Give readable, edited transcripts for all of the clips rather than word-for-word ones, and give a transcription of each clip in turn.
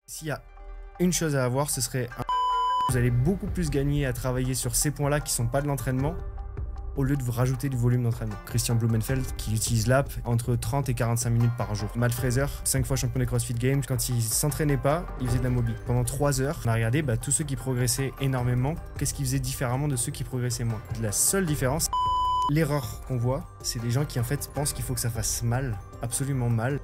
S'il y a une chose à avoir, ce serait vous allez beaucoup plus gagner à travailler sur ces points-là qui ne sont pas de l'entraînement au lieu de vous rajouter du volume d'entraînement. Christian Blumenfeld qui utilise l'app entre 30 et 45 minutes par jour. Matt Fraser, 5 fois champion des CrossFit Games, quand il s'entraînait pas, il faisait de la mobi. Pendant 3 heures, on a regardé tous ceux qui progressaient énormément, qu'est-ce qu'ils faisaient différemment de ceux qui progressaient moins. La seule différence, l'erreur qu'on voit, c'est des gens qui en fait pensent qu'il faut que ça fasse mal, absolument mal.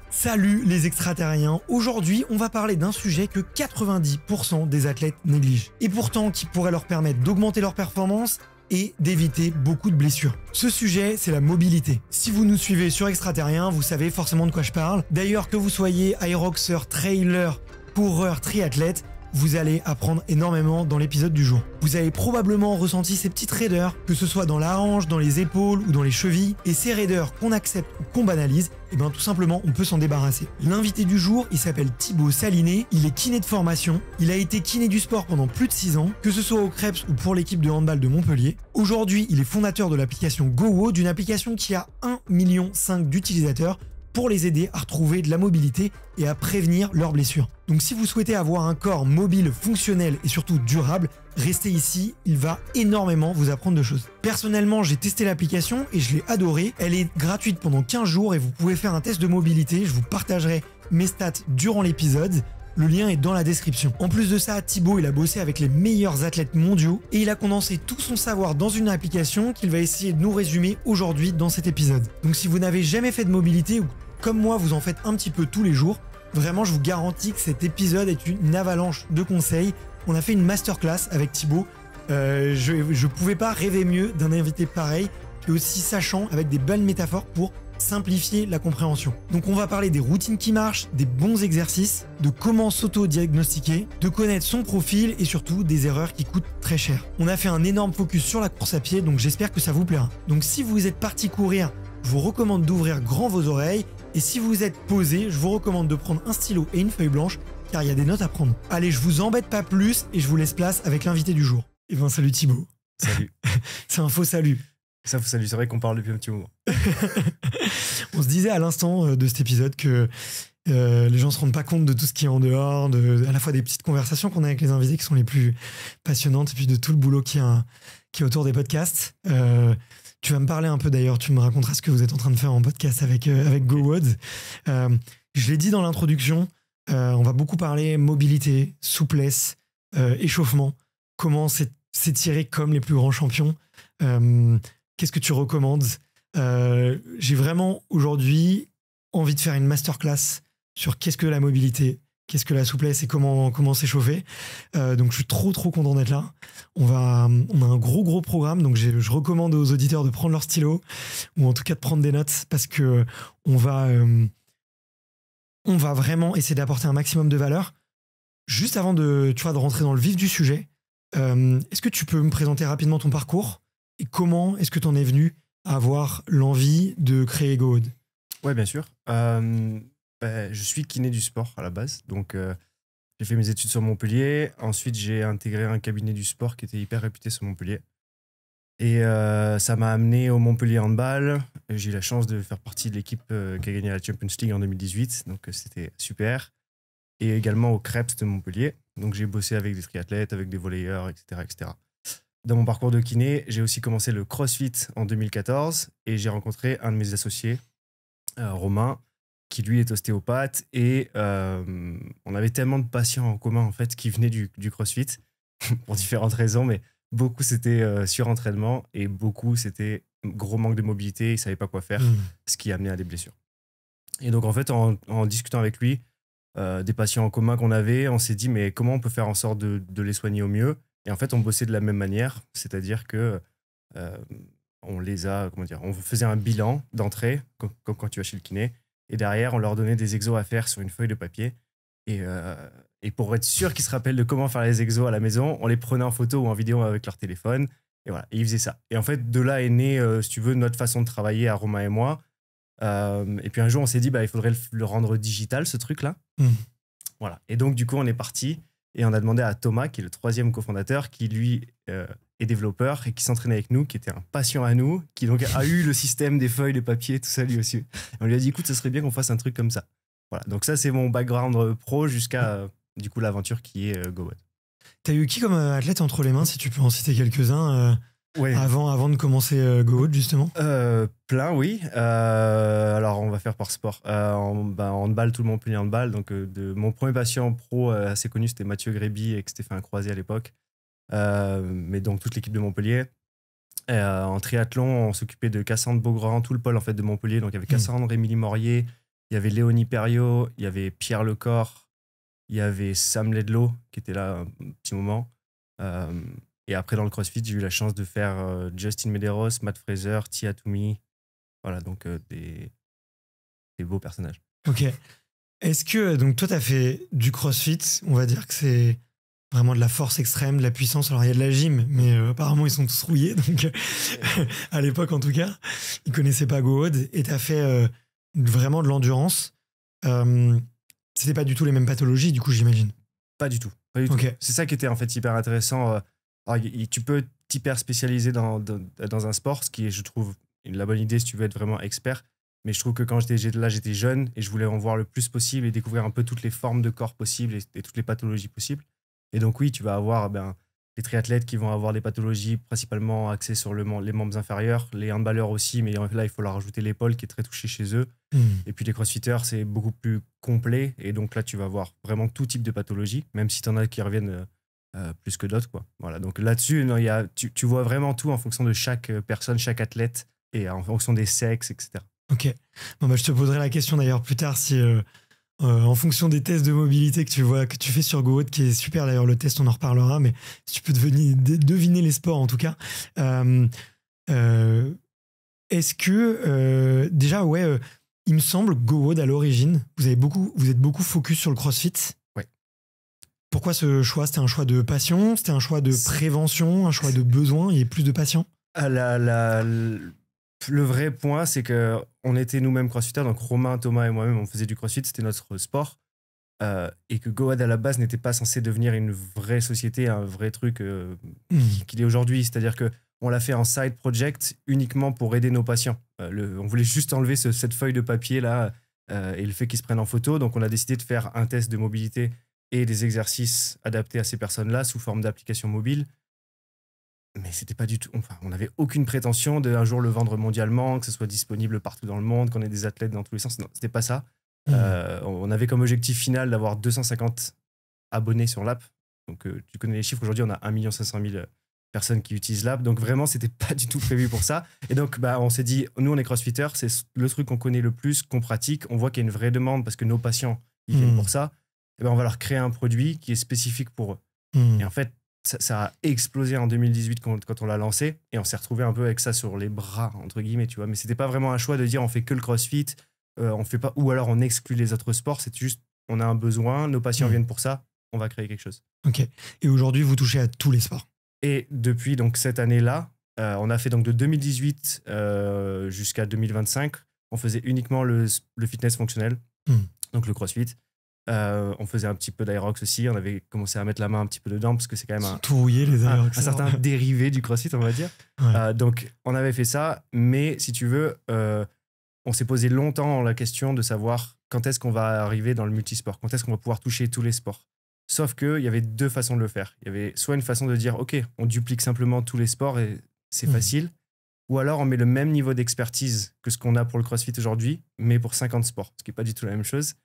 Salut les extraterriens, aujourd'hui on va parler d'un sujet que 90% des athlètes négligent et pourtant qui pourrait leur permettre d'augmenter leur performance et d'éviter beaucoup de blessures. Ce sujet, c'est la mobilité. Si vous nous suivez sur Extraterrien, vous savez forcément de quoi je parle. D'ailleurs, que vous soyez aéroxeur, trailer, coureur, triathlète, vous allez apprendre énormément dans l'épisode du jour. Vous avez probablement ressenti ces petites raideurs, que ce soit dans la hanche, dans les épaules ou dans les chevilles. Et ces raideurs qu'on accepte ou qu'on banalise, tout simplement, on peut s'en débarrasser. L'invité du jour, il s'appelle Thibaut Saliné, il est kiné de formation, il a été kiné du sport pendant plus de 6 ans, que ce soit au Krebs ou pour l'équipe de handball de Montpellier. Aujourd'hui, il est fondateur de l'application GoWood, une application qui a 1,5 million d'utilisateurs pour les aider à retrouver de la mobilité et à prévenir leurs blessures. Donc si vous souhaitez avoir un corps mobile, fonctionnel et surtout durable, restez ici, il va énormément vous apprendre de choses. Personnellement, j'ai testé l'application et je l'ai adorée. Elle est gratuite pendant 15 jours et vous pouvez faire un test de mobilité. Je vous partagerai mes stats durant l'épisode. Le lien est dans la description. En plus de ça, Thibaut, il a bossé avec les meilleurs athlètes mondiaux et il a condensé tout son savoir dans une application qu'il va essayer de nous résumer aujourd'hui dans cet épisode. Donc si vous n'avez jamais fait de mobilité ou comme moi, vous en faites un petit peu tous les jours, vraiment, je vous garantis que cet épisode est une avalanche de conseils. On a fait une masterclass avec Thibaut. Je pouvais pas rêver mieux d'un invité pareil et aussi sachant avec des belles métaphores pour simplifier la compréhension. Donc on va parler des routines qui marchent, des bons exercices, de comment s'auto-diagnostiquer, de connaître son profil et surtout des erreurs qui coûtent très cher. On a fait un énorme focus sur la course à pied, donc j'espère que ça vous plaira. Donc si vous êtes parti courir, je vous recommande d'ouvrir grand vos oreilles et si vous êtes posé, je vous recommande de prendre un stylo et une feuille blanche car il y a des notes à prendre. Allez, je vous embête pas plus et je vous laisse place avec l'invité du jour. Salut Thibaut. Salut. C'est un faux salut. Ça, salut, c'est vrai qu'on parle depuis un petit moment. On se disait à l'instant de cet épisode que les gens se rendent pas compte de tout ce qui est en dehors, à la fois des petites conversations qu'on a avec les invités qui sont les plus passionnantes et puis de tout le boulot qui est autour des podcasts. Tu vas me parler un peu d'ailleurs, tu me raconteras ce que vous êtes en train de faire en podcast avec GoWood. Je l'ai dit dans l'introduction, on va beaucoup parler mobilité, souplesse, échauffement, comment s'étirer comme les plus grands champions. Qu'est-ce que tu recommandes? J'ai vraiment aujourd'hui envie de faire une masterclass sur qu'est-ce que la mobilité, qu'est-ce que la souplesse et comment s'échauffer. Donc je suis trop content d'être là. On a un gros programme, donc je recommande aux auditeurs de prendre leur stylo ou en tout cas de prendre des notes parce que on va vraiment essayer d'apporter un maximum de valeur. Juste avant de rentrer dans le vif du sujet, est-ce que tu peux me présenter rapidement ton parcours et comment est-ce que tu en es venu à avoir l'envie de créer GoWood? Ouais, bien sûr. Je suis kiné du sport à la base, donc j'ai fait mes études sur Montpellier. Ensuite, j'ai intégré un cabinet du sport qui était hyper réputé sur Montpellier. Et ça m'a amené au Montpellier Handball. J'ai eu la chance de faire partie de l'équipe qui a gagné la Champions League en 2018, donc c'était super. Et également au Krebs de Montpellier. Donc j'ai bossé avec des triathlètes, avec des volleyeurs, etc. Dans mon parcours de kiné, j'ai aussi commencé le CrossFit en 2014 et j'ai rencontré un de mes associés, Romain, qui lui est ostéopathe et on avait tellement de patients en commun en fait qui venaient du CrossFit pour différentes raisons, mais beaucoup c'était surentraînement et beaucoup c'était gros manque de mobilité, ils ne savaient pas quoi faire, ce qui amenait à des blessures. Et donc en fait en discutant avec lui des patients en commun qu'on avait, on s'est dit mais comment on peut faire en sorte de les soigner au mieux? Et en fait on bossait de la même manière, c'est-à-dire que on faisait un bilan d'entrée comme quand tu vas chez le kiné. Et derrière, on leur donnait des exos à faire sur une feuille de papier. Et pour être sûr qu'ils se rappellent de comment faire les exos à la maison, on les prenait en photo ou en vidéo avec leur téléphone. Et voilà, et ils faisaient ça. Et en fait, de là est née, si tu veux, notre façon de travailler à Romain et moi. Et puis un jour, on s'est dit, il faudrait le rendre digital, ce truc-là. Voilà. Et donc, du coup, on est parti et on a demandé à Thomas, qui est le 3e cofondateur, qui lui est développeur et qui s'entraînait avec nous, qui était un patient à nous, qui donc a eu le système des feuilles, des papiers, tout ça lui aussi. Et on lui a dit, écoute, ça serait bien qu'on fasse un truc comme ça. Voilà, donc ça, c'est mon background pro jusqu'à du coup l'aventure qui est GoWood. T'as eu qui comme athlète entre les mains, si tu peux en citer quelques-uns Ouais. avant de commencer GoWood, justement? Plein, oui. Alors, on va faire par sport. En handball, tout le monde peut dire handball. Donc, mon premier patient pro assez connu, c'était Mathieu Gréby et que s'était fait un croisé à l'époque. Mais donc, toute l'équipe de Montpellier. En triathlon, on s'occupait de Cassandre Beaugrand, tout le pôle en fait, de Montpellier. Donc, il y avait Cassandre, Émilie Morier, il y avait Léonie Perriot, il y avait Pierre Lecor, il y avait Sam Ledlow qui était là un petit moment. Et après, dans le CrossFit, j'ai eu la chance de faire Justin Medeiros, Matt Fraser, Tia Toomey. Voilà, donc des beaux personnages. Ok. Est-ce que, donc toi, tu as fait du CrossFit, on va dire que c'est vraiment de la force extrême, de la puissance. Alors, il y a de la gym, mais apparemment, ils sont tous rouillés. Donc, à l'époque, en tout cas, ils connaissaient pas GoWood. Et tu as fait vraiment de l'endurance. C'était pas du tout les mêmes pathologies, du coup, j'imagine. Pas du tout. Pas du tout. Ok. C'est ça qui était en fait hyper intéressant. Alors, tu peux t'hyper spécialiser dans un sport, ce qui est, je trouve, la bonne idée si tu veux être vraiment expert. Mais je trouve que quand j'étais jeune et je voulais en voir le plus possible et découvrir un peu toutes les formes de corps possibles et toutes les pathologies possibles. Et donc, oui, tu vas avoir les triathlètes qui vont avoir des pathologies principalement axées sur les membres inférieurs, les handballeurs aussi, mais là, il faut leur rajouter l'épaule qui est très touchée chez eux. Et puis, les crossfitters, c'est beaucoup plus complet. Et donc, là, tu vas avoir vraiment tout type de pathologie, même si tu en as qui reviennent plus que d'autres, quoi. Voilà. Donc, là-dessus, non, tu vois vraiment tout en fonction de chaque personne, chaque athlète et en fonction des sexes, etc. Ok. Bon, je te poserai la question d'ailleurs plus tard si, en fonction des tests de mobilité que tu fais sur GoWood, qui est super d'ailleurs, le test, on en reparlera, mais si tu peux deviner les sports en tout cas. Est-ce que, déjà, il me semble, GoWood à l'origine, vous êtes beaucoup focus sur le CrossFit. Ouais. Pourquoi ce choix? C'était un choix de passion? C'était un choix de prévention? Un choix de besoin? Il y a plus de patients? Le vrai point, c'est qu'on était nous-mêmes crossfitters, donc Romain, Thomas et moi-même, on faisait du crossfit, c'était notre sport. Et que GoWood à la base n'était pas censé devenir une vraie société, un vrai truc qu'il est aujourd'hui. C'est-à-dire qu'on l'a fait en side project uniquement pour aider nos patients. On voulait juste enlever cette feuille de papier là et le fait qu'ils se prennent en photo. Donc on a décidé de faire un test de mobilité et des exercices adaptés à ces personnes-là sous forme d'application mobile. Mais c'était pas du tout. Enfin, on n'avait aucune prétention de un jour le vendre mondialement, que ce soit disponible partout dans le monde, qu'on ait des athlètes dans tous les sens. Non, c'était pas ça. On avait comme objectif final d'avoir 250 abonnés sur l'app. Donc, tu connais les chiffres. Aujourd'hui, on a 1 500 000 personnes qui utilisent l'app. Donc, vraiment, c'était pas du tout prévu pour ça. Et donc, on s'est dit, nous, on est crossfitters. C'est le truc qu'on connaît le plus, qu'on pratique. On voit qu'il y a une vraie demande parce que nos patients, ils viennent pour ça. Et on va leur créer un produit qui est spécifique pour eux. Et en fait, ça a explosé en 2018 quand on l'a lancé et on s'est retrouvé un peu avec ça sur les bras entre guillemets, tu vois. Mais c'était pas vraiment un choix de dire on fait que le CrossFit, on fait pas, ou alors on exclut les autres sports. C'est juste on a un besoin, nos patients viennent pour ça, on va créer quelque chose. Ok. Et aujourd'hui vous touchez à tous les sports. Et depuis donc cette année-là, on a fait donc de 2018 jusqu'à 2025, on faisait uniquement le fitness fonctionnel, donc le CrossFit. On faisait un petit peu d'aerox aussi. On avait commencé à mettre la main un petit peu dedans parce que c'est quand même tout rouillé, les aerox, un certain dérivé du CrossFit, on va dire. Ouais. Donc, on avait fait ça. Mais si tu veux, on s'est posé longtemps la question de savoir quand est-ce qu'on va arriver dans le multisport, quand est-ce qu'on va pouvoir toucher tous les sports. Sauf qu'il y avait deux façons de le faire. Il y avait soit une façon de dire, OK, on duplique simplement tous les sports et c'est facile. Ou alors, on met le même niveau d'expertise que ce qu'on a pour le CrossFit aujourd'hui, mais pour 50 sports, ce qui n'est pas du tout la même chose.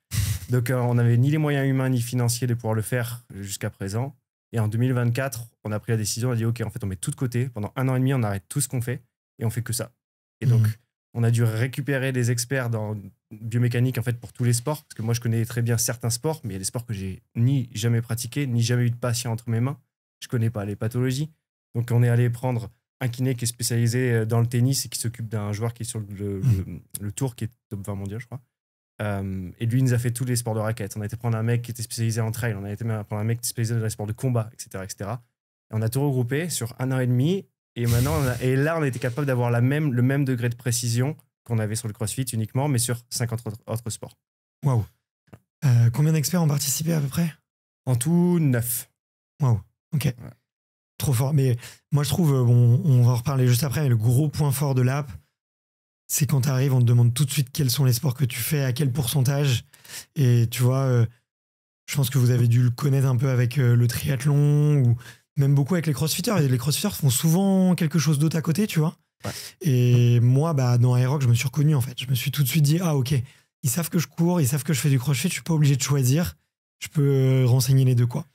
Donc, on n'avait ni les moyens humains ni financiers de pouvoir le faire jusqu'à présent. Et en 2024, on a pris la décision, on a dit, OK, en fait, on met tout de côté. Pendant 1 an et demi, on arrête tout ce qu'on fait et on fait que ça. Et donc, on a dû récupérer des experts dans biomécanique, en fait, pour tous les sports. Parce que moi, je connais très bien certains sports, mais il y a des sports que j'ai ni jamais pratiqués, ni jamais eu de patient entre mes mains. Je ne connais pas les pathologies. Donc, on est allé prendre un kiné qui est spécialisé dans le tennis et qui s'occupe d'un joueur qui est sur le tour, qui est top 20 mondial, je crois. Et lui, il nous a fait tous les sports de raquettes. On a été prendre un mec qui était spécialisé en trail, on a été prendre un mec qui était spécialisé dans les sports de combat, etc., etc. Et on a tout regroupé sur 1 an et demi. Et maintenant, là, on a été capable d'avoir le même degré de précision qu'on avait sur le CrossFit uniquement, mais sur 50 autres sports. Waouh. Combien d'experts ont participé à peu près? En tout, 9. Waouh. Ok. Ouais. Trop fort. Mais moi, je trouve, on va en reparler juste après, mais le gros point fort de l'app, c'est quand tu arrives, on te demande tout de suite quels sont les sports que tu fais, à quel pourcentage. Et tu vois, je pense que vous avez dû le connaître un peu avec le triathlon ou même beaucoup avec les crossfitters. Et les crossfitters font souvent quelque chose d'autre à côté, tu vois. Ouais. Et moi, dans Aerox, je me suis reconnu en fait. Je me suis tout de suite dit, ah ok, ils savent que je cours, ils savent que je fais du crossfit, je suis pas obligé de choisir. Je peux renseigner les deux, quoi.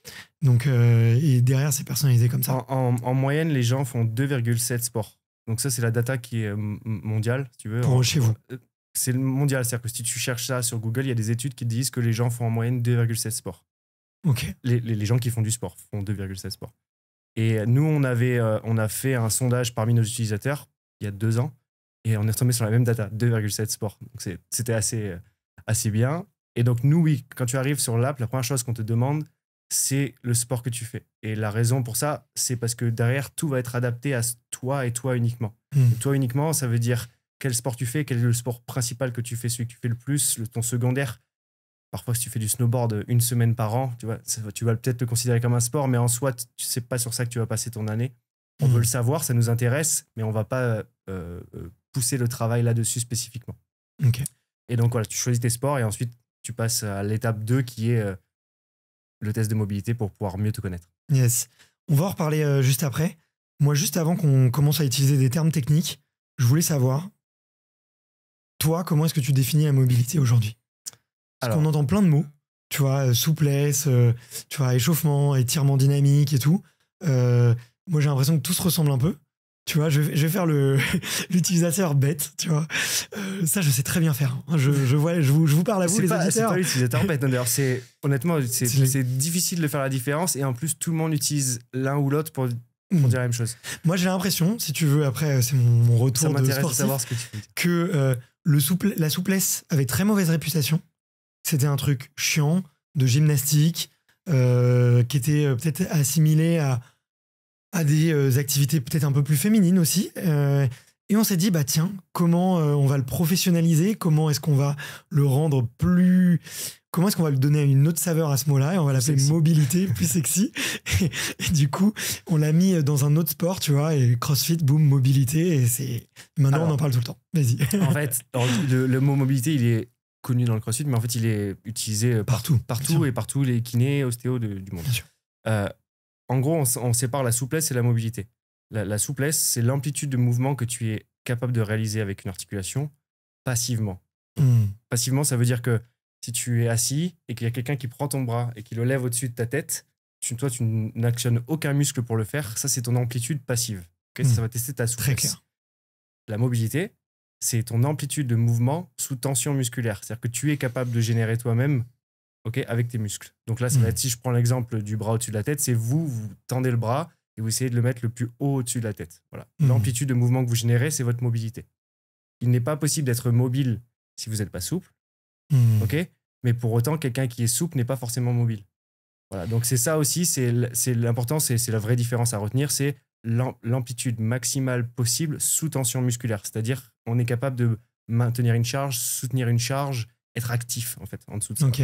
Donc, et derrière, c'est personnalisé comme ça. En moyenne, les gens font 2,7 sports. Donc ça, c'est la data qui est mondiale, si tu veux. Pour chez vous. C'est le mondial. C'est-à-dire que si tu cherches ça sur Google, il y a des études qui disent que les gens font en moyenne 2,7 sports. Ok. Les gens qui font du sport font 2,7 sports. Et nous, on a fait un sondage parmi nos utilisateurs il y a 2 ans et on est tombé sur la même data, 2,7 sports. Donc c'était assez bien. Et donc nous, oui, quand tu arrives sur l'app, la première chose qu'on te demande, c'est le sport que tu fais. Et la raison pour ça, c'est parce que derrière, tout va être adapté à toi et toi uniquement. Et toi uniquement, ça veut dire quel sport tu fais, quel est le sport principal que tu fais, celui que tu fais le plus, ton secondaire. Parfois, si tu fais du snowboard 1 semaine par an, tu vois, tu vas peut-être le considérer comme un sport, mais en soi, tu sais pas sur ça que tu vas passer ton année. On veut le savoir, ça nous intéresse, mais on va pas pousser le travail là-dessus spécifiquement. Ok. Et donc, voilà, tu choisis tes sports et ensuite, tu passes à l'étape 2 qui est le test de mobilité pour pouvoir mieux te connaître. Yes. On va en reparler juste après. Moi, juste avant qu'on commence à utiliser des termes techniques, je voulais savoir, toi, comment est-ce que tu définis la mobilité aujourd'hui? Parce qu'on entend plein de mots, tu vois, souplesse, tu vois, échauffement, étirement dynamique et tout. Moi, j'ai l'impression que tout se ressemble un peu. Tu vois, je vais faire l'utilisateur bête, tu vois. Ça, je sais très bien faire. Je vous parle à vous, les auditeurs. C'est pas l'utilisateur bête. D'ailleurs, honnêtement, c'est difficile de faire la différence. Et en plus, tout le monde utilise l'un ou l'autre pour dire la même chose. Moi, j'ai l'impression, si tu veux, après, c'est mon retour ça de m'intéresse sportif, de savoir ce que tu fais. Que la souplesse avait très mauvaise réputation. C'était un truc chiant, de gymnastique, qui était peut-être assimilé à des activités peut-être un peu plus féminines aussi. Et on s'est dit, bah tiens, comment on va le professionnaliser? Comment est-ce qu'on va le rendre plus... Comment est-ce qu'on va lui donner une autre saveur à ce mot-là? Et on va l'appeler mobilité, plus sexy. Et du coup, on l'a mis dans un autre sport, tu vois, et CrossFit, boum, mobilité. Et maintenant, on en parle tout le temps. Vas-y. En fait, le mot mobilité, il est connu dans le CrossFit, mais en fait, il est utilisé partout et par tous les kinés, ostéos du monde. En gros, on sépare la souplesse et la mobilité. La souplesse, c'est l'amplitude de mouvement que tu es capable de réaliser avec une articulation passivement. Passivement, ça veut dire que si tu es assis et qu'il y a quelqu'un qui prend ton bras et qui le lève au-dessus de ta tête, toi, tu n'actionnes aucun muscle pour le faire. Ça, c'est ton amplitude passive. Ça va tester ta souplesse. Très clair. La mobilité, c'est ton amplitude de mouvement sous tension musculaire. C'est-à-dire que tu es capable de générer toi-même avec tes muscles. Donc là, ça va être, si je prends l'exemple du bras au-dessus de la tête, c'est vous tendez le bras et vous essayez de le mettre le plus haut au-dessus de la tête. Voilà. L'amplitude de mouvement que vous générez, c'est votre mobilité. Il n'est pas possible d'être mobile si vous n'êtes pas souple. Mais pour autant, quelqu'un qui est souple n'est pas forcément mobile. Voilà. Donc c'est ça aussi, c'est l'important, c'est la vraie différence à retenir, c'est l'amplitude maximale possible sous tension musculaire. C'est-à-dire, on est capable de maintenir une charge, soutenir une charge, être actif en fait en dessous de ça. Ok.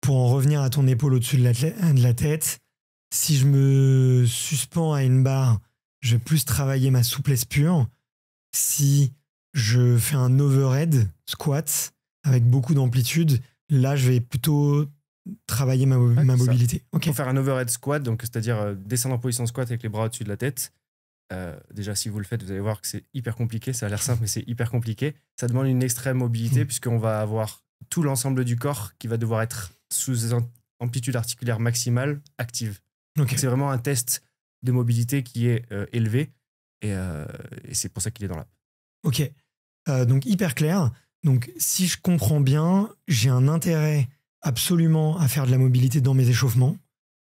Pour en revenir à ton épaule au-dessus de la tête, si je me suspends à une barre, je vais plus travailler ma souplesse pure. Si je fais un overhead squat avec beaucoup d'amplitude, là, je vais plutôt travailler ma mobilité. Il faut faire un overhead squat, donc c'est-à-dire descendre en position squat avec les bras au-dessus de la tête. Déjà, si vous le faites, vous allez voir que c'est hyper compliqué. Ça a l'air simple, mais c'est hyper compliqué. Ça demande une extrême mobilité puisqu'on va avoir tout l'ensemble du corps qui va devoir être sous amplitude articulaire maximale active. C'est vraiment un test de mobilité qui est élevé et c'est pour ça qu'il est dans l'app. Ok, donc hyper clair. Donc si je comprends bien, j'ai un intérêt absolument à faire de la mobilité dans mes échauffements,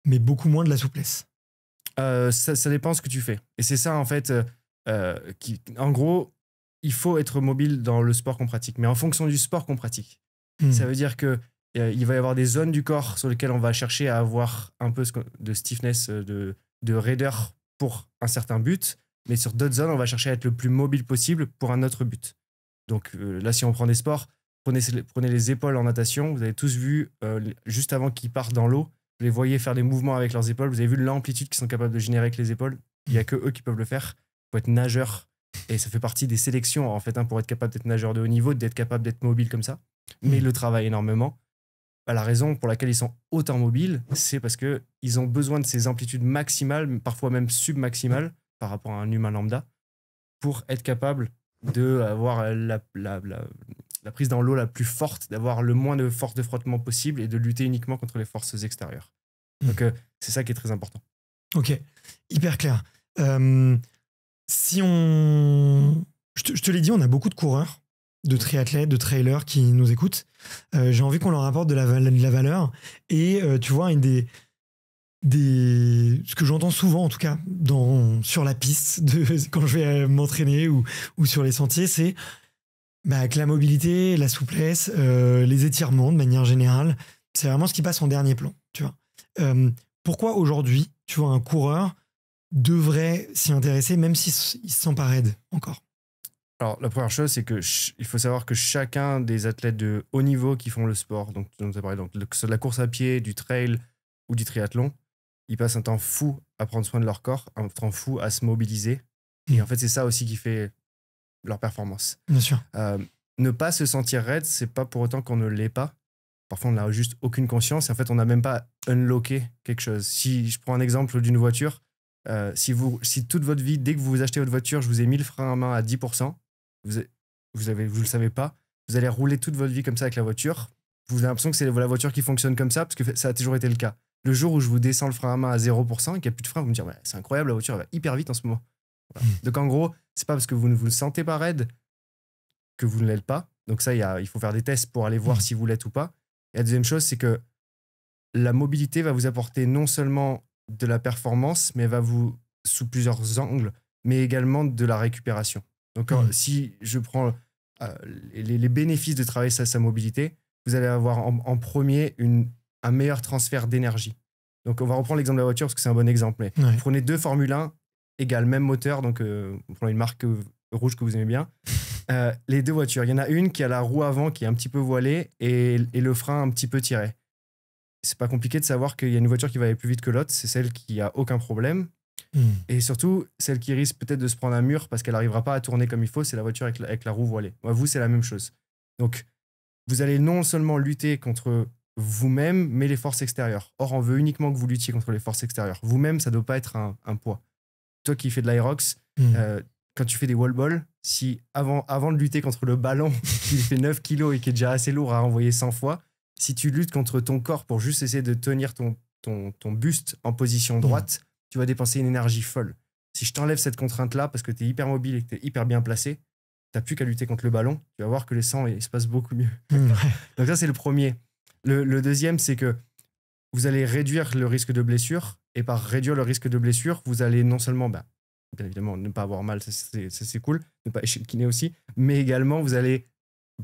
mais beaucoup moins de la souplesse. Ça dépend ce que tu fais. Et c'est ça en fait, en gros, il faut être mobile dans le sport qu'on pratique, mais en fonction du sport qu'on pratique. Ça veut dire que il va y avoir des zones du corps sur lesquelles on va chercher à avoir un peu de stiffness, de raideur pour un certain but, mais sur d'autres zones, on va chercher à être le plus mobile possible pour un autre but. Donc là, si on prend des sports, prenez les épaules en natation, vous avez tous vu, juste avant qu'ils partent dans l'eau, vous les voyez faire des mouvements avec leurs épaules, vous avez vu l'amplitude qu'ils sont capables de générer avec les épaules, il n'y a que eux qui peuvent le faire. Il faut être nageur, et ça fait partie des sélections en fait, pour être capable d'être nageur de haut niveau, d'être capable d'être mobile comme ça, mais ils le travaillent énormément. la raison pour laquelle ils sont autant mobiles, c'est parce qu'ils ont besoin de ces amplitudes maximales, parfois même submaximales, par rapport à un humain lambda, pour être capable d'avoir la prise dans l'eau la plus forte, d'avoir le moins de force de frottement possible et de lutter uniquement contre les forces extérieures. Donc, c'est ça qui est très important. Ok, hyper clair. Si on... Je te l'ai dit, on a beaucoup de coureurs, de triathlètes, de trailers qui nous écoutent. J'ai envie qu'on leur apporte de la valeur. Et tu vois, ce que j'entends souvent, en tout cas, sur la piste, quand je vais m'entraîner ou sur les sentiers, c'est que la mobilité, la souplesse, les étirements de manière générale, c'est vraiment ce qui passe en dernier plan. Tu vois. Pourquoi aujourd'hui, tu vois, un coureur devrait s'y intéresser, même s'il ne se sent pas raide encore? Alors, la première chose, c'est qu'il faut savoir que chacun des athlètes de haut niveau qui font le sport, donc dont tu as parlé, donc, que ce soit de la course à pied, du trail ou du triathlon, ils passent un temps fou à prendre soin de leur corps, un temps fou à se mobiliser. Et en fait, c'est ça aussi qui fait leur performance. Bien sûr. Ne pas se sentir raide, c'est pas pour autant qu'on ne l'est pas. Parfois, on n'a juste aucune conscience et en fait, on n'a même pas unlocké quelque chose. Si je prends un exemple d'une voiture, si toute votre vie, dès que vous achetez votre voiture, je vous ai mis le frein à main à 10%, vous le savez pas, vous allez rouler toute votre vie comme ça avec la voiture. Vous avez l'impression que c'est la voiture qui fonctionne comme ça parce que ça a toujours été le cas. Le jour où je vous descends le frein à main à 0% et qu'il n'y a plus de frein, vous me direz, c'est incroyable, la voiture elle va hyper vite en ce moment. Voilà. Donc en gros, c'est pas parce que vous ne vous sentez pas raide que vous ne l'êtes pas. Donc ça, il faut faire des tests pour aller voir si vous l'êtes ou pas. Et la deuxième chose, c'est que la mobilité va vous apporter non seulement de la performance, mais va vous, sous plusieurs angles, mais également de la récupération. Donc si je prends les bénéfices de travailler sa mobilité, vous allez avoir en premier un meilleur transfert d'énergie. Donc on va reprendre l'exemple de la voiture parce que c'est un bon exemple. Mais vous prenez 2 Formule 1 égale même moteur, donc vous prenez une marque rouge que vous aimez bien. Les 2 voitures, il y en a une qui a la roue avant qui est un petit peu voilée et le frein un petit peu tiré. C'est pas compliqué de savoir qu'il y a une voiture qui va aller plus vite que l'autre, c'est celle qui a aucun problème. Et surtout, celle qui risque peut-être de se prendre un mur parce qu'elle n'arrivera pas à tourner comme il faut, c'est la voiture avec la roue voilée. Vous, c'est la même chose. Donc, vous allez non seulement lutter contre vous-même, mais les forces extérieures. Or, on veut uniquement que vous luttiez contre les forces extérieures. Vous-même, ça ne doit pas être un poids. Toi qui fais de l'aérox, quand tu fais des wall balls, si avant de lutter contre le ballon qui fait 9 kilos et qui est déjà assez lourd à envoyer 100 fois, si tu luttes contre ton corps pour juste essayer de tenir ton buste en position droite, tu vas dépenser une énergie folle. Si je t'enlève cette contrainte-là parce que tu es hyper mobile et que tu es hyper bien placé, tu n'as plus qu'à lutter contre le ballon, tu vas voir que les 100, il se passe beaucoup mieux. Donc ça, c'est le premier. Le deuxième, c'est que vous allez réduire le risque de blessure et par réduire le risque de blessure, vous allez non seulement, bien évidemment, ne pas avoir mal, ça c'est cool, ne pas échec kiné aussi, mais également, vous allez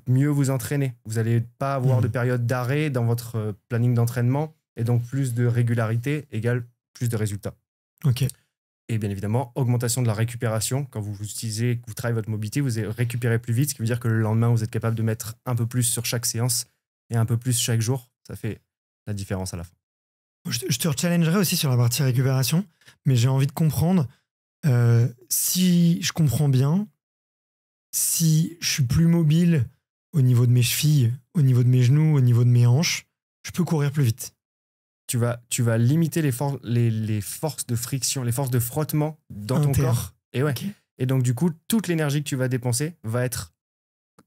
mieux vous entraîner. Vous n'allez pas avoir de période d'arrêt dans votre planning d'entraînement et donc plus de régularité égale plus de résultats. Ok. Et bien évidemment, augmentation de la récupération. Quand vous utilisez, que vous travaillez votre mobilité, vous récupérez plus vite, ce qui veut dire que le lendemain, vous êtes capable de mettre un peu plus sur chaque séance et un peu plus chaque jour. Ça fait la différence à la fin. Je te challengerai aussi sur la partie récupération, mais j'ai envie de comprendre, si je comprends bien, si je suis plus mobile au niveau de mes chevilles, au niveau de mes genoux, au niveau de mes hanches, je peux courir plus vite. Tu vas limiter les forces de friction, les forces de frottement dans ton corps. Et donc, du coup, toute l'énergie que tu vas dépenser va être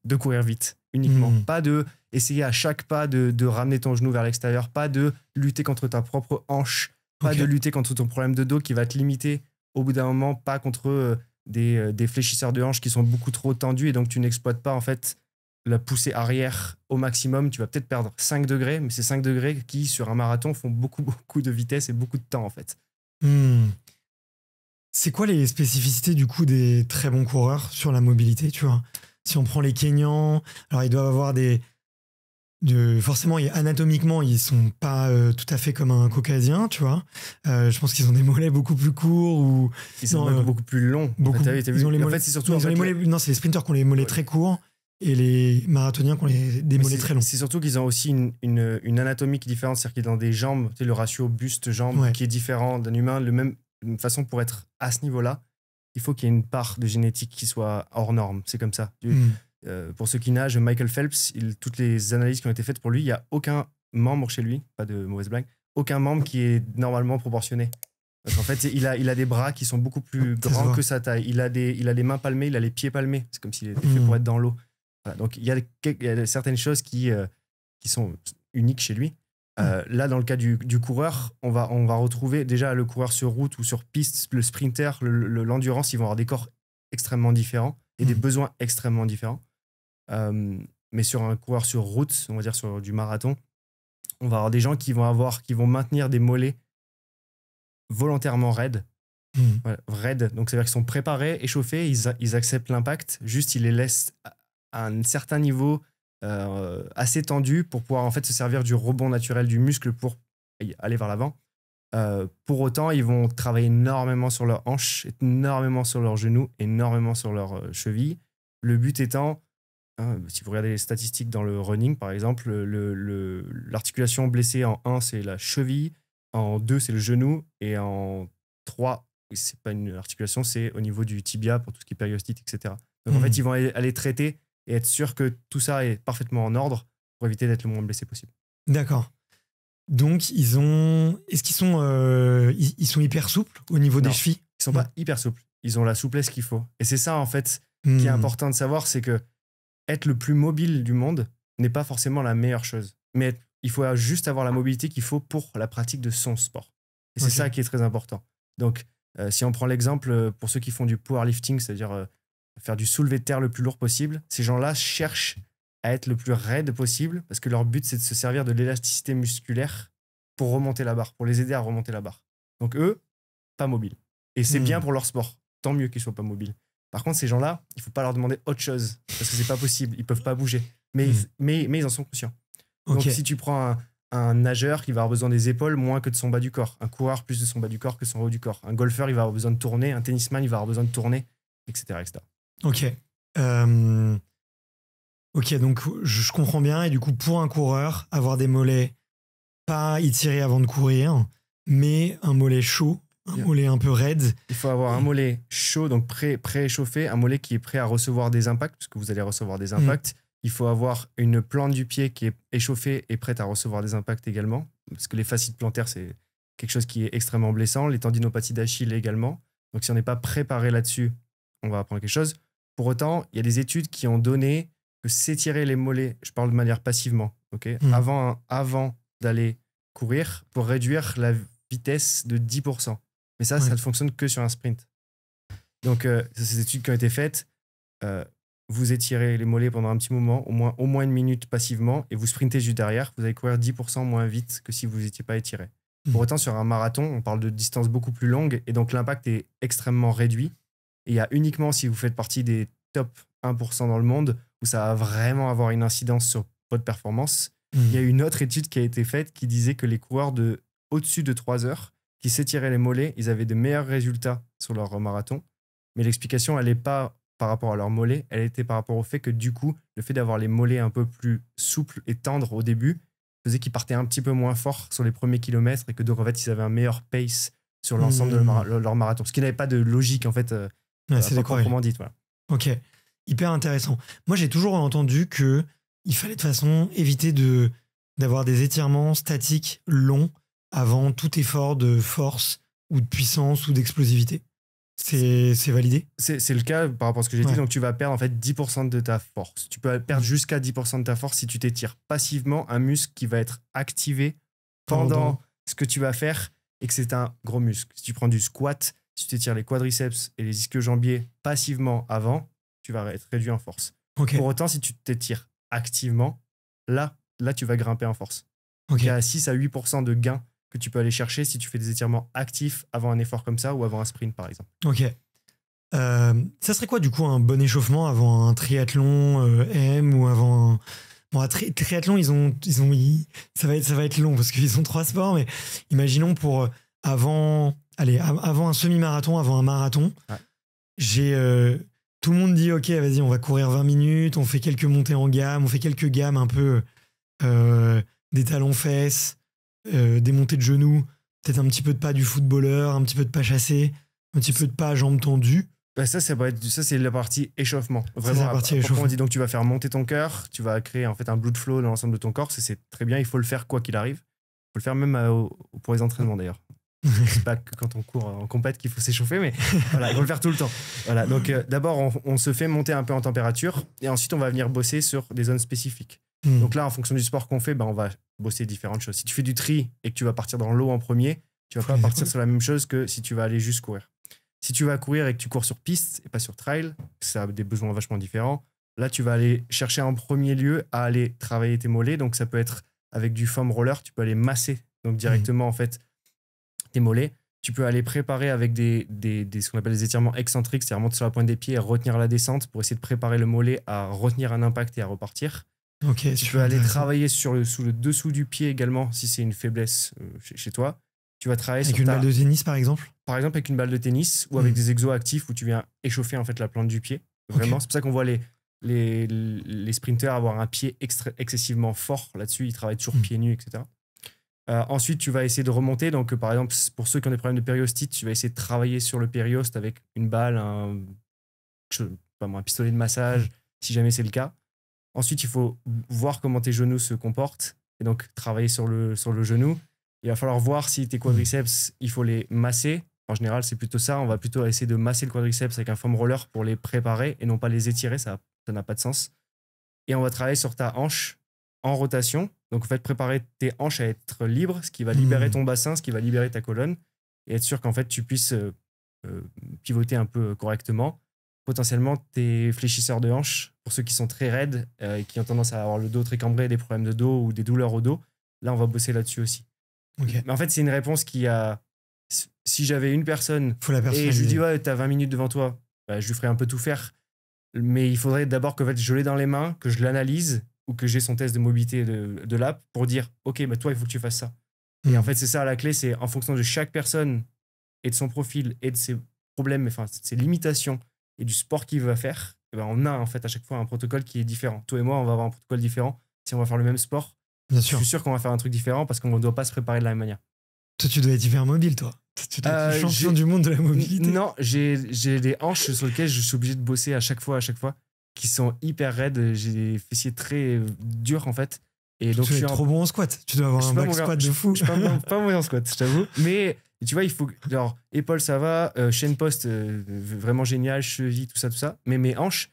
de courir vite, uniquement. Pas de essayer à chaque pas de ramener ton genou vers l'extérieur, pas de lutter contre ta propre hanche, pas de lutter contre ton problème de dos qui va te limiter au bout d'un moment, pas contre des fléchisseurs de hanches qui sont beaucoup trop tendus et donc tu n'exploites pas en fait la poussée arrière au maximum. Tu vas peut-être perdre 5 degrés, mais c'est 5 degrés qui, sur un marathon, font beaucoup de vitesse et beaucoup de temps, en fait. C'est quoi les spécificités, du coup, des très bons coureurs sur la mobilité, tu vois? Si on prend les Kenyans, alors ils doivent avoir forcément, anatomiquement, ils sont pas tout à fait comme un Caucasien, tu vois. Je pense qu'ils ont des mollets beaucoup plus courts ou ils sont beaucoup plus longs. Ils ont les mollets. En fait, c'est surtout c'est les sprinters qui ont les mollets très courts et les marathoniens qui ont des mollets très longs. C'est surtout qu'ils ont aussi une anatomie qui est différente, c'est-à-dire qu'ils ont des jambes, le ratio buste-jambe qui est différent d'un humain. De façon, pour être à ce niveau-là, il faut qu'il y ait une part de génétique qui soit hors norme. C'est comme ça. Pour ceux qui nagent, Michael Phelps, toutes les analyses qui ont été faites pour lui, il n'y a aucun membre chez lui, pas de mauvaise blague, aucun membre qui est normalement proportionné. Parce qu'en fait, il a des bras qui sont beaucoup plus grands que sa taille. Il a les mains palmées, il a les pieds palmés. C'est comme s'il était fait pour être dans l'eau. Voilà, donc, il y a certaines choses qui sont uniques chez lui. Là, dans le cas du coureur, on va retrouver déjà le coureur sur route ou sur piste, le sprinter, l'endurance, ils vont avoir des corps extrêmement différents et des besoins extrêmement différents. Mais sur un coureur sur route, on va dire sur du marathon, on va avoir des gens qui vont maintenir des mollets volontairement raides. Voilà, raides. Donc, c'est-à-dire qu'ils sont préparés, échauffés, ils acceptent l'impact, juste ils les laissent à un certain niveau assez tendu pour pouvoir en fait se servir du rebond naturel du muscle pour aller vers l'avant. Pour autant, ils vont travailler énormément sur leurs hanches, énormément sur leurs genoux, énormément sur leurs chevilles. Le but étant, si vous regardez les statistiques dans le running, par exemple, l'articulation blessée en 1, c'est la cheville, en 2, c'est le genou, et en 3, c'est pas une articulation, c'est au niveau du tibia pour tout ce qui est périostite, etc. Donc en fait, ils vont aller traiter et être sûr que tout ça est parfaitement en ordre pour éviter d'être le moins blessé possible. D'accord. Donc, est-ce qu'ils sont, ils sont hyper souples au niveau des chevilles? Ils sont pas hyper souples. Ils ont la souplesse qu'il faut. Et c'est ça, en fait, qui est important de savoir, c'est que être le plus mobile du monde n'est pas forcément la meilleure chose. Mais il faut juste avoir la mobilité qu'il faut pour la pratique de son sport. Et c'est ça qui est très important. Donc, si on prend l'exemple, pour ceux qui font du powerlifting, c'est-à-dire faire du soulevé de terre le plus lourd possible, ces gens-là cherchent à être le plus raide possible parce que leur but, c'est de se servir de l'élasticité musculaire pour remonter la barre, pour les aider à remonter la barre. Donc eux, pas mobiles. Et c'est bien pour leur sport. Tant mieux qu'ils soient pas mobiles. Par contre, ces gens-là, il faut pas leur demander autre chose parce que c'est pas possible. Ils peuvent pas bouger. Mais ils en sont conscients. Donc si tu prends un nageur qui va avoir besoin des épaules moins que de son bas du corps, un coureur plus de son bas du corps que son haut du corps, un golfeur, il va avoir besoin de tourner, un tennisman, il va avoir besoin de tourner, etc. etc. Ok. Ok, donc je comprends bien. Et du coup, pour un coureur, avoir des mollets pas étirés avant de courir, mais un mollet chaud, un mollet un peu raide. Il faut avoir un mollet chaud, donc pré-échauffé, un mollet qui est prêt à recevoir des impacts, parce que vous allez recevoir des impacts. Il faut avoir une plante du pied qui est échauffée et prête à recevoir des impacts également, parce que les fascites plantaires, c'est quelque chose qui est extrêmement blessant. Les tendinopathies d'Achille également. Donc si on n'est pas préparé là-dessus, on va apprendre quelque chose. Pour autant, il y a des études qui ont donné que s'étirer les mollets, je parle de manière passivement, avant d'aller courir, pour réduire la vitesse de 10%. Mais ça ne fonctionne que sur un sprint. Donc, ces études qui ont été faites, vous étirez les mollets pendant un petit moment, au moins une minute passivement, et vous sprintez juste derrière, vous allez courir 10% moins vite que si vous n'étiez pas étiré. Pour autant, sur un marathon, on parle de distances beaucoup plus longues, et donc l'impact est extrêmement réduit. Et il y a uniquement si vous faites partie des top 1% dans le monde où ça va vraiment avoir une incidence sur votre performance. Il y a une autre étude qui a été faite qui disait que les coureurs au-dessus de 3 heures qui s'étiraient les mollets, ils avaient de meilleurs résultats sur leur marathon. Mais l'explication, elle n'est pas par rapport à leurs mollets, elle était par rapport au fait que du coup, le fait d'avoir les mollets un peu plus souples et tendres au début faisait qu'ils partaient un petit peu moins fort sur les premiers kilomètres et que donc en fait, ils avaient un meilleur pace sur l'ensemble de leur marathon. Ce qui n'avait pas de logique en fait, c'est proprement dit. Voilà. Ok, hyper intéressant. Moi, j'ai toujours entendu que il fallait de toute façon éviter d'avoir des étirements statiques longs avant tout effort de force ou de puissance ou d'explosivité. C'est validé? C'est le cas par rapport à ce que j'ai dit. Donc, tu vas perdre en fait 10% de ta force. Tu peux perdre jusqu'à 10% de ta force si tu t'étires passivement un muscle qui va être activé pendant ce que tu vas faire et que c'est un gros muscle. Si tu prends du squat, si tu t'étires les quadriceps et les ischio-jambiers passivement avant, tu vas être réduit en force. Okay. Pour autant, si tu t'étires activement, là, tu vas grimper en force. Okay. Il y a 6 à 8% de gains que tu peux aller chercher si tu fais des étirements actifs avant un effort comme ça ou avant un sprint, par exemple. Ok. Ça serait quoi, du coup, un bon échauffement avant un triathlon M ou avant un... Bon, un triathlon, ça va être long parce qu'ils ont 3 sports, mais imaginons pour avant un semi-marathon, avant un marathon, tout le monde dit ok, vas-y, on va courir 20 minutes, on fait quelques montées en gamme, on fait quelques gammes un peu des talons-fesses, des montées de genoux, peut-être un petit peu de pas du footballeur, un petit peu de pas chassé, un petit peu de pas jambes tendues. Bah, ça c'est la partie échauffement. Vraiment, C'est la partie échauffement. on dit donc tu vas faire monter ton cœur, tu vas créer en fait un blood flow dans l'ensemble de ton corps. C'est très bien, il faut le faire quoi qu'il arrive. Il faut le faire même pour les entraînements d'ailleurs. C'est pas que quand on court en compète qu'il faut s'échauffer, mais voilà, il faut le faire tout le temps. Voilà, donc d'abord on se fait monter un peu en température et ensuite on va venir bosser sur des zones spécifiques. Donc là, en fonction du sport qu'on fait, on va bosser différentes choses. Si tu fais du tri et que tu vas partir dans l'eau en premier, tu vas pas partir sur la même chose que si tu vas aller juste courir. Si tu vas courir et que tu cours sur piste et pas sur trail, ça a des besoins vachement différents. Là, tu vas aller chercher en premier lieu à aller travailler tes mollets. Donc ça peut être avec du foam roller, tu peux aller masser donc directement en fait tes mollets. Tu peux aller préparer avec ce qu'on appelle des étirements excentriques, c'est-à-dire monter sur la pointe des pieds et retenir la descente pour essayer de préparer le mollet à retenir un impact et à repartir. Tu peux aller travailler sous le dessous du pied également si c'est une faiblesse chez toi. Tu vas travailler avec une balle de tennis par exemple. Par exemple avec une balle de tennis ou avec des exos actifs où tu viens échauffer en fait la plante du pied. Vraiment, c'est pour ça qu'on voit les sprinters avoir un pied excessivement fort là-dessus. Ils travaillent toujours pieds nus, etc. Ensuite, tu vas essayer de remonter. Donc, par exemple, pour ceux qui ont des problèmes de périostite, tu vas essayer de travailler sur le périoste avec une balle, un pistolet de massage, si jamais c'est le cas. Ensuite, il faut voir comment tes genoux se comportent et donc travailler sur le genou. Il va falloir voir si tes quadriceps, il faut les masser. En général, c'est plutôt ça. On va plutôt essayer de masser le quadriceps avec un foam roller pour les préparer et non pas les étirer. Ça n'a pas de sens. Et on va travailler sur ta hanche en rotation. Donc, en fait, préparer tes hanches à être libres, ce qui va libérer ton bassin, ce qui va libérer ta colonne et être sûr qu'en fait, tu puisses pivoter un peu correctement. Potentiellement, tes fléchisseurs de hanches, pour ceux qui sont très raides et qui ont tendance à avoir le dos très cambré, des problèmes de dos ou des douleurs au dos, là, on va bosser là-dessus aussi. Mais en fait, c'est une réponse qui a... Si j'avais une personne et je lui dis, ouais, t'as 20 minutes devant toi, je lui ferais un peu tout faire. Mais il faudrait d'abord que je l'ai dans les mains, que je l'analyse ou que j'ai son test de mobilité de l'app pour dire, OK, toi, il faut que tu fasses ça. Et en fait, c'est ça la clé, c'est en fonction de chaque personne et de son profil et de ses problèmes, enfin, de ses limitations et du sport qu'il va faire, on a en fait à chaque fois un protocole qui est différent. Toi et moi, on va avoir un protocole différent. Si on va faire le même sport, je suis sûr qu'on va faire un truc différent parce qu'on ne doit pas se préparer de la même manière. Toi, tu dois être hyper mobile, toi. Tu dois être le champion du monde de la mobilité. Non, j'ai des hanches sur lesquelles je suis obligé de bosser à chaque fois, qui sont hyper raides. J'ai des fessiers très durs, en fait. Et donc, tu dois être trop bon en squat. Tu dois avoir un back squat de fou. Je suis pas mauvais en squat, je t'avoue. Mais tu vois, il faut... Genre, épaules, ça va. Chaîne poste, vraiment génial. Cheville, tout ça. Mais mes hanches,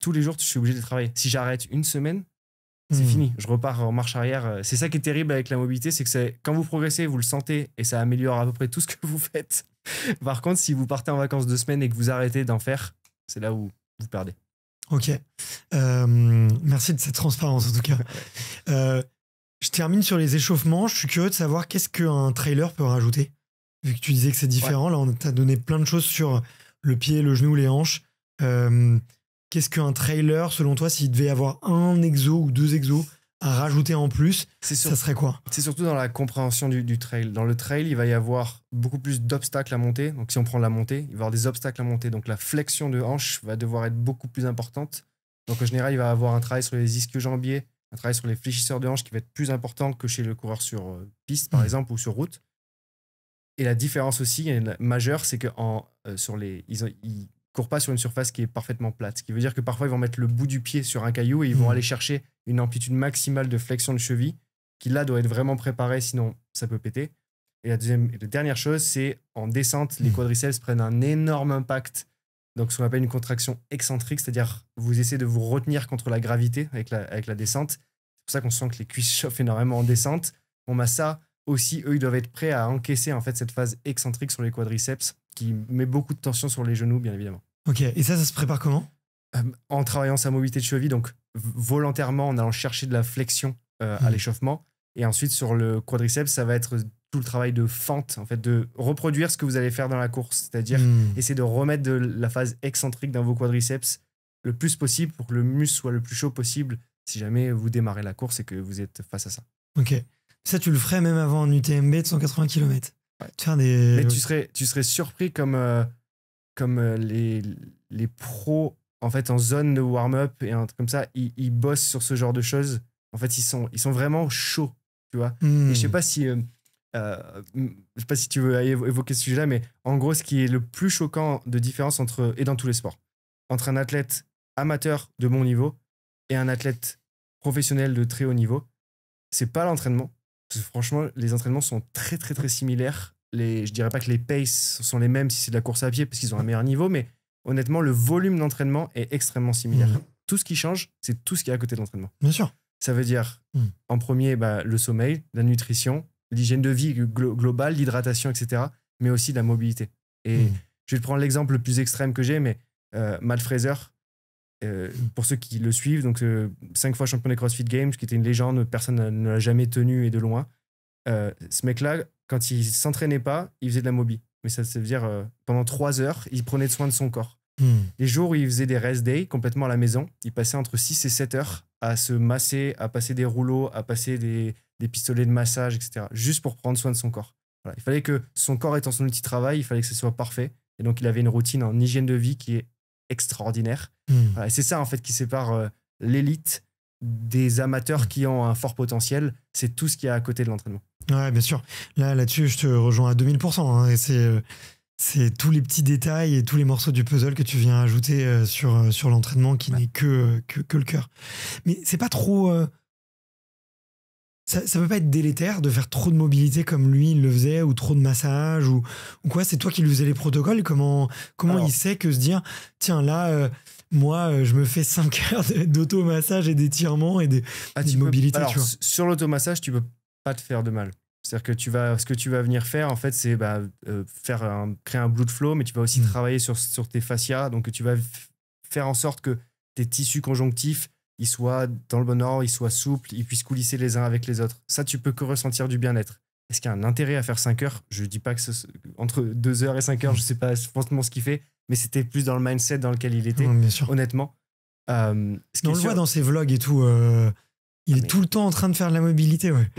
tous les jours, je suis obligé de travailler. Si j'arrête une semaine, c'est fini, je repars en marche arrière. C'est ça qui est terrible avec la mobilité, c'est que quand vous progressez, vous le sentez et ça améliore à peu près tout ce que vous faites. Par contre, si vous partez en vacances 2 semaines et que vous arrêtez d'en faire, c'est là où vous perdez. Ok. Merci de cette transparence en tout cas. Je termine sur les échauffements. Je suis curieux de savoir qu'est-ce qu'un trailer peut rajouter. Vu que tu disais que c'est différent, là on t'a donné plein de choses sur le pied, le genou, les hanches. Qu'est-ce qu'un trailer, selon toi, s'il devait y avoir un exo ou 2 exos à rajouter en plus, ça serait quoi? C'est surtout dans la compréhension du trail. Dans le trail, il va y avoir beaucoup plus d'obstacles à monter. Donc, si on prend la montée, il va y avoir des obstacles à monter. Donc, la flexion de hanche va devoir être beaucoup plus importante. Donc, en général, il va y avoir un travail sur les ischio-jambiers, un travail sur les fléchisseurs de hanche qui va être plus important que chez le coureur sur piste, par exemple, ou sur route. Et la différence aussi majeure, c'est qu'ils courent pas sur une surface qui est parfaitement plate. Ce qui veut dire que parfois, ils vont mettre le bout du pied sur un caillou et ils vont aller chercher une amplitude maximale de flexion de cheville qui, là, doit être vraiment préparée, sinon ça peut péter. Et la dernière chose, c'est en descente, les quadriceps prennent un énorme impact. Donc, ce qu'on appelle une contraction excentrique, c'est-à-dire vous essayez de vous retenir contre la gravité avec la descente. C'est pour ça qu'on sent que les cuisses chauffent énormément en descente. Ça aussi, eux, ils doivent être prêts à encaisser en fait cette phase excentrique sur les quadriceps qui met beaucoup de tension sur les genoux, bien évidemment. Ok, et ça se prépare comment? En travaillant sa mobilité de cheville, donc volontairement en allant chercher de la flexion à l'échauffement. Et ensuite, sur le quadriceps, ça va être tout le travail de fente, en fait, de reproduire ce que vous allez faire dans la course, c'est-à-dire essayer de remettre de la phase excentrique dans vos quadriceps le plus possible pour que le muscle soit le plus chaud possible si jamais vous démarrez la course et que vous êtes face à ça. Ok. Ça, tu le ferais même avant un UTMB de 180 km. Ouais. Mais tu serais surpris comme les pros en fait en zone de warm-up et un truc comme ça, ils bossent sur ce genre de choses. En fait, ils sont vraiment chauds, tu vois. Et je sais pas si je sais pas si tu veux évoquer ce sujet-là, mais en gros, ce qui est le plus choquant de différence et dans tous les sports, entre un athlète amateur de bon niveau et un athlète professionnel de très haut niveau, c'est pas l'entraînement. Parce que franchement, les entraînements sont très, très, très similaires. Je dirais pas que les paces sont les mêmes si c'est de la course à pied parce qu'ils ont un meilleur niveau, mais honnêtement, le volume d'entraînement est extrêmement similaire. Tout ce qui change, c'est tout ce qui est à côté de l'entraînement. Bien sûr. Ça veut dire, en premier, le sommeil, la nutrition, l'hygiène de vie globale, l'hydratation, etc., mais aussi la mobilité. Et je vais te prendre l'exemple le plus extrême que j'ai, mais Matt Fraser, pour ceux qui le suivent, donc 5 fois champion des CrossFit Games, qui était une légende, personne ne l'a jamais tenu et de loin. Ce mec-là, quand il s'entraînait pas, il faisait de la mobi. Mais ça veut dire, pendant 3 heures, il prenait soin de son corps. Les jours où il faisait des rest days complètement à la maison, il passait entre 6 et 7 heures à se masser, à passer des rouleaux, à passer des pistolets de massage, etc. Juste pour prendre soin de son corps. Voilà. Il fallait que son corps étant son outil de travail, il fallait que ce soit parfait. Et donc, il avait une routine en hygiène de vie qui est extraordinaire. Voilà. Et c'est ça, en fait, qui sépare l'élite des amateurs qui ont un fort potentiel. C'est tout ce qu'il y a à côté de l'entraînement. Ouais, bien sûr. Là-dessus, je te rejoins à 2000%. Hein, et c'est tous les petits détails et tous les morceaux du puzzle que tu viens ajouter sur l'entraînement qui n'est que le cœur. Mais c'est pas trop... Ça peut pas être délétère de faire trop de mobilité comme lui il le faisait, ou trop de massage, ou quoi? C'est toi qui lui faisais les protocoles? Comment alors, il sait que se dire, tiens, là... moi, je me fais 5 heures d'automassage et d'étirement et de mobilité. Alors, tu vois. sur l'automassage, tu peux pas te faire de mal. C'est-à-dire que ce que tu vas venir faire, en fait, c'est créer un blood flow, mais tu vas aussi travailler sur tes fascias. Donc, tu vas faire en sorte que tes tissus conjonctifs, ils soient dans le bon ordre, ils soient souples, ils puissent coulisser les uns avec les autres. Ça, tu peux que ressentir du bien-être. Est-ce qu'il y a un intérêt à faire 5 heures? Je dis pas que entre 2 heures et 5 heures, je sais pas forcément ce qu'il fait, mais c'était plus dans le mindset dans lequel il était, honnêtement. On le voit dans ses vlogs et tout. Il est tout le temps en train de faire de la mobilité. Ouais.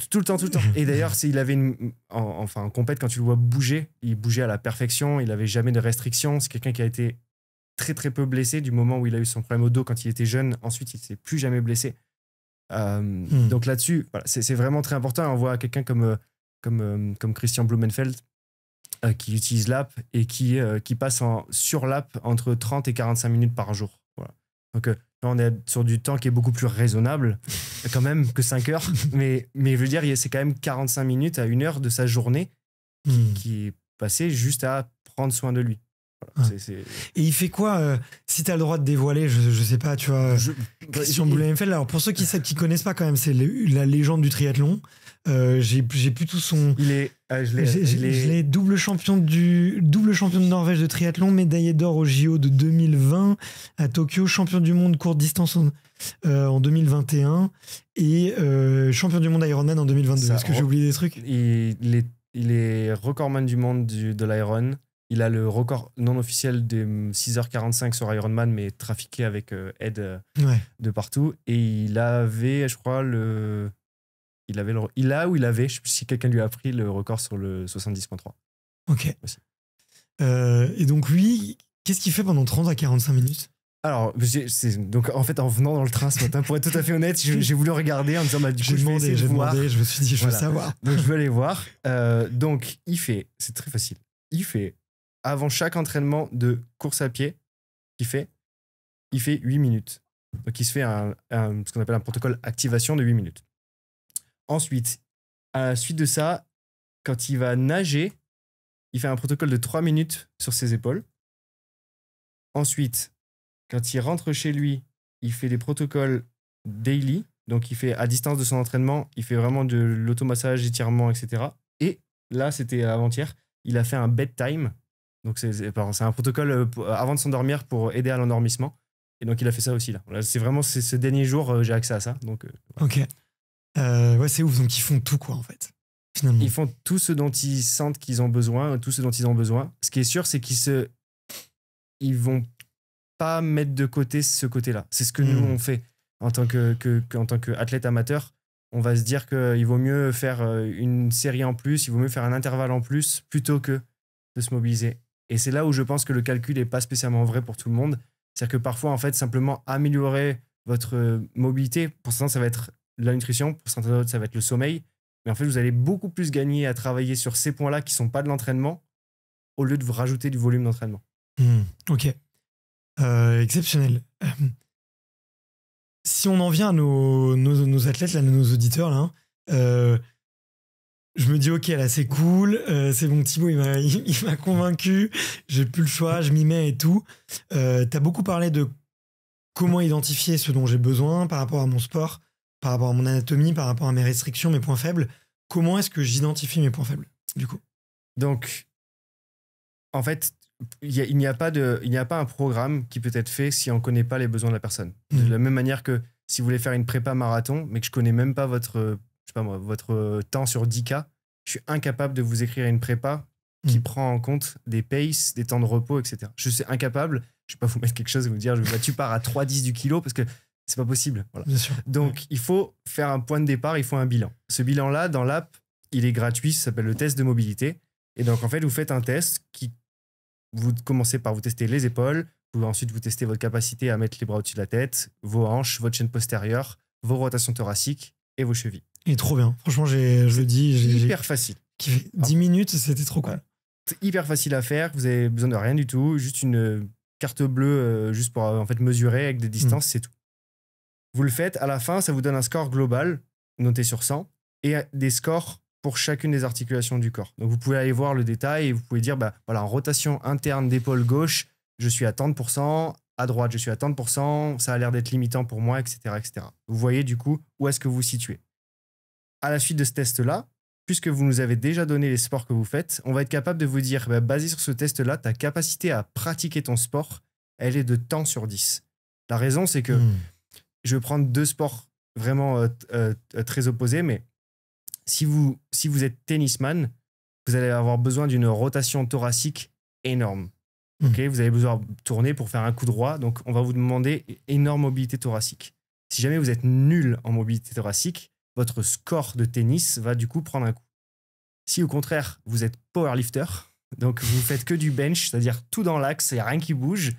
Tout le temps. Et d'ailleurs, il avait en compète, quand tu le vois bouger, il bougeait à la perfection, il n'avait jamais de restrictions. C'est quelqu'un qui a été très, très peu blessé du moment où il a eu son problème au dos quand il était jeune. Ensuite, il ne s'est plus jamais blessé. Donc là-dessus, voilà, c'est vraiment très important. On voit quelqu'un comme Christian Blumenfeld qui utilise l'app et qui passe sur l'app entre 30 et 45 minutes par jour. Voilà. Donc là, on est sur du temps qui est beaucoup plus raisonnable quand même que 5 heures. mais je veux dire, c'est quand même 45 minutes à 1 heure de sa journée qui est passée juste à prendre soin de lui. Voilà, Et il fait quoi si tu as le droit de dévoiler, je sais pas, tu vois, Christian Blumenfeld. Alors pour ceux qui connaissent pas quand même, c'est la légende du triathlon. J'ai plus tout son... Je l'ai double champion de Norvège de triathlon, médaillé d'or au JO de 2020 à Tokyo, champion du monde courte distance en 2021 et champion du monde Ironman en 2022. Est-ce que j'ai oublié des trucs? Il est recordman du monde de l'Iron. Il a le record non officiel de 6h45 sur Ironman, mais trafiqué avec aide de partout. Et il avait, je crois, il avait, je sais plus si quelqu'un lui a pris le record sur le 70.3. Ok. Et donc lui, qu'est-ce qu'il fait pendant 30 à 45 minutes? Alors, donc en fait, en venant dans le train ce matin, pour être tout à fait honnête, j'ai voulu regarder en me disant, je me suis dit, je veux savoir. Donc je veux aller voir. Donc c'est très facile. Il fait, avant chaque entraînement de course à pied, il fait 8 minutes. Donc il se fait ce qu'on appelle un protocole activation de 8 minutes. Ensuite, à la suite de ça, quand il va nager, il fait un protocole de 3 minutes sur ses épaules. Ensuite, quand il rentre chez lui, il fait des protocoles daily. Donc, il fait à distance de son entraînement, il fait vraiment de l'automassage, étirement, etc. Et là, c'était avant-hier, il a fait un bedtime. Donc, c'est un protocole avant de s'endormir pour aider à l'endormissement. Et donc, il a fait ça aussi. Là, c'est vraiment ce dernier jour, j'ai accès à ça. Donc, voilà. Ok. Ouais, c'est ouf. Donc, ils font tout, quoi, en fait. Finalement. Ils font tout ce dont ils sentent qu'ils ont besoin, tout ce dont ils ont besoin. Ce qui est sûr, c'est ils vont pas mettre de côté ce côté-là. C'est ce que nous, on fait en tant qu'athlète amateur. On va se dire qu'il vaut mieux faire une série en plus, il vaut mieux faire un intervalle en plus plutôt que de se mobiliser. Et c'est là où je pense que le calcul n'est pas spécialement vrai pour tout le monde. C'est-à-dire que parfois, en fait, simplement améliorer votre mobilité, pour certains, ça va être la nutrition, pour certains autres, ça va être le sommeil. Mais en fait, vous allez beaucoup plus gagner à travailler sur ces points-là qui sont pas de l'entraînement au lieu de vous rajouter du volume d'entraînement. Ok. Exceptionnel. Si on en vient à nos athlètes, là, nos auditeurs, là, je me dis, ok, là, c'est cool, c'est bon, Thibaut, il m'a convaincu, j'ai plus le choix, je m'y mets et tout. T'as beaucoup parlé de comment identifier ce dont j'ai besoin par rapport à mon sport, par rapport à mon anatomie, par rapport à mes restrictions, mes points faibles. Comment est-ce que j'identifie mes points faibles, du coup? Donc, en fait, il n'y a pas un programme qui peut être fait si on ne connaît pas les besoins de la personne. De la même manière que si vous voulez faire une prépa marathon, mais que je ne connais même pas votre temps sur 10K, je suis incapable de vous écrire une prépa qui prend en compte des paces, des temps de repos, etc. Je suis incapable, je ne vais pas vous mettre quelque chose et vous dire tu pars à 3,10 du kilo parce que c'est pas possible. Voilà. Bien sûr. Donc, il faut faire un point de départ, il faut un bilan. Ce bilan-là, dans l'app, il est gratuit, ça s'appelle le test de mobilité. Et donc, en fait, vous faites un test qui... Vous commencez par vous tester les épaules, ensuite vous testez votre capacité à mettre les bras au-dessus de la tête, vos hanches, votre chaîne postérieure, vos rotations thoraciques et vos chevilles. Il est trop bien. Franchement, je le dis. Hyper facile. 10 minutes, c'était trop cool. Ouais. C'est hyper facile à faire, vous avez besoin de rien du tout, juste une carte bleue juste pour en fait mesurer avec des distances, c'est tout. Vous le faites, à la fin, ça vous donne un score global noté sur 100 et des scores pour chacune des articulations du corps. Donc vous pouvez aller voir le détail et vous pouvez dire voilà, en rotation interne d'épaule gauche, je suis à tant de %, à droite, je suis à tant de %, ça a l'air d'être limitant pour moi, etc., etc. Vous voyez du coup où est-ce que vous vous situez. À la suite de ce test-là, puisque vous nous avez déjà donné les sports que vous faites, on va être capable de vous dire, basé sur ce test-là, ta capacité à pratiquer ton sport, elle est de tant sur 10. La raison, c'est que je vais prendre deux sports vraiment très opposés, mais si vous êtes tennisman, vous allez avoir besoin d'une rotation thoracique énorme. Okay, vous avez besoin de tourner pour faire un coup droit, donc on va vous demander énorme mobilité thoracique. Si jamais vous êtes nul en mobilité thoracique, votre score de tennis va du coup prendre un coup. Si au contraire, vous êtes powerlifter, donc vous faites que du bench, c'est-à-dire tout dans l'axe, il n'y a rien qui bouge,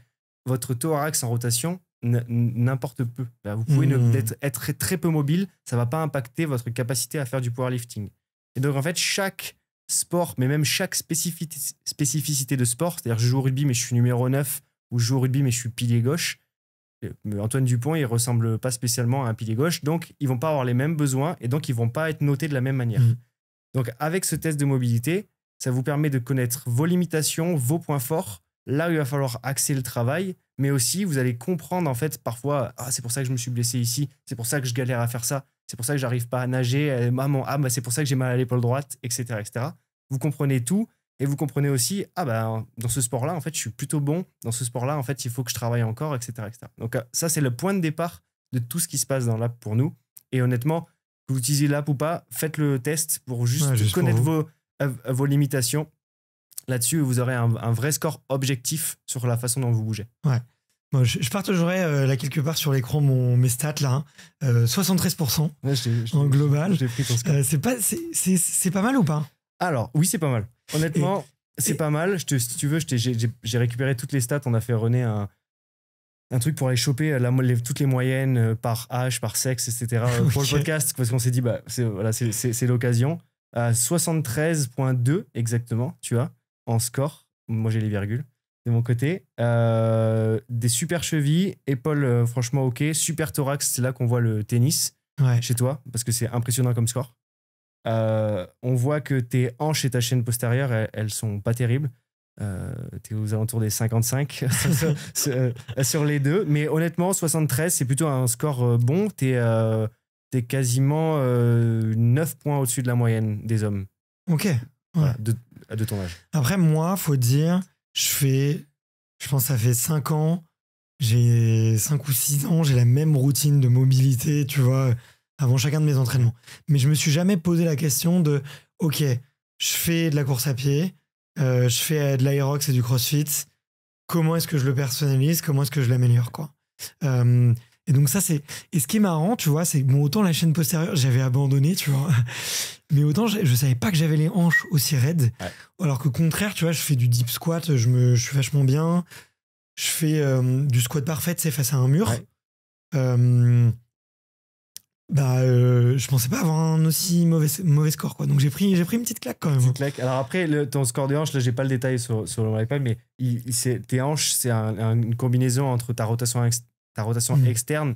votre thorax en rotation n'importe peu. Vous pouvez être très peu mobile, ça ne va pas impacter votre capacité à faire du powerlifting. Et donc en fait, chaque sport, mais même chaque spécificité de sport, c'est-à-dire je joue au rugby mais je suis numéro 9, ou je joue au rugby mais je suis pilier gauche, Antoine Dupont, il ne ressemble pas spécialement à un pilier gauche, donc ils ne vont pas avoir les mêmes besoins et donc ils ne vont pas être notés de la même manière. Donc avec ce test de mobilité, ça vous permet de connaître vos limitations, vos points forts, là où il va falloir axer le travail, mais aussi vous allez comprendre en fait parfois, c'est pour ça que je me suis blessé ici, c'est pour ça que je galère à faire ça, c'est pour ça que j'arrive pas à nager, c'est pour ça que j'ai mal à l'épaule droite, etc., etc. Vous comprenez tout et vous comprenez aussi, dans ce sport-là, en fait, je suis plutôt bon, dans ce sport-là, en fait, il faut que je travaille encore, etc., etc. Donc ça, c'est le point de départ de tout ce qui se passe dans l'app pour nous. Et honnêtement, que vous utilisez l'app ou pas, faites le test pour juste connaître vos limitations. Là-dessus, vous aurez un vrai score objectif sur la façon dont vous bougez. Ouais. Bon, je partagerai là quelque part sur l'écran mes stats là. 73% en global. J'ai pris ton score. C'est pas mal ou pas? Alors, oui, c'est pas mal. Honnêtement, c'est pas mal. Si tu veux, j'ai récupéré toutes les stats. On a fait René un truc pour aller choper toutes les moyennes par âge, par sexe, etc. pour le podcast, parce qu'on s'est dit, c'est l'occasion. 73,2 exactement, tu vois, en score. Moi, j'ai les virgules de mon côté. Des super chevilles, épaules franchement ok, super thorax, c'est là qu'on voit le tennis chez toi, parce que c'est impressionnant comme score. On voit que tes hanches et ta chaîne postérieure, elles sont pas terribles. T'es aux alentours des 55 sur les deux, mais honnêtement 73 c'est plutôt un score bon. T'es quasiment 9 points au-dessus de la moyenne des hommes. Ok. Voilà, de ton âge. Après moi, faut dire, je pense que ça fait 5 ans, j'ai 5 ou 6 ans, j'ai la même routine de mobilité, tu vois, avant chacun de mes entraînements. Mais je me suis jamais posé la question de, ok, je fais de la course à pied, je fais de l'aérox et du crossfit, comment est-ce que je le personnalise, comment est-ce que je l'améliore, quoi. Et donc ça, et ce qui est marrant, tu vois, c'est que autant la chaîne postérieure, j'avais abandonné, tu vois, mais autant je savais pas que j'avais les hanches aussi raides, alors qu'au contraire, tu vois, je fais du deep squat, je suis vachement bien, je fais du squat parfait, c'est face à un mur. Je pensais pas avoir un aussi mauvais score, quoi. Donc j'ai pris une petite claque quand même. Petite claque. Alors après, ton score de hanche, là, j'ai pas le détail sur l'iPad, mais tes hanches, c'est une combinaison entre ta rotation externe,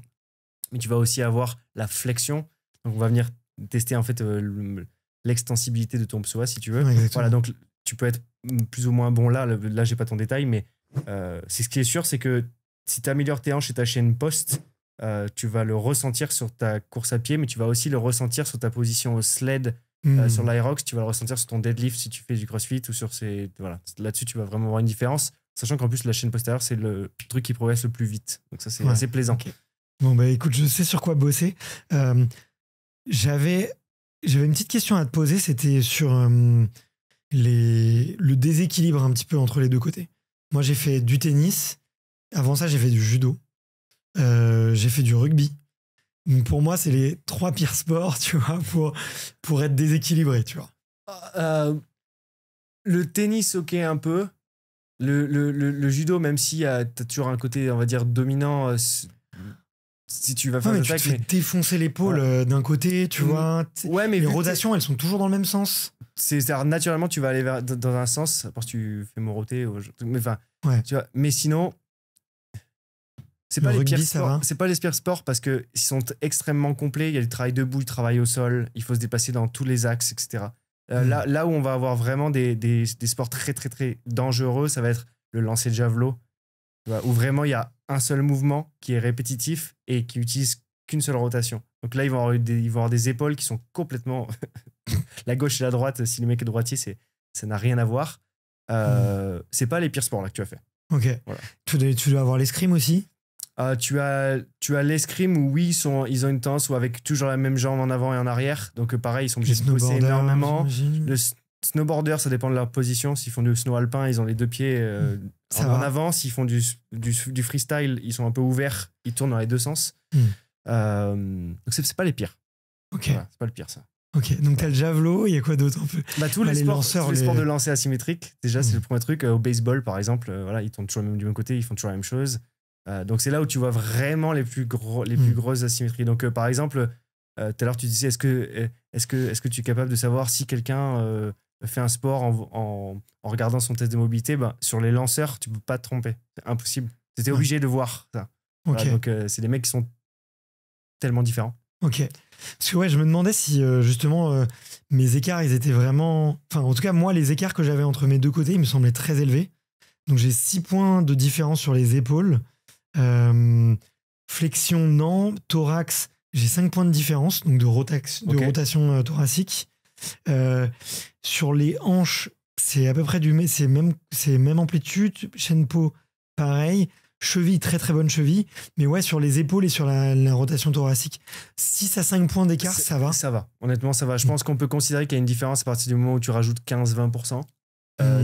mais tu vas aussi avoir la flexion. Donc on va venir tester en fait l'extensibilité de ton psoas si tu veux. Ouais, voilà, donc tu peux être plus ou moins bon là. Là, j'ai pas ton détail, mais c'est ce qui est sûr, c'est que si tu améliores tes hanches et ta chaîne post, tu vas le ressentir sur ta course à pied, mais tu vas aussi le ressentir sur ta position au sled, sur l'Aerox, tu vas le ressentir sur ton deadlift si tu fais du crossfit ou sur ces. Voilà. Là-dessus, tu vas vraiment avoir une différence, sachant qu'en plus, la chaîne postérieure, c'est le truc qui progresse le plus vite. Donc, ça, c'est assez plaisant. Okay. Bon, écoute, je sais sur quoi bosser. J'avais une petite question à te poser, c'était sur le déséquilibre un petit peu entre les deux côtés. Moi, j'ai fait du tennis. Avant ça, j'ai fait du judo. J'ai fait du rugby. Donc pour moi, c'est les 3 pires sports, tu vois, pour être déséquilibré, tu vois. Le tennis, ok, un peu. Le judo, même si t'as toujours un côté, on va dire, dominant, si tu vas faire tu te fais défoncer l'épaule d'un côté, tu vois. Ouais, mais les rotations, elles sont toujours dans le même sens. Naturellement, tu vas aller dans un sens, parce que tu fais moroter. Mais enfin, tu vois. Mais sinon, c'est pas les pires sports. C'est pas les pires sports parce que ils sont extrêmement complets. Il y a du travail debout, du travail au sol. Il faut se dépasser dans tous les axes, etc. Là où on va avoir vraiment des sports très très très dangereux, ça va être le lancer de javelot, où vraiment il y a un seul mouvement qui est répétitif et qui utilise qu'une seule rotation. Donc là, ils vont avoir des épaules qui sont complètement la gauche et la droite. Si le mec est droitier, ça n'a rien à voir. C'est pas les pires sports là que tu as fait. Ok. Voilà. Tu dois avoir l'escrime aussi. Tu as l'escrime où oui, ils ont une tendance ou avec toujours la même jambe en avant et en arrière. Donc pareil, ils sont obligés de bosser énormément. Le snowboarder, ça dépend de leur position. S'ils font du snow alpin, ils ont les 2 pieds en avant. S'ils font du freestyle, ils sont un peu ouverts. Ils tournent dans les 2 sens. Donc c'est pas les pires. Ok. Voilà, c'est pas le pire ça. Ok, donc t'as le javelot, il y a quoi d'autre un peu? Tous les sports de lancer asymétrique, déjà c'est le premier truc. Au baseball par exemple, ils tournent toujours du même côté, ils font toujours la même chose. Donc c'est là où tu vois vraiment les plus grosses asymétries. Donc par exemple, tout à l'heure tu disais est-ce que tu es capable de savoir si quelqu'un fait un sport en regardant son test de mobilité? Sur les lanceurs, tu peux pas te tromper, c'est impossible. Tu étais obligé de voir ça. Okay. Voilà, donc c'est des mecs qui sont tellement différents. Ok. Parce que je me demandais si justement mes écarts, ils étaient vraiment... Enfin, en tout cas, moi, les écarts que j'avais entre mes deux côtés, ils me semblaient très élevés. Donc j'ai 6 points de différence sur les épaules. Flexion, non. Thorax, j'ai 5 points de différence, donc de rotation thoracique. Sur les hanches, c'est à peu près c'est même amplitude. Chaîne peau, pareil. Cheville, très très bonne cheville. Mais sur les épaules et sur la rotation thoracique, 6 à 5 points d'écart, ça va. Ça va, honnêtement, ça va. Je pense qu'on peut considérer qu'il y a une différence à partir du moment où tu rajoutes 15-20%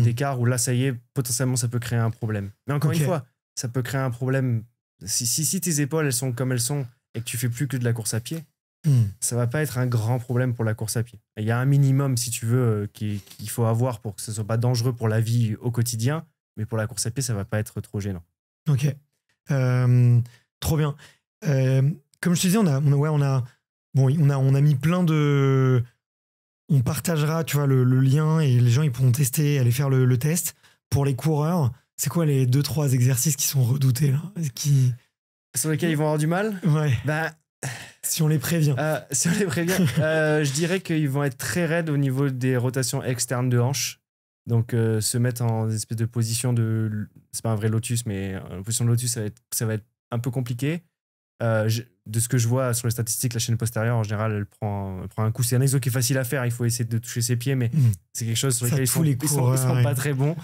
d'écart, où là, ça y est, potentiellement, ça peut créer un problème. Mais encore une fois, ça peut créer un problème. Si tes épaules, elles sont comme elles sont et que tu fais plus que de la course à pied, ça va pas être un grand problème pour la course à pied. Il y a un minimum, si tu veux, qu'il faut avoir pour que ce soit pas dangereux pour la vie au quotidien, mais pour la course à pied, ça va pas être trop gênant. Ok. Trop bien. Comme je te disais, on a mis plein de... On partagera, tu vois, le lien et les gens, ils pourront tester, aller faire le test. Pour les coureurs, c'est quoi les 2-3 exercices qui sont redoutés là, sur lesquels ils vont avoir du mal? Ouais. Si on les prévient. Je dirais qu'ils vont être très raides au niveau des rotations externes de hanches. Donc, se mettre en espèce de position de... C'est pas un vrai lotus, mais en position de lotus, ça va être un peu compliqué. De ce que je vois sur les statistiques, la chaîne postérieure, en général, elle prend un coup. C'est un exo qui est facile à faire. Il faut essayer de toucher ses pieds, mais c'est quelque chose sur lequel ils sont pas très bons.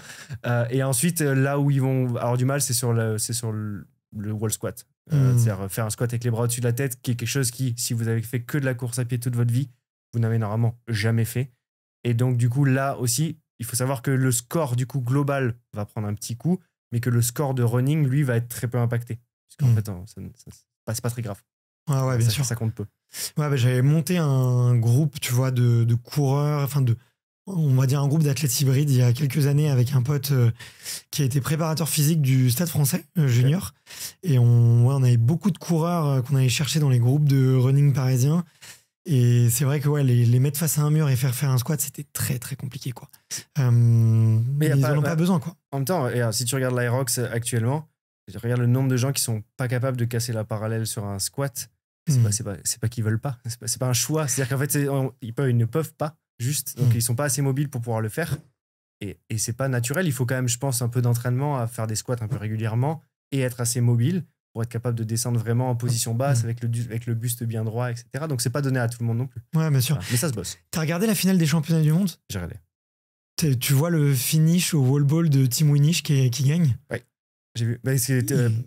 Et ensuite, là où ils vont avoir du mal, c'est sur le wall squat. C'est-à-dire faire un squat avec les bras au-dessus de la tête, qui est quelque chose qui, si vous avez fait que de la course à pied toute votre vie, vous n'avez normalement jamais fait. Et donc, du coup, là aussi, il faut savoir que le score du coup global va prendre un petit coup, mais que le score de running, lui, va être très peu impacté. Parce qu'en fait, c'est pas très grave. Ouais, bien sûr. Ça compte peu. Ouais, j'avais monté un groupe, tu vois, de coureurs, enfin de on va dire un groupe d'athlètes hybrides il y a quelques années avec un pote qui a été préparateur physique du Stade Français junior. Et on avait beaucoup de coureurs qu'on allait chercher dans les groupes de running parisiens. Et c'est vrai que les mettre face à un mur et faire un squat, c'était très très compliqué, quoi. Mais ils n'en ont pas besoin, quoi. En même temps, si tu regardes l'Aerox actuellement, tu regardes le nombre de gens qui sont pas capables de casser la parallèle sur un squat. C'est pas qu'ils veulent pas. C'est pas un choix. C'est-à-dire qu'en fait, ils ne peuvent pas. Juste, donc ils sont pas assez mobiles pour pouvoir le faire. Et c'est pas naturel. Il faut quand même, je pense, un peu d'entraînement à faire des squats un peu régulièrement et être assez mobile pour être capable de descendre vraiment en position basse avec le buste bien droit, etc. Donc c'est pas donné à tout le monde non plus. Ouais, bien sûr. Voilà. Mais ça se bosse. T'as regardé la finale des championnats du monde? J'ai regardé. Tu vois le finish au wall ball de Tim Winnish qui gagne? Ouais. J'ai vu.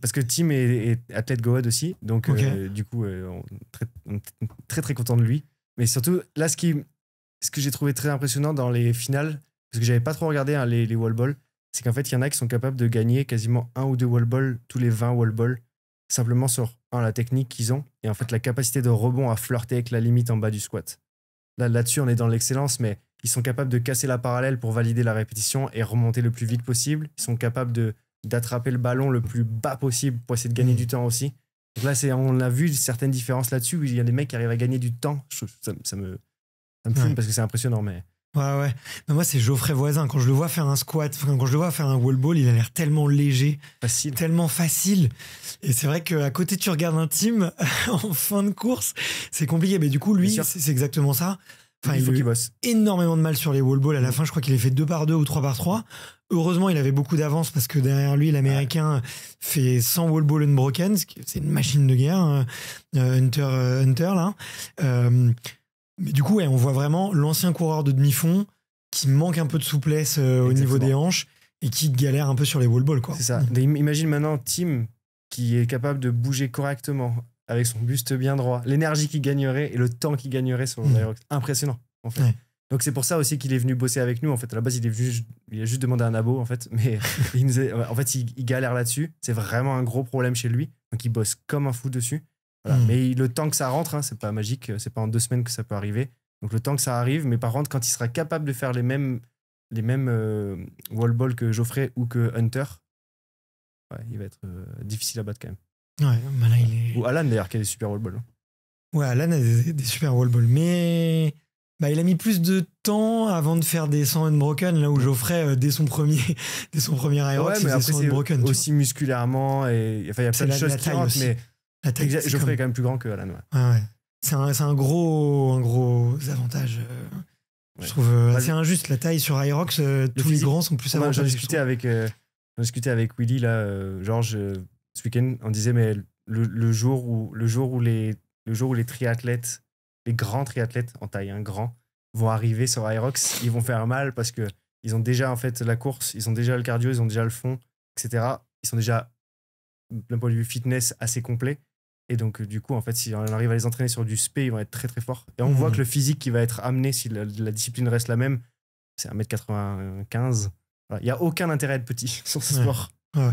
Parce que Tim est athlète Goad aussi. Donc du coup, on est très très content de lui. Mais surtout, là, ce que j'ai trouvé très impressionnant dans les finales, parce que j'avais pas trop regardé les wall balls, c'est qu'en fait, il y en a qui sont capables de gagner quasiment 1 ou 2 wall balls tous les 20 wall balls, simplement sur la technique qu'ils ont et en fait la capacité de rebond à flirter avec la limite en bas du squat. Là-dessus, on est dans l'excellence, mais ils sont capables de casser la parallèle pour valider la répétition et remonter le plus vite possible. Ils sont capables d'attraper le ballon le plus bas possible pour essayer de gagner du temps aussi. Donc là, on a vu certaines différences là-dessus où il y a des mecs qui arrivent à gagner du temps. Ça me fume parce que c'est impressionnant, mais... Ouais. Mais moi, c'est Geoffrey Voisin. Quand je le vois faire un squat, quand je le vois faire un wall ball, il a l'air tellement léger, tellement facile. Et c'est vrai qu'à côté, tu regardes un team en fin de course, c'est compliqué. Mais du coup, lui, c'est exactement ça. Enfin, il faut qu'il bosse. Énormément de mal sur les wall balls. À la fin, je crois qu'il a fait 2 par 2 ou 3 par 3. Heureusement, il avait beaucoup d'avance parce que derrière lui, l'Américain fait 100 wall ball unbroken. C'est une machine de guerre. Hunter là. Mais du coup, on voit vraiment l'ancien coureur de demi-fond qui manque un peu de souplesse au niveau des hanches et qui galère un peu sur les wall balls, quoi. C'est ça. Imagine maintenant Tim qui est capable de bouger correctement avec son buste bien droit, l'énergie qu'il gagnerait et le temps qu'il gagnerait sur l'Aerox. Impressionnant, en fait. Ouais. Donc c'est pour ça aussi qu'il est venu bosser avec nous. En fait, à la base, il a juste demandé un abo, en fait. Mais il galère là-dessus. C'est vraiment un gros problème chez lui. Donc il bosse comme un fou dessus. Voilà. Mais le temps que ça rentre, c'est pas magique, c'est pas en 2 semaines que ça peut arriver. Donc le temps que ça arrive, mais par contre, quand il sera capable de faire les mêmes wall balls que Geoffrey ou que Hunter, il va être difficile à battre quand même. Ouais, bah là, Ou Alan d'ailleurs, qui a des super wall balls. Ouais, Alan a des super wall balls, mais il a mis plus de temps avant de faire des 100 unbroken, là où Geoffrey, dès son premier Aerox, il faisait 100 unbroken. Aussi musculairement, et il y a plein de choses qui rentrent, mais Geoffrey est quand même plus grand que Alan. Ouais. C'est un gros avantage. Je trouve assez injuste. La taille sur Aerox, tous les grands sont plus avantageux. J'en discutais avec Willy, là, Georges, ce week-end. On disait, mais le jour où les triathlètes, les grands triathlètes en taille grand, vont arriver sur Aerox, ils vont faire mal parce que ils ont déjà en fait la course, ils ont déjà le cardio, ils ont déjà le fond, etc. Ils sont déjà, d'un point de vue fitness, assez complets. Et donc, du coup, en fait, si on arrive à les entraîner sur du spé, ils vont être très, très forts. Et on voit que le physique qui va être amené, si la discipline reste la même, c'est 1m95. Il n'y a aucun intérêt à être petit sur ce sport. Ouais.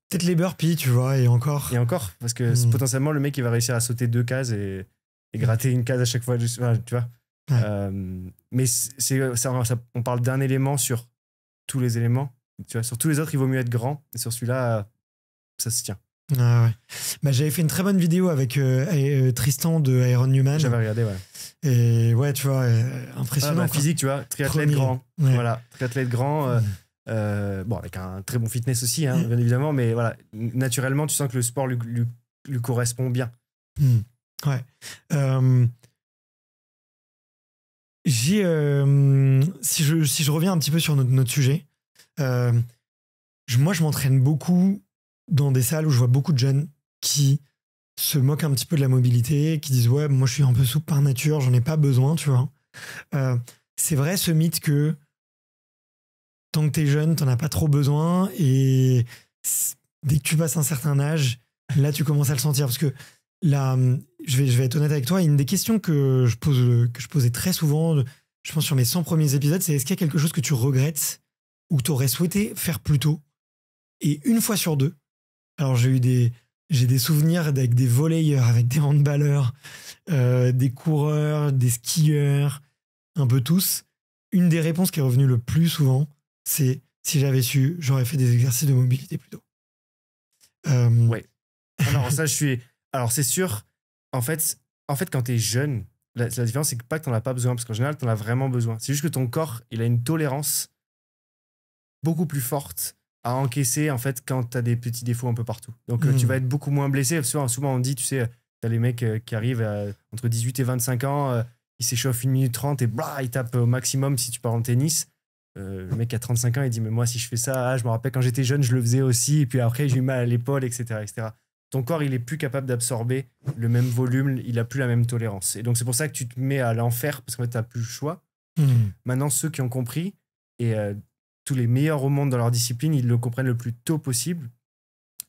Peut-être les burpees, tu vois, et encore. Et encore, parce que potentiellement, le mec, il va réussir à sauter 2 cases et gratter une case à chaque fois. Tu vois. Ouais. Mais on parle d'un élément sur tous les éléments. Tu vois, sur tous les autres, il vaut mieux être grand. Et sur celui-là, ça se tient. Ah ouais. J'avais fait une très bonne vidéo avec Tristan de Iron Newman. J'avais regardé, ouais. Et ouais, tu vois, impressionnant. Physique, tu vois, triathlète grand. Ouais. Voilà, triathlète grand. Avec un très bon fitness aussi, bien évidemment, mais voilà, naturellement, tu sens que le sport lui correspond bien. Ouais. Si je reviens un petit peu sur notre sujet, moi, je m'entraîne beaucoup dans des salles où je vois beaucoup de jeunes qui se moquent un petit peu de la mobilité, qui disent ouais, moi je suis un peu souple par nature, j'en ai pas besoin, tu vois. C'est vrai ce mythe que tant que t'es jeune, t'en as pas trop besoin, et dès que tu passes un certain âge, là tu commences à le sentir. Parce que là, je vais être honnête avec toi, une des questions que je posais très souvent, je pense sur mes 100 premiers épisodes, c'est est-ce qu'il y a quelque chose que tu regrettes ou que t'aurais souhaité faire plus tôt? Et une fois sur deux, alors j'ai des souvenirs avec des volleyeurs, avec des handballeurs, des coureurs, des skieurs, un peu tous. une des réponses qui est revenue le plus souvent, c'est si j'avais su, j'aurais fait des exercices de mobilité plus tôt. Ouais. Alors, ça, Alors, c'est sûr, en fait quand tu es jeune, la différence, c'est que pas que tu n'en as pas besoin, parce qu'en général, tu en as vraiment besoin. C'est juste que ton corps, il a une tolérance beaucoup plus forte à encaisser, en fait, quand tu as des petits défauts un peu partout. Donc, tu vas être beaucoup moins blessé. Souvent, on dit, tu sais, tu as les mecs qui arrivent entre 18 et 25 ans, ils s'échauffent 1 minute 30 et ils tapent au maximum si tu pars en tennis. Le mec à 35 ans, il dit, mais moi, si je fais ça, je me rappelle quand j'étais jeune, je le faisais aussi, et puis après, j'ai eu mal à l'épaule, etc., etc. Ton corps, il est plus capable d'absorber le même volume, il a plus la même tolérance. Et donc, c'est pour ça que tu te mets à l'enfer, parce qu'en fait, tu n'as plus le choix. Maintenant, ceux qui ont compris, et tous les meilleurs au monde dans leur discipline, ils le comprennent le plus tôt possible.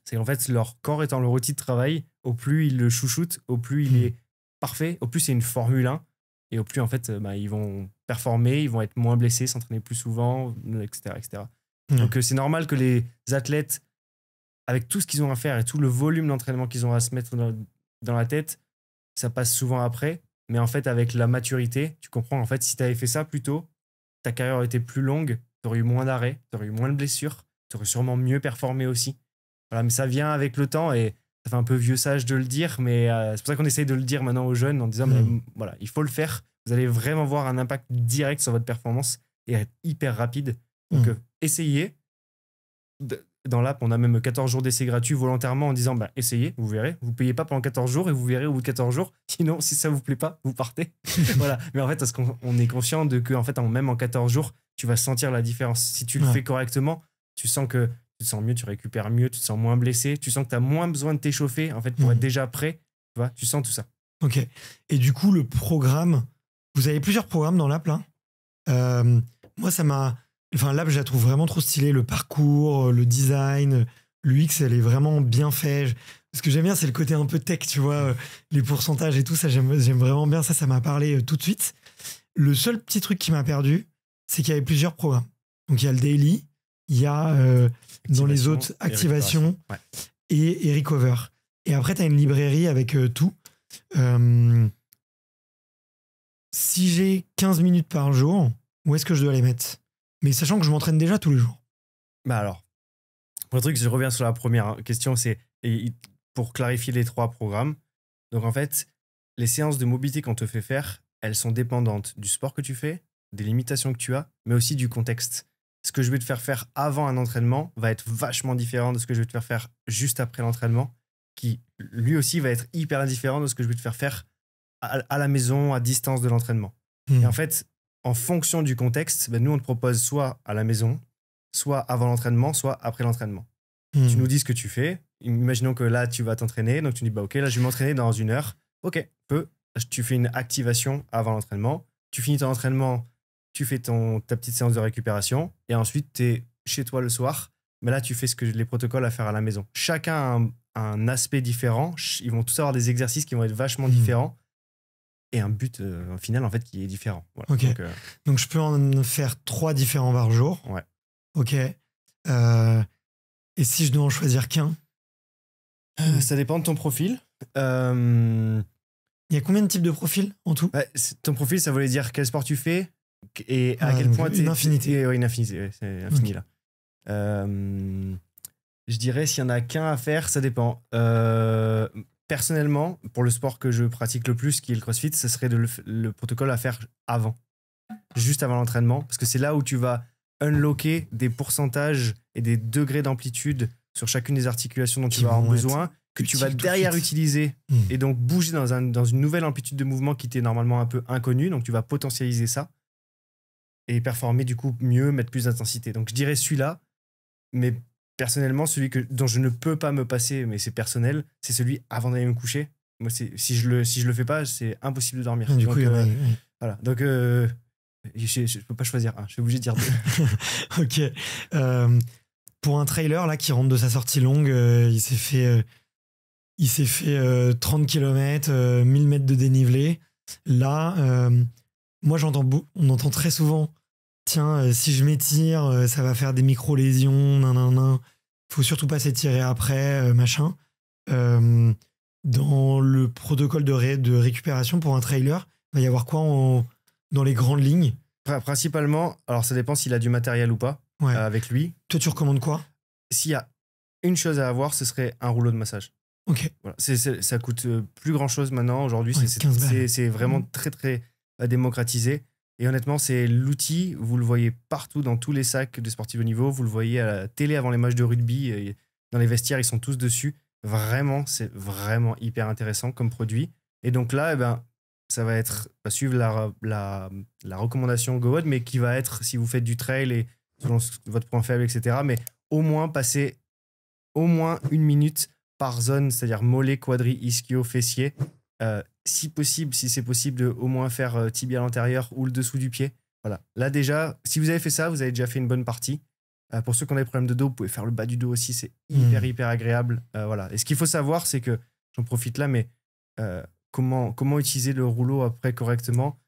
C'est qu'en fait, leur corps étant leur outil de travail, au plus ils le chouchoutent, au plus il est parfait, au plus c'est une Formule 1, et au plus, en fait, ils vont performer, ils vont être moins blessés, s'entraîner plus souvent, etc., etc. Donc, c'est normal que les athlètes, avec tout ce qu'ils ont à faire et tout le volume d'entraînement qu'ils ont à se mettre dans la tête, ça passe souvent après. Mais en fait, avec la maturité, tu comprends, en fait, si tu avais fait ça plus tôt, ta carrière aurait été plus longue, tu aurais eu moins d'arrêts, tu aurais eu moins de blessures, tu aurais sûrement mieux performé aussi. Voilà, mais ça vient avec le temps et ça fait un peu vieux sage de le dire, mais c'est pour ça qu'on essaye de le dire maintenant aux jeunes en disant, mais, voilà, il faut le faire. Vous allez vraiment voir un impact direct sur votre performance et être hyper rapide. Donc, essayez. Dans l'app, on a même 14 jours d'essai gratuit volontairement en disant essayez, vous verrez. Vous ne payez pas pendant 14 jours et vous verrez au bout de 14 jours. Sinon, si ça ne vous plaît pas, vous partez. Voilà. Mais en fait, parce qu'on est conscient de que fait, même en 14 jours, tu vas sentir la différence. Si tu le fais correctement, tu sens que tu te sens mieux, tu récupères mieux, tu te sens moins blessé, tu sens que tu as moins besoin de t'échauffer en fait, pour être déjà prêt. Tu vois, tu sens tout ça. Ok. Et du coup, le programme, vous avez plusieurs programmes dans l'app là. Moi, ça m'a... Enfin, l'app, je la trouve vraiment trop stylée. Le parcours, le design, l'UX, elle est vraiment bien fait. Ce que j'aime bien, c'est le côté un peu tech, tu vois, les pourcentages et tout ça. J'aime vraiment bien ça. Ça m'a parlé tout de suite. Le seul petit truc qui m'a perdu, c'est qu'il y avait plusieurs programmes. Donc, il y a le daily, il y a dans les autres activation et recover. Et après, tu as une librairie avec tout. Si j'ai 15 minutes par jour, où est-ce que je dois les mettre ? Mais sachant que je m'entraîne déjà tous les jours. Alors, pour le truc, je reviens sur la première question, c'est pour clarifier les 3 programmes. Donc en fait, les séances de mobilité qu'on te fait faire, elles sont dépendantes du sport que tu fais, des limitations que tu as, mais aussi du contexte. Ce que je vais te faire faire avant un entraînement va être vachement différent de ce que je vais te faire faire juste après l'entraînement, qui lui aussi va être hyper différent de ce que je vais te faire faire à la maison, à distance de l'entraînement. Et en fait, en fonction du contexte, nous, on te propose soit à la maison, soit avant l'entraînement, soit après l'entraînement. Tu nous dis ce que tu fais. Imaginons que là, tu vas t'entraîner. Donc, tu dis, OK, là, je vais m'entraîner dans 1 heure. OK, tu fais une activation avant l'entraînement. Tu finis ton entraînement, tu fais ta petite séance de récupération. Et ensuite, tu es chez toi le soir. Mais là, tu fais les protocoles à faire à la maison. Chacun a un aspect différent. Ils vont tous avoir des exercices qui vont être vachement différents. Et un but final en fait qui est différent. Voilà. Okay. Donc je peux en faire 3 différents par jour. Ouais. Ok. Et si je dois en choisir qu'un ? Ça dépend de ton profil. Il y a combien de types de profils en tout ? Ton profil, ça voulait dire quel sport tu fais et à quel point une infinité. Une infinité, c'est infini là. Je dirais s'il y en a qu'un à faire, ça dépend. Personnellement, pour le sport que je pratique le plus, qui est le CrossFit, ce serait le protocole à faire avant, juste avant l'entraînement, parce que c'est là où tu vas unlocker des pourcentages et des degrés d'amplitude sur chacune des articulations dont tu vas avoir besoin, que tu vas derrière utiliser et donc bouger dans une nouvelle amplitude de mouvement qui t'est normalement un peu inconnue, donc tu vas potentialiser ça et performer du coup mieux, mettre plus d'intensité. Donc je dirais celui-là, mais personnellement, celui dont je ne peux pas me passer, mais c'est personnel, c'est celui avant d'aller me coucher. Moi, si je le fais pas, c'est impossible de dormir. Du donc, coup, voilà. Donc, je peux pas choisir un. Je suis obligé de dire 2. Ok. Pour un trailer là qui rentre de sa sortie longue, il s'est fait 30 km, 1000 mètres de dénivelé. Là, moi, on entend très souvent. Tiens, si je m'étire, ça va faire des micro-lésions, nanana. Faut surtout pas s'étirer après, machin. Dans le protocole de récupération pour un trailer, il va y avoir quoi dans les grandes lignes ? Principalement, alors ça dépend s'il a du matériel ou pas Ouais. avec lui. Toi, tu recommandes quoi? S'il y a une chose à avoir, ce serait un rouleau de massage. Ok. Voilà. Ça coûte plus grand chose maintenant. Aujourd'hui, Ouais, 15 balles. c'est vraiment très, très démocratisé. Et honnêtement, c'est l'outil. Vous le voyez partout dans tous les sacs de sportifs de haut niveau. Vous le voyez à la télé avant les matchs de rugby. Et dans les vestiaires, ils sont tous dessus. Vraiment, c'est vraiment hyper intéressant comme produit. Et donc là, eh ben, ça va être suivre la recommandation GoWood, mais qui va être, si vous faites du trail et selon votre point faible, etc., mais au moins passer au moins 1 minute par zone, c'est-à-dire mollet, quadri, ischio, fessier. Si possible, si c'est possible, de au moins faire tibia à l'intérieur ou le dessous du pied. Voilà. Là déjà, si vous avez fait ça, vous avez déjà fait une bonne partie. Pour ceux qui ont des problèmes de dos, vous pouvez faire le bas du dos aussi, c'est hyper agréable. Voilà. Et ce qu'il faut savoir, c'est que, j'en profite là, mais comment utiliser le rouleau après correctement.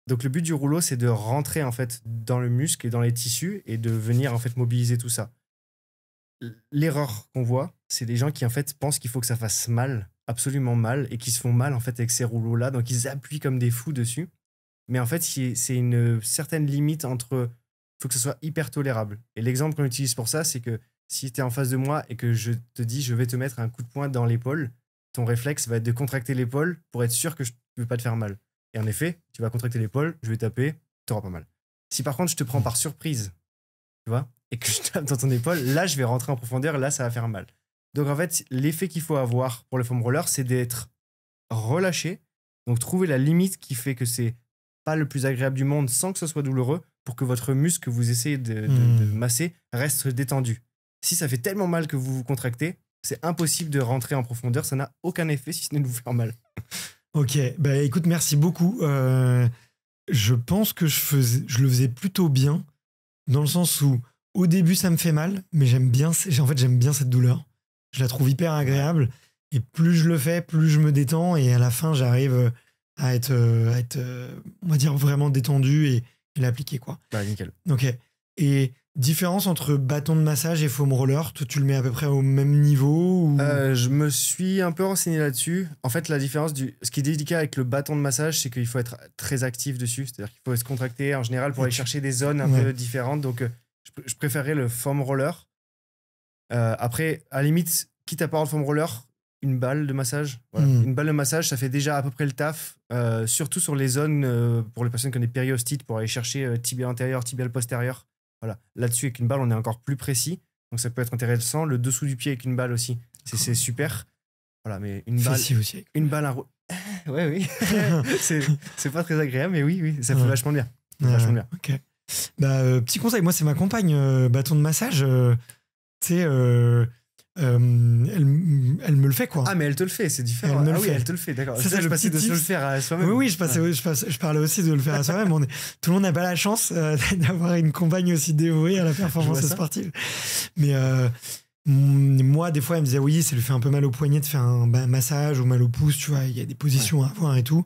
Donc le but du rouleau, c'est de rentrer en fait dans le muscle et dans les tissus et de venir en fait mobiliser tout ça. L'erreur qu'on voit, c'est des gens qui en fait pensent qu'il faut que ça fasse mal, absolument mal, et qui se font mal en fait avec ces rouleaux-là, donc ils appuient comme des fous dessus. Mais en fait, c'est une certaine limite entre, il faut que ce soit hyper tolérable. Et l'exemple qu'on utilise pour ça, c'est que si tu es en face de moi et que je te dis je vais te mettre un coup de poing dans l'épaule, ton réflexe va être de contracter l'épaule pour être sûr que je ne veux pas te faire mal. Et en effet, tu vas contracter l'épaule, je vais taper, tu n'auras pas mal. Si par contre je te prends par surprise, tu vois, et que je tape dans ton épaule, là je vais rentrer en profondeur, là ça va faire mal. Donc en fait, l'effet qu'il faut avoir pour le foam roller, c'est d'être relâché, donc trouver la limite qui fait que c'est pas le plus agréable du monde sans que ce soit douloureux, pour que votre muscle que vous essayez de masser reste détendu. Si ça fait tellement mal que vous vous contractez, c'est impossible de rentrer en profondeur, ça n'a aucun effet si ce n'est de vous faire mal. Ok, bah écoute, merci beaucoup. Je pense que je le faisais plutôt bien, dans le sens où au début ça me fait mal, mais j'aime bien cette douleur. Je la trouve hyper agréable, et plus je le fais, plus je me détends, et à la fin j'arrive à être on va dire, vraiment détendu et l'appliquer, quoi. Bah nickel. Ok. Et différence entre bâton de massage et foam roller, toi tu le mets à peu près au même niveau ou... Je me suis un peu renseigné là-dessus. En fait, la différence ce qui est délicat avec le bâton de massage, c'est qu'il faut être très actif dessus. C'est-à-dire qu'il faut se contracter en général pour aller chercher des zones un peu différentes. Donc, je préférais le foam roller. Après, à la limite, quitte à pas avoir le foam roller, une balle de massage. Voilà. Une balle de massage, ça fait déjà à peu près le taf. Surtout sur les zones, pour les personnes qui ont des périostites, pour aller chercher tibial antérieur, tibial postérieur. Voilà. Là-dessus, avec une balle, on est encore plus précis. Donc ça peut être intéressant. Le dessous du pied avec une balle aussi, c'est super. Voilà, mais une balle, aussi. une balle, ouais, oui. c'est pas très agréable, mais oui, ça fait vachement bien. Vachement bien. Ok. Bah, petit conseil, moi c'est ma compagne bâton de massage. Tu sais, elle me le fait, quoi. Ah, mais elle te le fait, c'est différent. Elle te le fait, d'accord. Ça, je passais de se le faire à soi-même. Oui, je parlais aussi de le faire à soi-même. Tout le monde n'a pas la chance d'avoir une compagne aussi dévouée à la performance sportive. Mais moi, des fois, elle me disait oui, ça lui fait un peu mal au poignet de faire un massage ou mal au pouce, tu vois, il y a des positions à avoir et tout.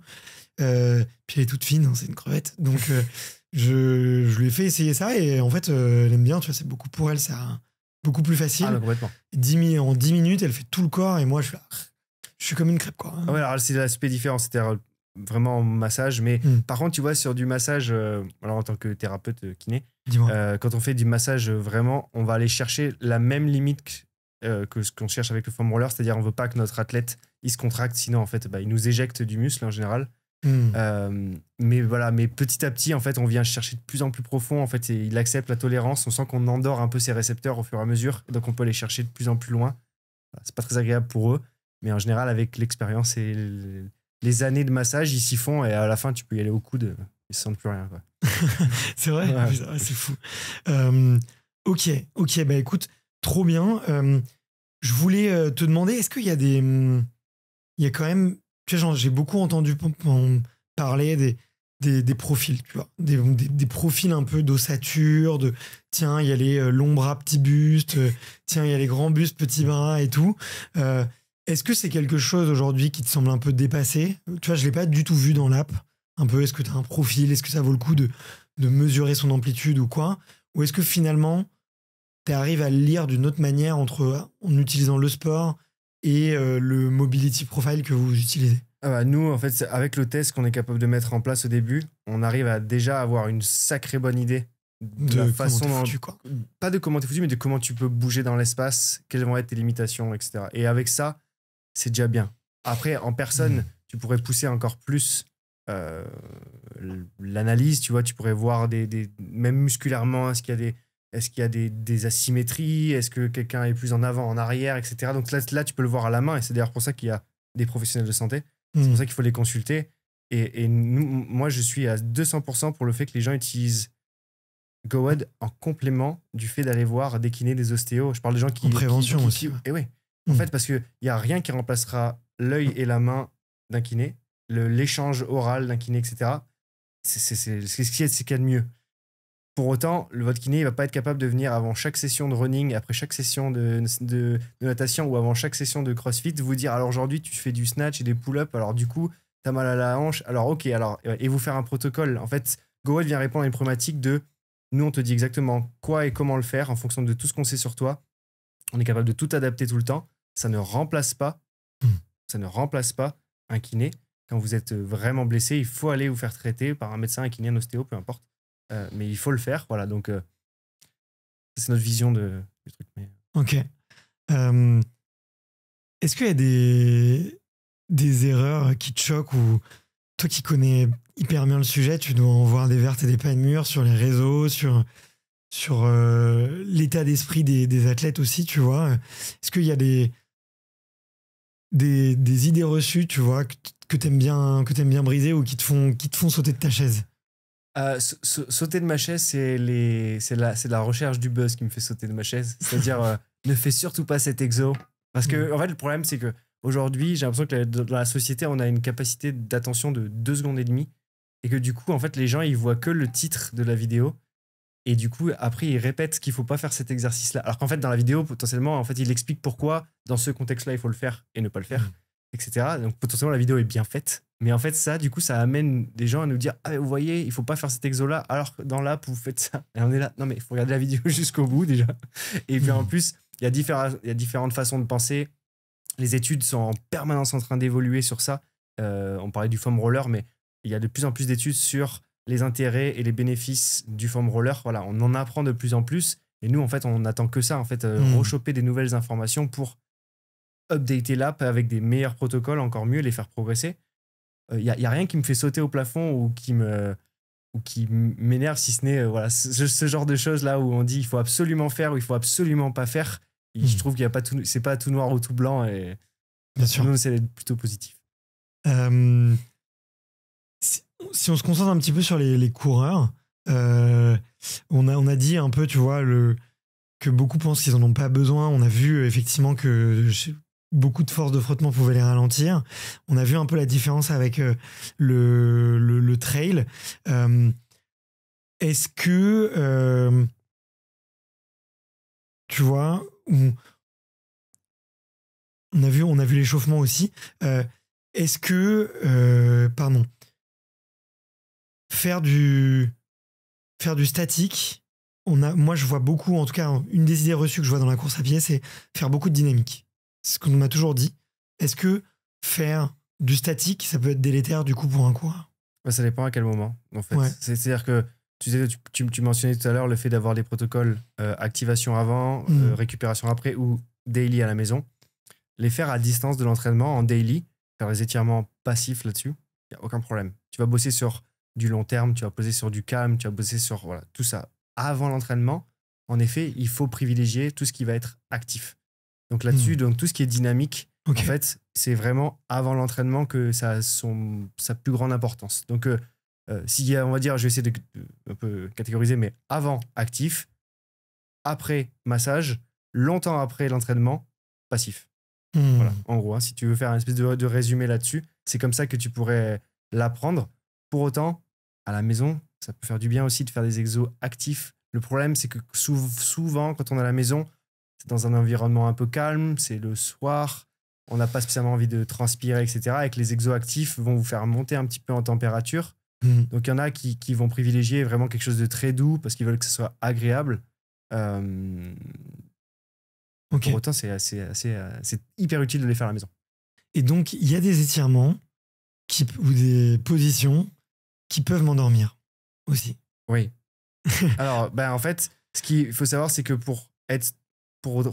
Puis elle est toute fine, hein, c'est une crevette. Donc, je lui ai fait essayer ça et en fait, elle aime bien, tu vois, c'est beaucoup pour elle, ça. Beaucoup plus facile. Ah, complètement. En 10 minutes, elle fait tout le corps et moi, je suis comme une crêpe, quoi. Ah ouais, alors c'est l'aspect différent, c'était vraiment massage. Mais par contre, tu vois, sur du massage, alors en tant que thérapeute kiné, quand on fait du massage, vraiment, on va aller chercher la même limite que ce qu'on cherche avec le foam roller, c'est-à-dire on veut pas que notre athlète il se contracte, sinon en fait, il nous éjecte du muscle en général. Mais voilà, mais petit à petit en fait on vient chercher de plus en plus profond en fait, et il accepte la tolérance, on sent qu'on endort un peu ses récepteurs au fur et à mesure, et donc on peut aller chercher de plus en plus loin. C'est pas très agréable pour eux, mais en général avec l'expérience et les années de massage ils s'y font, et à la fin tu peux y aller au coude, ils se sentent plus rien, quoi. C'est vrai, ouais. C'est fou. Ok, bah écoute, trop bien. Je voulais te demander, est-ce qu'il y a il y a quand même, tu vois, genre, j'ai beaucoup entendu parler des profils, tu vois, des profils un peu d'ossature, tiens, il y a les longs bras, petits bustes, tiens, il y a les grands bustes, petits bras et tout. Est-ce que c'est quelque chose aujourd'hui qui te semble un peu dépassé? Tu vois, je l'ai pas du tout vu dans l'app. Un peu, est-ce que tu as un profil? Est-ce que ça vaut le coup de mesurer son amplitude ou quoi? Ou est-ce que finalement, tu arrives à le lire d'une autre manière en utilisant le sport et le mobility profile que vous utilisez? Nous, en fait, avec le test qu'on est capable de mettre en place au début, on arrive à déjà avoir une sacrée bonne idée de la façon comment t'es foutu, quoi. pas de comment t'es foutu, mais de comment tu peux bouger dans l'espace, quelles vont être tes limitations, etc. Et avec ça, c'est déjà bien. Après, en personne, tu pourrais pousser encore plus euh, l'analyse, tu vois, tu pourrais voir même musculairement, est-ce qu'il y a des asymétries, est-ce que quelqu'un est plus en avant, en arrière, etc. Donc là, tu peux le voir à la main, et c'est d'ailleurs pour ça qu'il y a des professionnels de santé. C'est pour ça qu'il faut les consulter. Et moi, je suis à 200% pour le fait que les gens utilisent GoWed en complément du fait d'aller voir des kinés, des ostéos. Je parle des gens qui... En prévention aussi. Et ouais. En fait, parce qu'il n'y a rien qui remplacera l'œil et la main d'un kiné, l'échange oral d'un kiné, etc. C'est ce qu'il y a de mieux. Pour autant, votre kiné ne va pas être capable de venir avant chaque session de running, après chaque session de natation ou avant chaque session de crossfit, vous dire alors aujourd'hui tu fais du snatch et des pull-ups, alors du coup tu as mal à la hanche, alors ok, alors, et vous faire un protocole. En fait, GoWed vient répondre à une problématique de nous on te dit exactement quoi et comment le faire en fonction de tout ce qu'on sait sur toi. On est capable de tout adapter tout le temps. Ça ne remplace pas, un kiné. Quand vous êtes vraiment blessé, il faut aller vous faire traiter par un médecin, un kiné, un ostéo, peu importe. Mais il faut le faire, voilà. Donc, c'est notre vision du truc. Mais... Ok. Est-ce qu'il y a des erreurs qui te choquent ou toi qui connais hyper bien le sujet, tu dois en voir des vertes et des pas mûres sur les réseaux, sur l'état d'esprit des athlètes aussi, tu vois. Est-ce qu'il y a des idées reçues, tu vois, que t'aimes bien briser ou qui te font sauter de ta chaise? Sauter de ma chaise, c'est la recherche du buzz qui me fait sauter de ma chaise. C'est-à-dire, ne fais surtout pas cet exo. Parce que, en fait, le problème, c'est que aujourd'hui, j'ai l'impression que dans la société, on a une capacité d'attention de 2 secondes et demie. Et que du coup, en fait, les gens, ils voient que le titre de la vidéo. Et du coup, après, ils répètent qu'il faut pas faire cet exercice-là. Alors qu'en fait, dans la vidéo, potentiellement, en fait, il explique pourquoi, dans ce contexte-là, il faut le faire et ne pas le faire, etc. Donc, potentiellement, la vidéo est bien faite. Mais en fait, ça, du coup, ça amène des gens à nous dire « Ah, mais vous voyez, il faut pas faire cet exo-là, alors que dans l'app, vous faites ça. » Et on est là. Non, mais il faut regarder la vidéo jusqu'au bout, déjà. Et puis, en plus, il y a différentes façons de penser. Les études sont en permanence en train d'évoluer sur ça. On parlait du foam roller, mais il y a de plus en plus d'études sur les intérêts et les bénéfices du foam roller. Voilà, on en apprend de plus en plus. Et nous, en fait, on n'attend que ça, en fait, rechoper des nouvelles informations pour updater l'app avec des meilleurs protocoles, encore mieux, les faire progresser. Il y a rien qui me fait sauter au plafond ou qui m'énerve, si ce n'est ce genre de choses là où on dit il faut absolument faire ou il faut absolument pas faire. Et je trouve qu'il y a pas tout, c'est pas tout noir ou tout blanc, et bien sûr, nous c'est plutôt positif. Si on se concentre un petit peu sur les coureurs, on a dit un peu, tu vois, que beaucoup pensent qu'ils en ont pas besoin. On a vu effectivement que beaucoup de force de frottement pouvaient les ralentir. On a vu un peu la différence avec le trail. Est-ce que, tu vois, on a vu l'échauffement aussi. Est-ce que, faire du statique, moi je vois beaucoup, en tout cas une des idées reçues que je vois dans la course à pied, c'est faire beaucoup de dynamique. C'est ce qu'on m'a toujours dit. Est-ce que faire du statique, ça peut être délétère du coup pour un coureur? Ça dépend à quel moment, en fait. Ouais. C'est-à-dire que tu mentionnais tout à l'heure le fait d'avoir des protocoles activation avant, récupération après ou daily à la maison. Les faire à distance de l'entraînement, en daily, faire des étirements passifs là-dessus, il n'y a aucun problème. Tu vas bosser sur du long terme, tu vas bosser sur du calme, tu vas bosser sur tout ça. Avant l'entraînement, en effet, il faut privilégier tout ce qui va être actif. Donc là-dessus, donc tout ce qui est dynamique, en fait, c'est vraiment avant l'entraînement que ça a sa plus grande importance. Donc, s'il y a, on va dire, je vais essayer de un peu catégoriser, mais avant, actif, après, massage, longtemps après l'entraînement, passif. Voilà, en gros, si tu veux faire un espèce de résumé là-dessus, c'est comme ça que tu pourrais l'apprendre. Pour autant, à la maison, ça peut faire du bien aussi de faire des exos actifs. Le problème, c'est que souvent, quand on est à la maison, c'est dans un environnement un peu calme, c'est le soir, on n'a pas spécialement envie de transpirer, etc. Et que les exos actifs vont vous faire monter un petit peu en température. Donc, il y en a qui vont privilégier vraiment quelque chose de très doux parce qu'ils veulent que ce soit agréable. Pour autant, c'est hyper utile de les faire à la maison. Et donc, il y a des étirements ou des positions qui peuvent m'endormir aussi. Oui. Alors, en fait, ce qu'il faut savoir, c'est que pour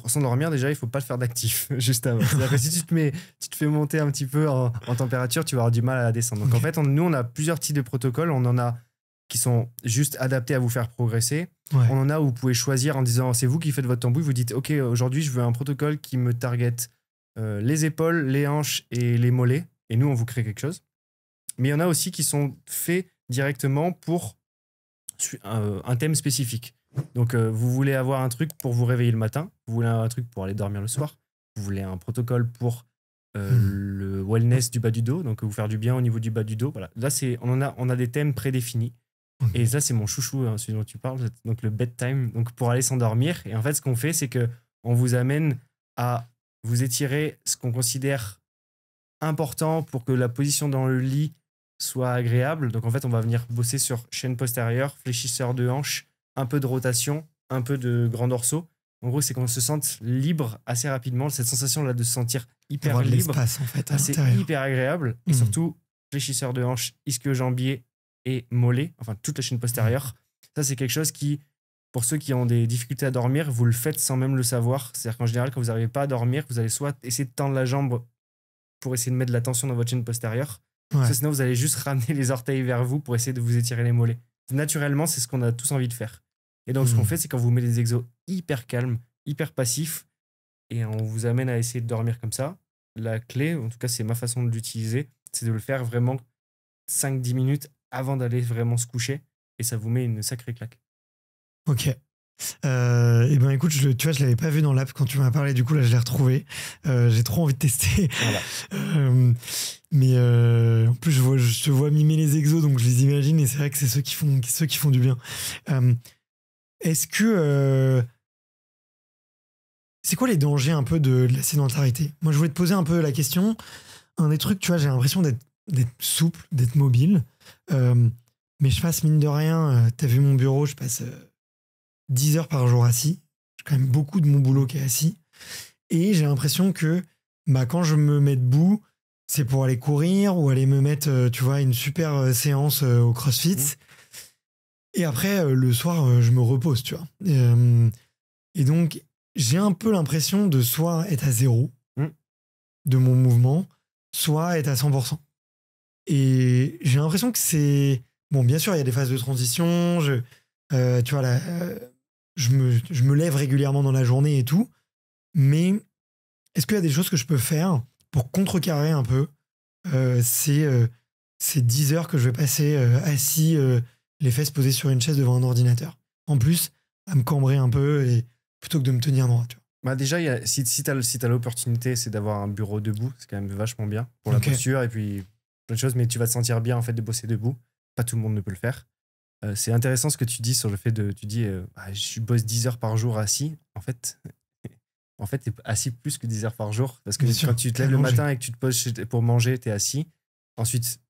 s'endormir, déjà, il faut pas le faire d'actif juste avant. C'est-à-dire que si tu te fais monter un petit peu en température, tu vas avoir du mal à la descendre. Donc, en fait, nous, on a plusieurs types de protocoles. On en a qui sont juste adaptés à vous faire progresser. Ouais. On en a où vous pouvez choisir en disant, c'est vous qui faites votre tambouille. Vous dites, OK, aujourd'hui, je veux un protocole qui me target les épaules, les hanches et les mollets. Et nous, on vous crée quelque chose. Mais il y en a aussi qui sont faits directement pour un thème spécifique. Donc, vous voulez avoir un truc pour vous réveiller le matin, vous voulez un truc pour aller dormir le soir, vous voulez un protocole pour le wellness du bas du dos, donc vous faire du bien au niveau du bas du dos. Voilà. Là, on a des thèmes prédéfinis. Et ça, c'est mon chouchou, hein, celui dont tu parles, donc le bedtime, donc pour aller s'endormir. Et en fait, ce qu'on fait, c'est qu'on vous amène à vous étirer ce qu'on considère important pour que la position dans le lit soit agréable. Donc en fait, on va venir bosser sur chaîne postérieure, fléchisseur de hanche, un peu de rotation, un peu de grand dorsaux. En gros, c'est qu'on se sente libre assez rapidement. Cette sensation là de se sentir hyper libre, l'espace en fait, c'est hyper agréable. Et surtout, fléchisseur de hanche, ischio-jambier et mollet, enfin toute la chaîne postérieure. Ça, c'est quelque chose qui, pour ceux qui ont des difficultés à dormir, vous le faites sans même le savoir. C'est-à-dire qu'en général, quand vous n'arrivez pas à dormir, vous allez soit essayer de tendre la jambe pour essayer de mettre de la tension dans votre chaîne postérieure. Ouais. Sinon, vous allez juste ramener les orteils vers vous pour essayer de vous étirer les mollets. Naturellement, c'est ce qu'on a tous envie de faire. Et donc, ce qu'on fait, c'est qu'on vous met des exos hyper calmes, hyper passifs, et on vous amène à essayer de dormir comme ça. La clé, en tout cas, c'est ma façon de l'utiliser, c'est de le faire vraiment 5-10 minutes avant d'aller vraiment se coucher, et ça vous met une sacrée claque. Ok. Et ben écoute, tu vois, je l'avais pas vu dans l'app quand tu m'as parlé, du coup là je l'ai retrouvé. J'ai trop envie de tester. Voilà. Mais en plus je te vois mimer les exos, donc je les imagine, et c'est vrai que c'est ceux qui font du bien. Est-ce que c'est quoi les dangers un peu de la sédentarité? Moi je voulais te poser un peu la question. Un des trucs, tu vois, j'ai l'impression d'être souple, d'être mobile, mais je passe mine de rien, t'as vu mon bureau, je passe 10 heures par jour assis. J'ai quand même beaucoup de mon boulot qui est assis. Et j'ai l'impression que quand je me mets debout, c'est pour aller courir ou aller me mettre, tu vois, une super séance au CrossFit. Et après, le soir, je me repose, tu vois. Et donc, j'ai un peu l'impression de soit être à zéro de mon mouvement, soit être à 100%. Et j'ai l'impression que c'est... Bon, bien sûr, il y a des phases de transition. Tu vois, là... Je me lève régulièrement dans la journée et tout, mais est-ce qu'il y a des choses que je peux faire pour contrecarrer un peu ces 10 heures que je vais passer assis, les fesses posées sur une chaise devant un ordinateur? En plus, à me cambrer un peu et plutôt que de me tenir droit. Tu vois. Déjà, si t'as l'opportunité, c'est d'avoir un bureau debout, c'est quand même vachement bien pour la posture et puis plein de choses, mais tu vas te sentir bien en fait de bosser debout. Pas tout le monde ne peut le faire. C'est intéressant ce que tu dis sur le fait de... Tu dis, je bosse 10 heures par jour assis. En fait, t'es assis plus que 10 heures par jour. Parce que quand tu te lèves le matin et que tu te poses pour manger, t'es assis. Ensuite,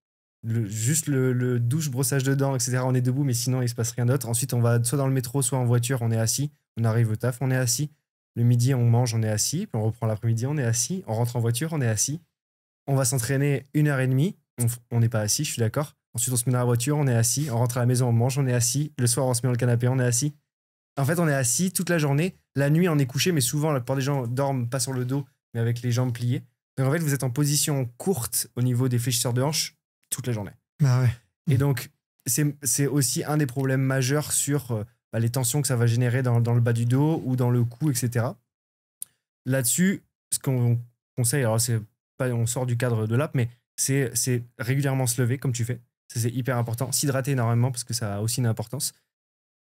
juste le douche, brossage de dents, etc., on est debout, mais sinon, il se passe rien d'autre. Ensuite, on va soit dans le métro, soit en voiture, on est assis. On arrive au taf, on est assis. Le midi, on mange, on est assis. Puis on reprend l'après-midi, on est assis. On rentre en voiture, on est assis. On va s'entraîner 1h30. On n'est pas assis, je suis d'accord. Ensuite, on se met dans la voiture, on est assis. On rentre à la maison, on mange, on est assis. Le soir, on se met dans le canapé, on est assis. En fait, on est assis toute la journée. La nuit, on est couché, mais souvent, la plupart des gens dorment pas sur le dos, mais avec les jambes pliées. Donc, en fait, vous êtes en position courte au niveau des fléchisseurs de hanches toute la journée. Bah ouais. Et donc, c'est aussi un des problèmes majeurs sur les tensions que ça va générer dans le bas du dos ou dans le cou, etc. Là-dessus, ce qu'on conseille, alors on sort du cadre de l'app, mais c'est régulièrement se lever comme tu fais. Ça, c'est hyper important. S'hydrater énormément parce que ça a aussi une importance.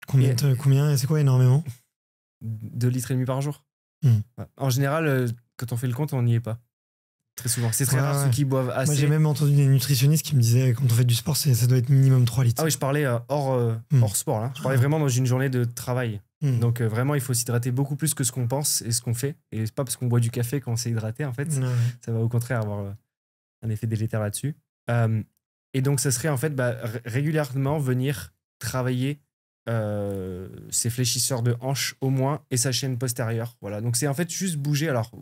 Combien c'est quoi énormément? 2,5 litres par jour. Ouais. En général, quand on fait le compte, on n'y est pas. Très souvent. C'est très rare ceux qui boivent assez. Moi, j'ai même entendu des nutritionnistes qui me disaient quand on fait du sport, ça doit être minimum 3 litres. Ah oui, je parlais hors sport. Là. Je parlais vraiment dans une journée de travail. Donc vraiment, il faut s'hydrater beaucoup plus que ce qu'on pense et ce qu'on fait. Et c'est pas parce qu'on boit du café qu'on s'est hydraté, en fait. Ça va au contraire avoir un effet délétère là-dessus. Et donc, ça serait en fait régulièrement venir travailler ses fléchisseurs de hanches au moins et sa chaîne postérieure. Voilà. Donc, c'est en fait juste bouger. Alors,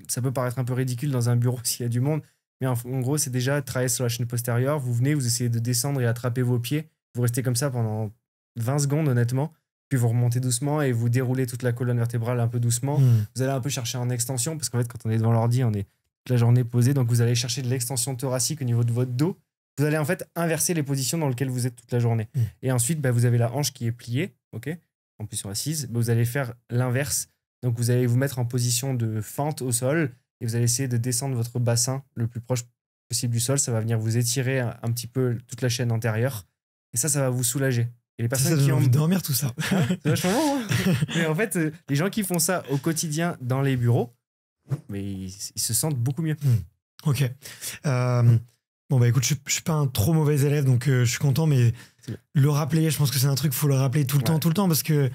ça peut paraître un peu ridicule dans un bureau s'il y a du monde, Mais en gros, c'est déjà travailler sur la chaîne postérieure. Vous venez, vous essayez de descendre et attraper vos pieds. Vous restez comme ça pendant 20 secondes, honnêtement. Puis vous remontez doucement et vous déroulez toute la colonne vertébrale un peu doucement. Vous allez un peu chercher en extension, parce qu'en fait, quand on est devant l'ordi, on est toute la journée posé. Donc, vous allez chercher de l'extension thoracique au niveau de votre dos. Vous allez en fait inverser les positions dans lesquelles vous êtes toute la journée. Et ensuite, vous avez la hanche qui est pliée, ok, en position assise. Vous allez faire l'inverse. Donc, vous allez vous mettre en position de fente au sol et vous allez essayer de descendre votre bassin le plus proche possible du sol. Ça va venir vous étirer un petit peu toute la chaîne antérieure. Et ça va vous soulager. Et les personnes qui ont envie de dormir, tout ça. C'est vachement bon. Hein. Mais en fait, les gens qui font ça au quotidien dans les bureaux, mais ils se sentent beaucoup mieux. Ok. Bon, écoute, je suis pas un trop mauvais élève, donc je suis content, mais le rappeler, je pense que c'est un truc qu'il faut le rappeler tout le temps, parce que,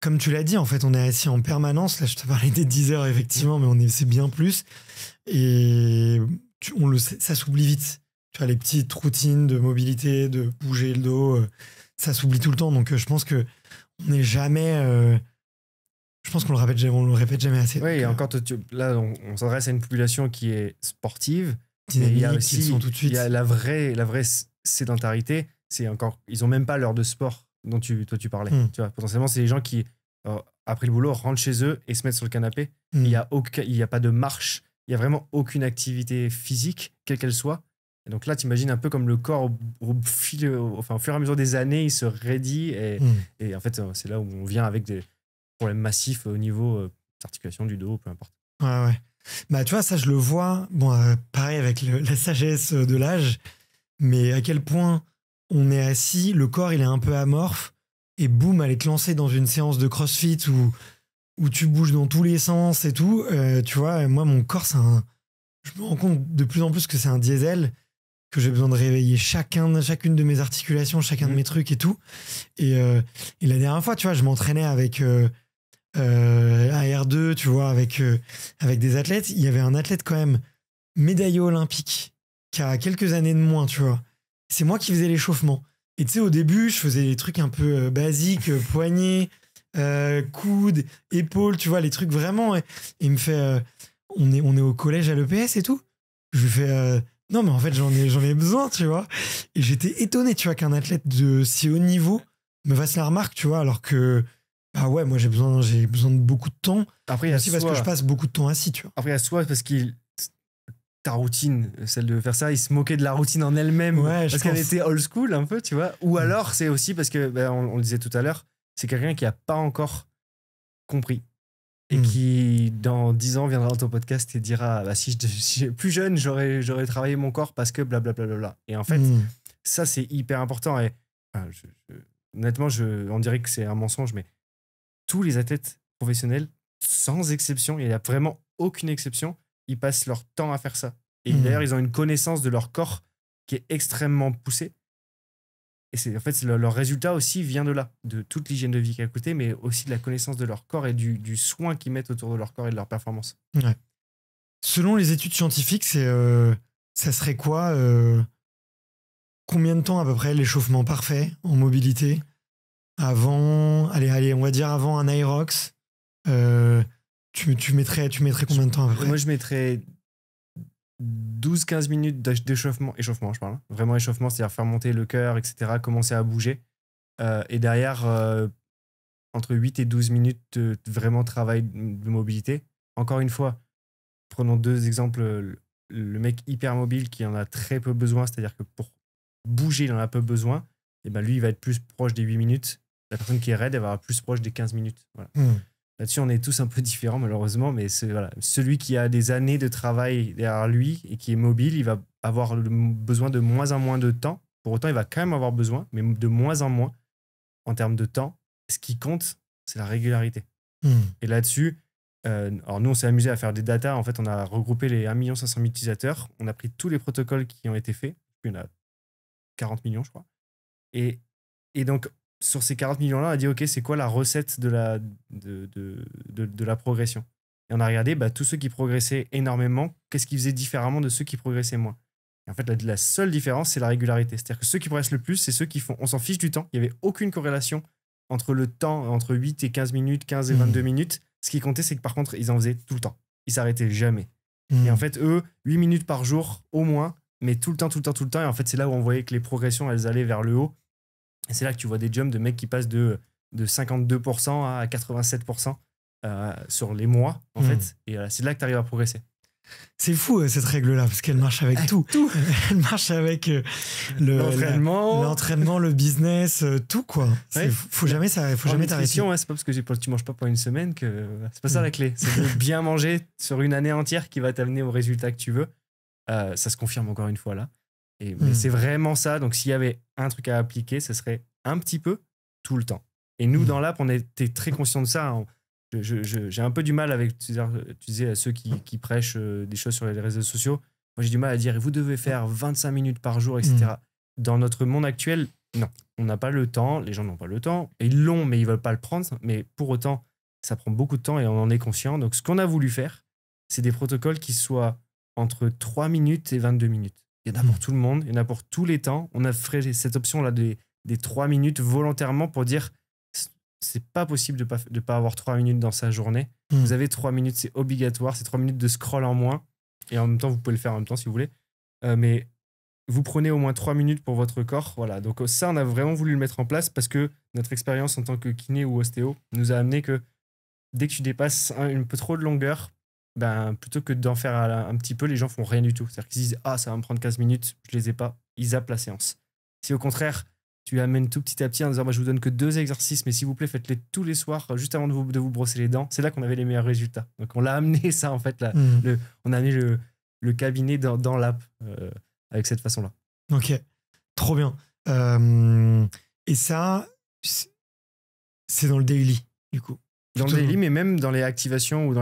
comme tu l'as dit, en fait, on est assis en permanence. Là, je te parlais des 10 heures, effectivement, mais c'est bien plus. Et on le sait, ça s'oublie vite. Tu vois, les petites routines de mobilité, de bouger le dos, ça s'oublie tout le temps. Donc, je pense que on n'est jamais. Je pense qu'on le répète jamais assez. Oui, et encore, là, on s'adresse à une population qui est sportive. Dynamique, il y a aussi sont tout de suite. Il y a la vraie sédentarité. C'est encore, ils n'ont même pas l'heure de sport dont toi tu parlais. Tu vois, potentiellement, c'est les gens qui, après le boulot, rentrent chez eux et se mettent sur le canapé. Il n'y a pas de marche. Il n'y a vraiment aucune activité physique, quelle qu'elle soit. Et donc là, tu imagines un peu comme le corps, au fur et à mesure des années, il se raidit. Et en fait, c'est là où on vient avec des problèmes massifs au niveau d'articulation du dos, peu importe. Ouais. Bah, tu vois, ça, je le vois. Bon, pareil avec la sagesse de l'âge, mais à quel point on est assis, le corps, il est un peu amorphe, et boum, aller te lancer dans une séance de crossfit où tu bouges dans tous les sens et tout. Tu vois, moi, mon corps, je me rends compte de plus en plus que c'est un diesel, que j'ai besoin de réveiller chacune de mes articulations, chacun de mes trucs et tout. Et la dernière fois, tu vois, je m'entraînais avec AR2, tu vois, avec des athlètes. Il y avait un athlète quand même médaillé olympique qui a quelques années de moins, tu vois. C'est moi qui faisais l'échauffement. Et tu sais, au début, je faisais des trucs un peu basiques, poignets, coudes, épaules, tu vois, les trucs vraiment. Et il me fait, on est au collège à l'EPS et tout. Je lui fais, non, mais en fait, j'en ai besoin, tu vois. Et j'étais étonné, tu vois, qu'un athlète de si haut niveau me fasse la remarque, tu vois, alors que ah ouais, moi j'ai besoin de beaucoup de temps. Après, il y a aussi parce que je passe beaucoup de temps assis, tu vois. Après, il y a soit parce ta routine, celle de faire ça, il se moquait de la routine en elle-même parce qu'elle était old school un peu, tu vois. Ou alors c'est aussi parce que, on le disait tout à l'heure, c'est quelqu'un qui a pas encore compris et qui dans 10 ans viendra dans ton podcast et dira si j'étais plus jeune, j'aurais travaillé mon corps parce que blablabla. Et en fait, ça c'est hyper important. Et honnêtement, on dirait que c'est un mensonge, mais tous les athlètes professionnels, sans exception, il n'y a vraiment aucune exception, ils passent leur temps à faire ça. Et d'ailleurs, ils ont une connaissance de leur corps qui est extrêmement poussée. Et en fait, leur résultat aussi vient de là, de toute l'hygiène de vie qu'il y a à côté, mais aussi de la connaissance de leur corps et du soin qu'ils mettent autour de leur corps et de leur performance. Ouais. Selon les études scientifiques, ça serait quoi combien de temps à peu près l'échauffement parfait en mobilité avant, allez, on va dire avant un Aerox, tu mettrais combien de temps à peu près? Moi, je mettrais 12-15 minutes d'échauffement, je parle, hein. Vraiment échauffement, c'est-à-dire faire monter le cœur, etc., commencer à bouger. Et derrière, entre 8 et 12 minutes de vraiment travail de mobilité. Encore une fois, prenons deux exemples. Le mec hyper mobile qui en a très peu besoin, c'est-à-dire que pour bouger, il en a peu besoin, et lui, il va être plus proche des 8 minutes. La personne qui est raide, elle va être plus proche des 15 minutes. Voilà. Là-dessus, on est tous un peu différents, malheureusement, mais celui qui a des années de travail derrière lui et qui est mobile, il va avoir besoin de moins en moins de temps. Pour autant, il va quand même avoir besoin, mais de moins en moins en termes de temps. Ce qui compte, c'est la régularité. Et là-dessus, alors nous, on s'est amusé à faire des datas. En fait, on a regroupé les 1 500 000 utilisateurs. On a pris tous les protocoles qui ont été faits. Il y en a 40 millions, je crois. Et donc, sur ces 40 millions-là, on a dit, OK, c'est quoi la recette de la progression? Et on a regardé tous ceux qui progressaient énormément, qu'est-ce qu'ils faisaient différemment de ceux qui progressaient moins. Et en fait, la seule différence, c'est la régularité. C'est-à-dire que ceux qui progressent le plus, c'est ceux qui font... On s'en fiche du temps. Il n'y avait aucune corrélation entre le temps, entre 8 et 15 minutes, 15 et 22 minutes. Ce qui comptait, c'est que par contre, ils en faisaient tout le temps. Ils s'arrêtaient jamais. Et en fait, eux, 8 minutes par jour au moins, mais tout le temps. Et en fait, c'est là où on voyait que les progressions, elles allaient vers le haut. Et c'est là que tu vois des jumps de mecs qui passent de 52% à 87% sur les mois, en fait. Et c'est là que tu arrives à progresser. C'est fou cette règle-là, parce qu'elle marche avec tout. Elle marche avec l'entraînement, le business, tout quoi. Faut jamais t'arrêter. C'est pas parce que tu manges pas pendant une semaine que c'est pas ça la clé. C'est de bien manger sur une année entière qui va t'amener au résultat que tu veux. Ça se confirme encore une fois là. Mais c'est vraiment ça. Donc s'il y avait un truc à appliquer, ce serait un petit peu tout le temps. Et nous dans l'app, on était très conscients de ça. J'ai un peu du mal avec, tu disais, ceux qui prêchent des choses sur les réseaux sociaux. Moi, j'ai du mal à dire, vous devez faire 25 minutes par jour, etc. Dans notre monde actuel, non. On n'a pas le temps, les gens n'ont pas le temps. Et ils l'ont, mais ils ne veulent pas le prendre. Mais pour autant, ça prend beaucoup de temps et on en est conscient. Donc, ce qu'on a voulu faire, c'est des protocoles qui soient entre 3 minutes et 22 minutes. Il y en a pour tout le monde, il y en a pour tous les temps. On a fait cette option-là des 3 minutes volontairement pour dire c'est pas possible de pas avoir 3 minutes dans sa journée. Vous avez 3 minutes, c'est obligatoire, c'est 3 minutes de scroll en moins. Et en même temps, vous pouvez le faire en même temps si vous voulez. Mais vous prenez au moins 3 minutes pour votre corps. Voilà. Donc ça, on a vraiment voulu le mettre en place parce que notre expérience en tant que kiné ou ostéo nous a amené que dès que tu dépasses un peu trop de longueur, plutôt que d'en faire un petit peu, les gens font rien du tout. C'est-à-dire qu'ils disent « Ah, ça va me prendre 15 minutes, je les ai pas », ils zappent la séance. Si au contraire, tu amènes tout petit à petit en disant je vous donne que 2 exercices, mais s'il vous plaît, faites-les tous les soirs, juste avant de vous brosser les dents, c'est là qu'on avait les meilleurs résultats. Donc on l'a amené ça, en fait, là, on a amené le cabinet dans l'app avec cette façon-là. Ok, trop bien. Et ça, c'est dans le daily, du coup. Dans le daily, mais même dans les activations ou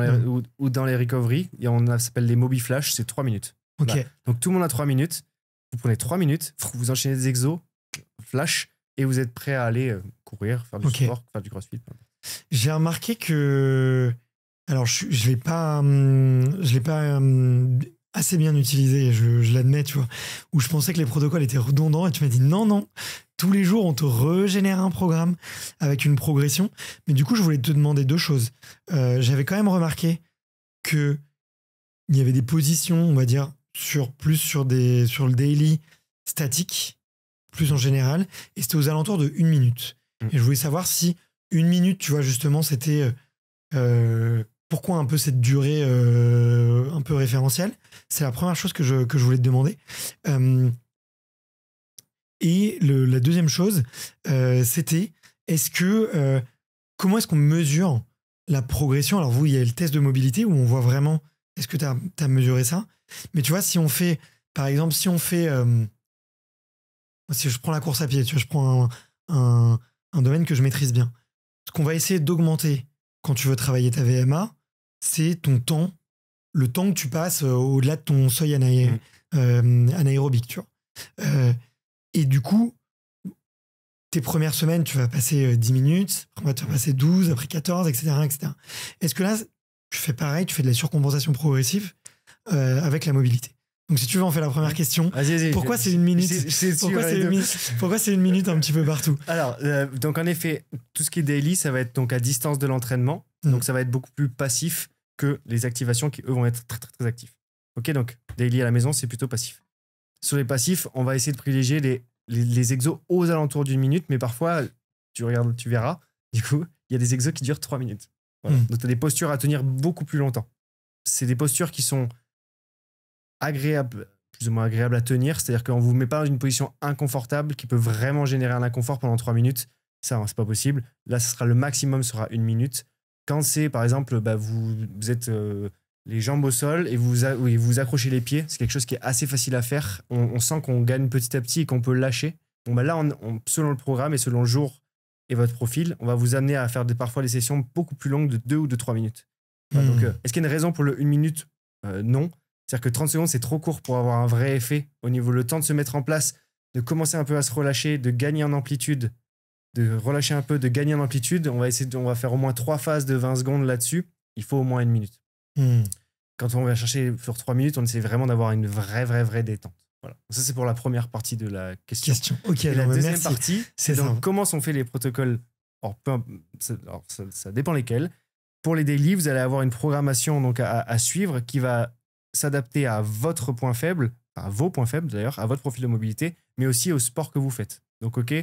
dans les recovery, ça s'appelle les Mobi Flash, c'est 3 minutes. Ok. Voilà. Donc tout le monde a 3 minutes. Vous prenez 3 minutes, vous enchaînez des exos, flash, et vous êtes prêt à aller courir, faire du sport, faire du crossfit. J'ai remarqué que... Alors, je ne l'ai pas assez bien utilisé, je l'admets, tu vois, où je pensais que les protocoles étaient redondants, et tu m'as dit non, tous les jours, on te régénère un programme avec une progression. Mais du coup, je voulais te demander 2 choses. J'avais quand même remarqué qu'il y avait des positions, on va dire, sur le daily statique, plus en général, et c'était aux alentours de 1 minute. Et je voulais savoir si 1 minute, tu vois, justement, c'était... pourquoi un peu cette durée un peu référentielle? C'est la première chose que je voulais te demander. Et la deuxième chose, c'était comment est-ce qu'on mesure la progression? Alors vous, il y a le test de mobilité où on voit vraiment est-ce que tu as mesuré ça? Mais tu vois, si on fait, par exemple, si je prends la course à pied, tu vois, je prends un domaine que je maîtrise bien. Ce qu'on va essayer d'augmenter quand tu veux travailler ta VMA, c'est ton temps, le temps que tu passes au-delà de ton seuil anaérobique, tu vois. Et du coup, tes premières semaines, tu vas passer 10 minutes, après tu vas passer 12, après 14, etc. etc. Est-ce que là, tu fais pareil, tu fais de la surcompensation progressive avec la mobilité? Donc si tu veux, on fait la première question. Vas-y, pourquoi c'est 1 minute? Pourquoi c'est 1 minute un petit peu partout? Alors, donc en effet, tout ce qui est daily, ça va être donc à distance de l'entraînement. Donc ça va être beaucoup plus passif que les activations qui, eux, vont être très, très, très actifs. Ok, donc daily à la maison, c'est plutôt passif. Sur les passifs, on va essayer de privilégier les exos aux alentours d'1 minute, mais parfois, tu verras, du coup, il y a des exos qui durent 3 minutes. Voilà. Donc tu as des postures à tenir beaucoup plus longtemps. C'est des postures qui sont agréables, plus ou moins agréables à tenir, c'est-à-dire qu'on ne vous met pas dans une position inconfortable qui peut vraiment générer un inconfort pendant 3 minutes. Ça, c'est pas possible. Là, le maximum sera 1 minute. Quand c'est, par exemple, vous êtes les jambes au sol et vous accrochez les pieds, c'est quelque chose qui est assez facile à faire. On sent qu'on gagne petit à petit et qu'on peut lâcher. Bon, là, selon le programme et selon le jour et votre profil, on va vous amener à faire parfois des sessions beaucoup plus longues de 2 ou de 3 minutes. Voilà, donc, est-ce qu'il y a une raison pour le 1 minute? Non. C'est-à-dire que 30 secondes, c'est trop court pour avoir un vrai effet au niveau le temps de se mettre en place, de commencer un peu à se relâcher, de gagner en amplitude, de relâcher un peu, de gagner en amplitude. On va faire au moins 3 phases de 20 secondes là-dessus. Il faut au moins 1 minute. Quand on va chercher sur 3 minutes, on essaie vraiment d'avoir une vraie détente. Voilà. Ça, c'est pour la première partie de la question. Okay, et la deuxième partie, c'est donc comment sont faits les protocoles. Ça dépend lesquels. Pour les daily, vous allez avoir une programmation donc à suivre qui va s'adapter à votre point faible, à vos points faibles d'ailleurs, à votre profil de mobilité, mais aussi au sport que vous faites. Donc, ok,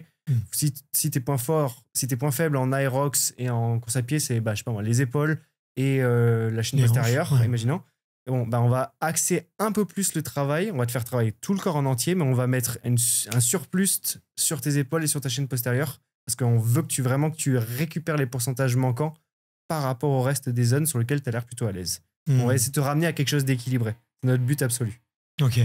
si tes points forts, si tes points faibles en aérox et en course à pied, c'est, je sais pas moi, les épaules et la chaîne Les postérieure, hanches, ouais. imaginons. Bon, on va axer un peu plus le travail, on va te faire travailler tout le corps en entier, mais on va mettre un surplus sur tes épaules et sur ta chaîne postérieure, parce qu'on veut que tu récupères les pourcentages manquants par rapport au reste des zones sur lesquelles tu as l'air plutôt à l'aise. On va essayer de te ramener à quelque chose d'équilibré. C'est notre but absolu. Ok.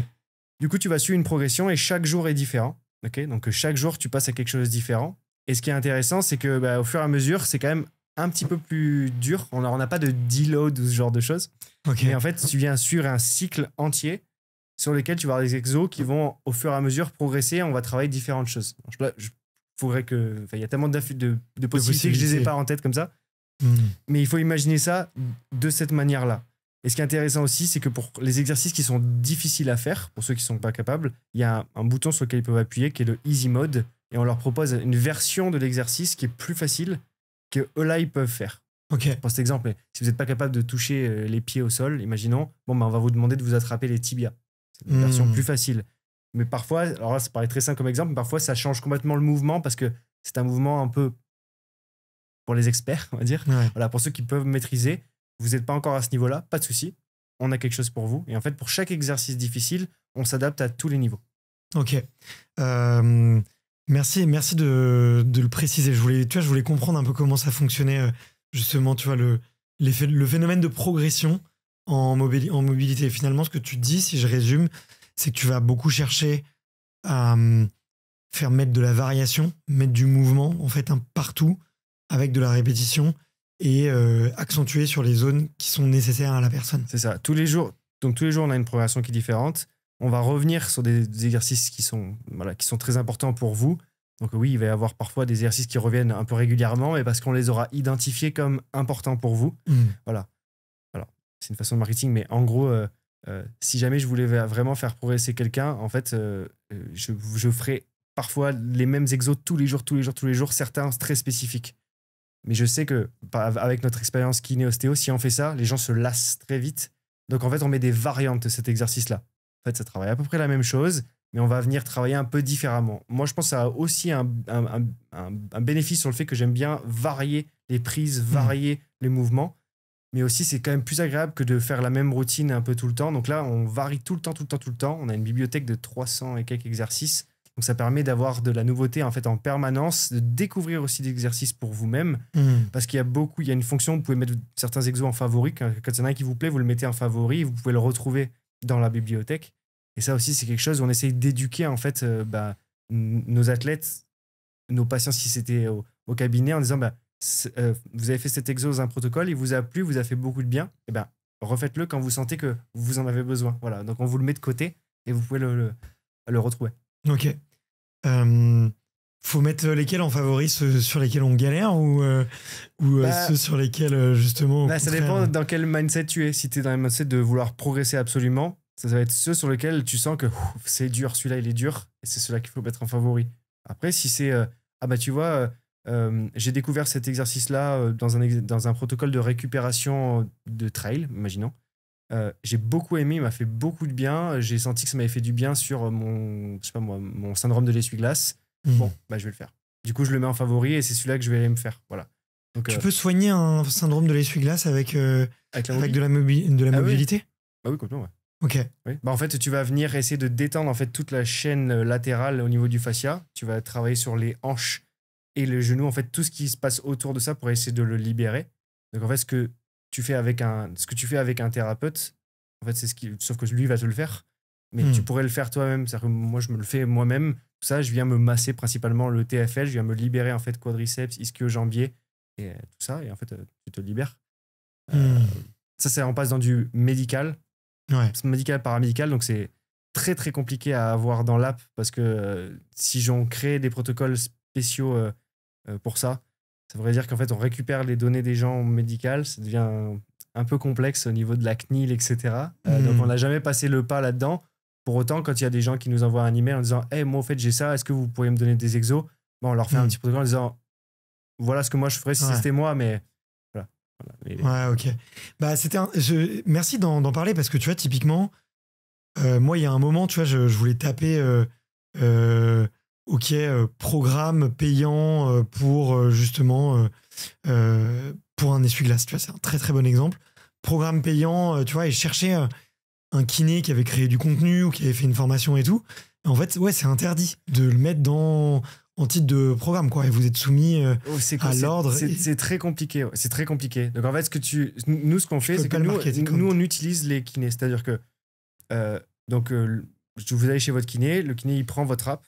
Du coup, tu vas suivre une progression et chaque jour est différent. Okay, donc, chaque jour, tu passes à quelque chose de différent. Et ce qui est intéressant, c'est que au fur et à mesure, c'est quand même un petit peu plus dur. On n'a pas de deload ou ce genre de choses. Okay. Mais en fait, tu viens suivre un cycle entier sur lequel tu vas avoir des exos qui vont, au fur et à mesure, progresser. On va travailler différentes choses. Il y a tellement de possibilités que je ne les ai pas en tête comme ça. Mais il faut imaginer ça de cette manière-là. Et ce qui est intéressant aussi, c'est que pour les exercices qui sont difficiles à faire, pour ceux qui ne sont pas capables, il y a un bouton sur lequel ils peuvent appuyer qui est le Easy Mode. Et on leur propose une version de l'exercice qui est plus facile que eux là, ils peuvent faire. Ok. Pour cet exemple, si vous n'êtes pas capable de toucher les pieds au sol, imaginons, on va vous demander de vous attraper les tibias. C'est une version plus facile. Mais parfois, alors là, ça paraît très simple comme exemple, mais parfois, ça change complètement le mouvement parce que c'est un mouvement un peu pour les experts, on va dire. Ouais. Voilà, pour ceux qui peuvent maîtriser, vous n'êtes pas encore à ce niveau-là, pas de souci. On a quelque chose pour vous. Et en fait, pour chaque exercice difficile, on s'adapte à tous les niveaux. Ok. Merci de le préciser. Je voulais comprendre un peu comment ça fonctionnait, justement, tu vois, le phénomène de progression en mobilité. Finalement, ce que tu dis, si je résume, c'est que tu vas beaucoup chercher à faire mettre de la variation, mettre du mouvement, en fait, partout, avec de la répétition, et accentuer sur les zones qui sont nécessaires à la personne. C'est ça. Tous les jours, on a une progression qui est différente. On va revenir sur des exercices qui sont très importants pour vous. Donc oui, il va y avoir parfois des exercices qui reviennent un peu régulièrement, mais parce qu'on les aura identifiés comme importants pour vous. Voilà. Alors, c'est une façon de marketing, mais en gros, si jamais je voulais vraiment faire progresser quelqu'un, en fait, je ferai parfois les mêmes exos tous les jours, certains très spécifiques. Mais je sais que, avec notre expérience kiné-ostéo, si on fait ça, les gens se lassent très vite. Donc, en fait, on met des variantes de cet exercice-là. En fait, ça travaille à peu près la même chose, mais on va venir travailler un peu différemment. Moi, je pense que ça a aussi un bénéfice sur le fait que j'aime bien varier les prises, varier les mouvements. Mais aussi, c'est quand même plus agréable que de faire la même routine un peu tout le temps. Donc là, on varie tout le temps. On a une bibliothèque de 300 et quelques exercices. Donc ça permet d'avoir de la nouveauté en fait en permanence, de découvrir aussi des exercices pour vous-même. Parce qu'il y a une fonction, vous pouvez mettre certains exos en favori. Quand il y en a un qui vous plaît, vous le mettez en favori. Vous pouvez le retrouver dans la bibliothèque. Et ça aussi, c'est quelque chose où on essaye d'éduquer en fait nos athlètes, nos patients, si c'était au cabinet, en disant vous avez fait cet exo dans un protocole, il vous a plu, vous a fait beaucoup de bien. Et refaites-le quand vous sentez que vous en avez besoin. Voilà. Donc on vous le met de côté et vous pouvez le retrouver. Ok. Faut mettre lesquels en favori, ceux sur lesquels on galère ou ceux sur lesquels justement. Ça dépend dans quel mindset tu es. Si tu es dans le mindset de vouloir progresser absolument, ça va être ceux sur lesquels tu sens que c'est dur, celui-là il est dur, et c'est celui-là qu'il faut mettre en favori. Après, si c'est tu vois, j'ai découvert cet exercice-là dans un protocole de récupération de trail, imaginons. J'ai beaucoup aimé, il m'a fait beaucoup de bien. J'ai senti que ça m'avait fait du bien sur mon syndrome de l'essuie-glace. Bon, je vais le faire. Du coup, je le mets en favori et c'est celui-là que je vais aller me faire. Voilà. Donc, tu peux soigner un syndrome de l'essuie-glace avec de la mobilité. Oui, complètement, ouais. Ok. Oui. En fait, tu vas venir essayer de détendre en fait toute la chaîne latérale au niveau du fascia. Tu vas travailler sur les hanches et le genou, en fait, tout ce qui se passe autour de ça pour essayer de le libérer. Donc, en fait, ce que tu fais avec un thérapeute, en fait, sauf que lui va te le faire. Mais tu pourrais le faire toi-même. C'est-à-dire que moi, je me le fais moi-même. Tout ça, je viens me masser principalement le TFL. Je viens me libérer en fait quadriceps, ischio-jambier et tout ça. Et en fait, tu te libères. Ça, on passe dans du médical. Ouais. Médical, paramédical. Donc, c'est très, très compliqué à avoir dans l'app parce que si j'en crée des protocoles spéciaux pour ça, ça voudrait dire qu'en fait, on récupère les données des gens médicales. Ça devient un peu complexe au niveau de la CNIL, etc. Donc, on n'a jamais passé le pas là-dedans. Pour autant, quand il y a des gens qui nous envoient un email en disant « Hey, moi, en fait, j'ai ça. Est-ce que vous pourriez me donner des exos ?» On leur fait un petit protocole en disant « Voilà ce que moi, je ferais si c'était moi, mais voilà. Voilà. Ouais, ok. Bah, merci d'en parler parce que tu vois, typiquement, moi, il y a un moment, tu vois, je voulais taper ok, programme payant pour justement pour un essuie-glace. Tu vois, c'est un très très bon exemple. Programme payant, tu vois, et chercher un kiné qui avait créé du contenu ou qui avait fait une formation et tout. En fait, ouais, c'est interdit de le mettre en titre de programme, quoi. Et vous êtes soumis à l'ordre. C'est très compliqué. Ouais. C'est très compliqué. Donc en fait, nous, ce qu'on fait, c'est que nous, on utilise les kinés. C'est-à-dire que vous allez chez votre kiné, le kiné, il prend votre app,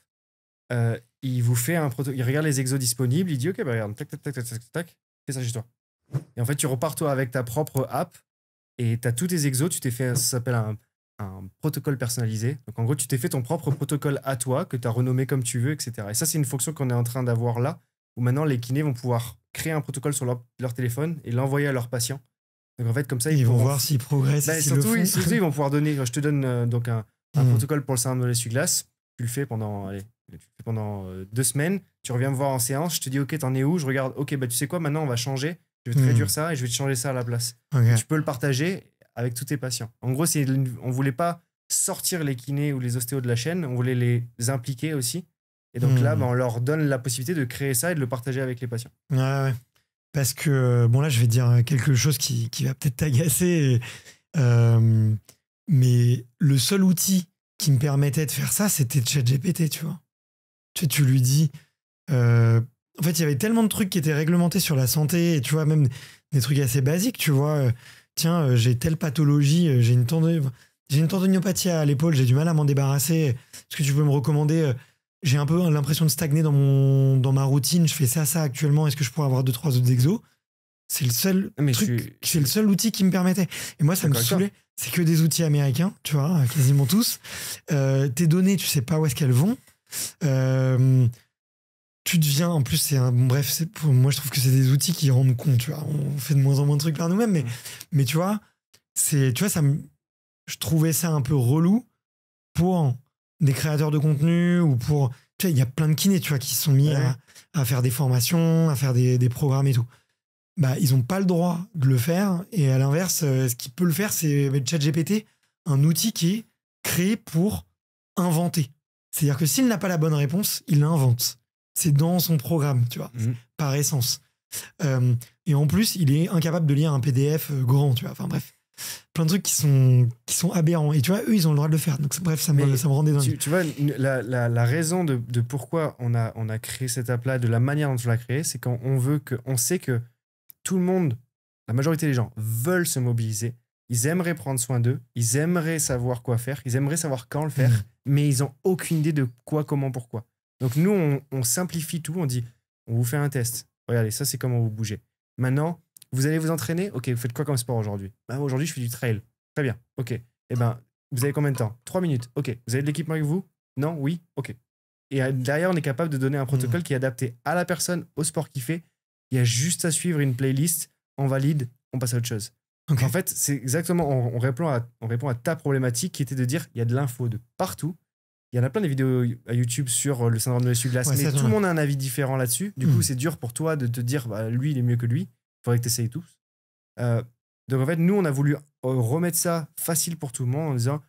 il vous fait un protocole, il regarde les exos disponibles, il dit ok, bah regarde, tac, tac, tac, tac, tac, tac, fais ça chez toi. Et en fait, tu repars toi avec ta propre app et tu as tous tes exos, tu t'es fait, ça s'appelle un protocole personnalisé. Donc en gros, tu t'es fait ton propre protocole à toi, que tu as renommé comme tu veux, etc. Et ça, c'est une fonction qu'on est en train d'avoir là, où maintenant les kinés vont pouvoir créer un protocole sur leur téléphone et l'envoyer à leurs patients. Donc en fait, comme ça, ils vont voir s'ils progressent. Bah, surtout, ils vont pouvoir donner. Je te donne donc un protocole pour le syndrome de l'essuie-glace. Tu le fais pendant 2 semaines. Tu reviens me voir en séance. Je te dis, ok, t'en es où? Je regarde, ok, bah tu sais quoi, maintenant on va changer. Je vais te réduire ça et je vais te changer ça à la place. Okay. Tu peux le partager avec tous tes patients. En gros, on voulait pas sortir les kinés ou les ostéos de la chaîne, on voulait les impliquer aussi. Et donc là, bah, on leur donne la possibilité de créer ça et de le partager avec les patients. Ouais. Parce que, bon là, je vais dire quelque chose qui va peut-être t'agacer, mais le seul outil qui me permettait de faire ça, c'était ChatGPT, tu vois. Tu lui dis... en fait, il y avait tellement de trucs qui étaient réglementés sur la santé, et tu vois, même des trucs assez basiques, tu vois. Tiens, j'ai telle pathologie, j'ai une tendinopathie à l'épaule, j'ai du mal à m'en débarrasser. Est-ce que tu peux me recommander j'ai un peu l'impression de stagner dans ma routine, je fais ça actuellement, est-ce que je pourrais avoir 2-3 autres exos? C'est le seul c'est le seul outil qui me permettait. Et moi, ça me saoulait. C'est que des outils américains, tu vois, quasiment tous. Tes données, tu sais pas où est-ce qu'elles vont. Tu deviens, en plus, bref, moi je trouve que c'est des outils qui rendent compte, tu vois. On fait de moins en moins de trucs par nous-mêmes, mais tu vois, je trouvais ça un peu relou pour des créateurs de contenu ou pour, tu vois, il y a plein de kinés, tu vois, qui se sont mis à faire des formations, à faire des programmes et tout. Bah, ils n'ont pas le droit de le faire, et à l'inverse, ce qui peut le faire, c'est ChatGPT, un outil qui est créé pour inventer. C'est-à-dire que s'il n'a pas la bonne réponse, il l'invente. C'est dans son programme, tu vois, par essence. Et en plus, il est incapable de lire un PDF grand, tu vois. Enfin bref, plein de trucs qui sont aberrants. Et tu vois, eux, ils ont le droit de le faire. Donc bref, ça me rendait dingue. Tu vois, la raison de pourquoi on a créé cette app-là, de la manière dont on l'a créée, c'est qu'on sait que tout le monde, la majorité des gens, veulent se mobiliser. Ils aimeraient prendre soin d'eux. Ils aimeraient savoir quoi faire. Ils aimeraient savoir quand le faire. Mais ils n'ont aucune idée de quoi, comment, pourquoi. Donc nous, on simplifie tout. On dit, on vous fait un test. Regardez, ça, c'est comment vous bougez. Maintenant, vous allez vous entraîner. Ok, vous faites quoi comme sport aujourd'hui? Aujourd'hui, je fais du trail. Très bien. Ok. Eh ben, vous avez combien de temps? 3 minutes. Ok. Vous avez de l'équipement avec vous? Non? Oui? Ok. Et derrière, on est capable de donner un protocole qui est adapté à la personne, au sport qu'il fait. Il y a juste à suivre une playlist. On valide. On passe à autre chose. Okay. En fait, c'est exactement... On répond à ta problématique qui était de dire il y a de l'info de partout. Il y en a plein de vidéos à YouTube sur le syndrome de l'essuie-glace, mais tout le monde a un avis différent là-dessus. Du coup, c'est dur pour toi de te dire lui, il est mieux que lui. Il faudrait que tu essayes tous. Donc en fait, nous, on a voulu remettre ça facile pour tout le monde en disant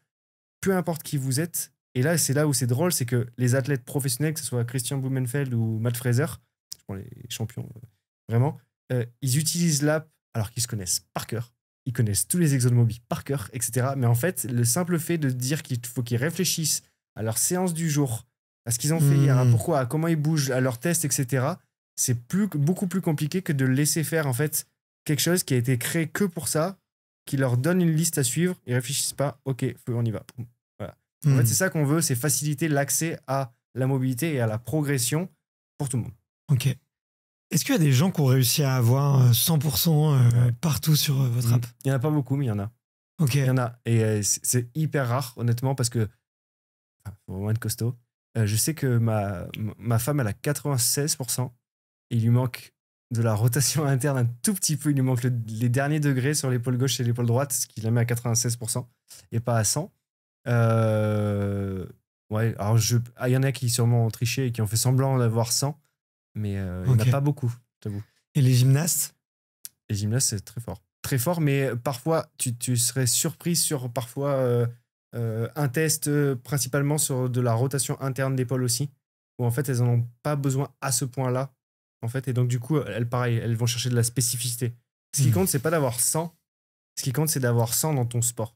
peu importe qui vous êtes. Et là, c'est là où c'est drôle, c'est que les athlètes professionnels, que ce soit Christian Blumenfeld ou Matt Fraser, je prends les champions vraiment, ils utilisent l'app alors qu'ils se connaissent par cœur. Ils connaissent tous les exos de Moby par cœur, etc. Mais en fait, le simple fait de dire qu'il faut qu'ils réfléchissent à leur séance du jour, à ce qu'ils ont fait hier, à pourquoi, à comment ils bougent, à leurs tests, etc. C'est beaucoup plus compliqué que de laisser faire en fait quelque chose qui a été créé que pour ça, qui leur donne une liste à suivre, ils réfléchissent pas, ok, on y va. Voilà. En fait, c'est ça qu'on veut, c'est faciliter l'accès à la mobilité et à la progression pour tout le monde. Ok. Est-ce qu'il y a des gens qui ont réussi à avoir 100% partout sur votre app? Il n'y en a pas beaucoup, mais il y en a. Ok. Il y en a. Et c'est hyper rare, honnêtement, parce que faut vraiment être costaud. Je sais que ma femme, elle a 96%. Et il lui manque de la rotation interne un tout petit peu. Il lui manque les derniers degrés sur l'épaule gauche et l'épaule droite, ce qui la met à 96% et pas à 100%. Ouais, alors il y en a qui sûrement ont triché et qui ont fait semblant d'avoir 100, mais il n'y en a pas beaucoup, je t'avoue. Et les gymnastes? Les gymnastes, c'est très fort. Très fort, mais parfois, tu serais surpris sur parfois un test principalement sur de la rotation interne d'épaule aussi, où en fait, elles n'en ont pas besoin à ce point-là. En fait, et donc, du coup, pareil, elles vont chercher de la spécificité. Ce qui compte, c'est pas d'avoir 100. Ce qui compte, c'est d'avoir 100 dans ton sport.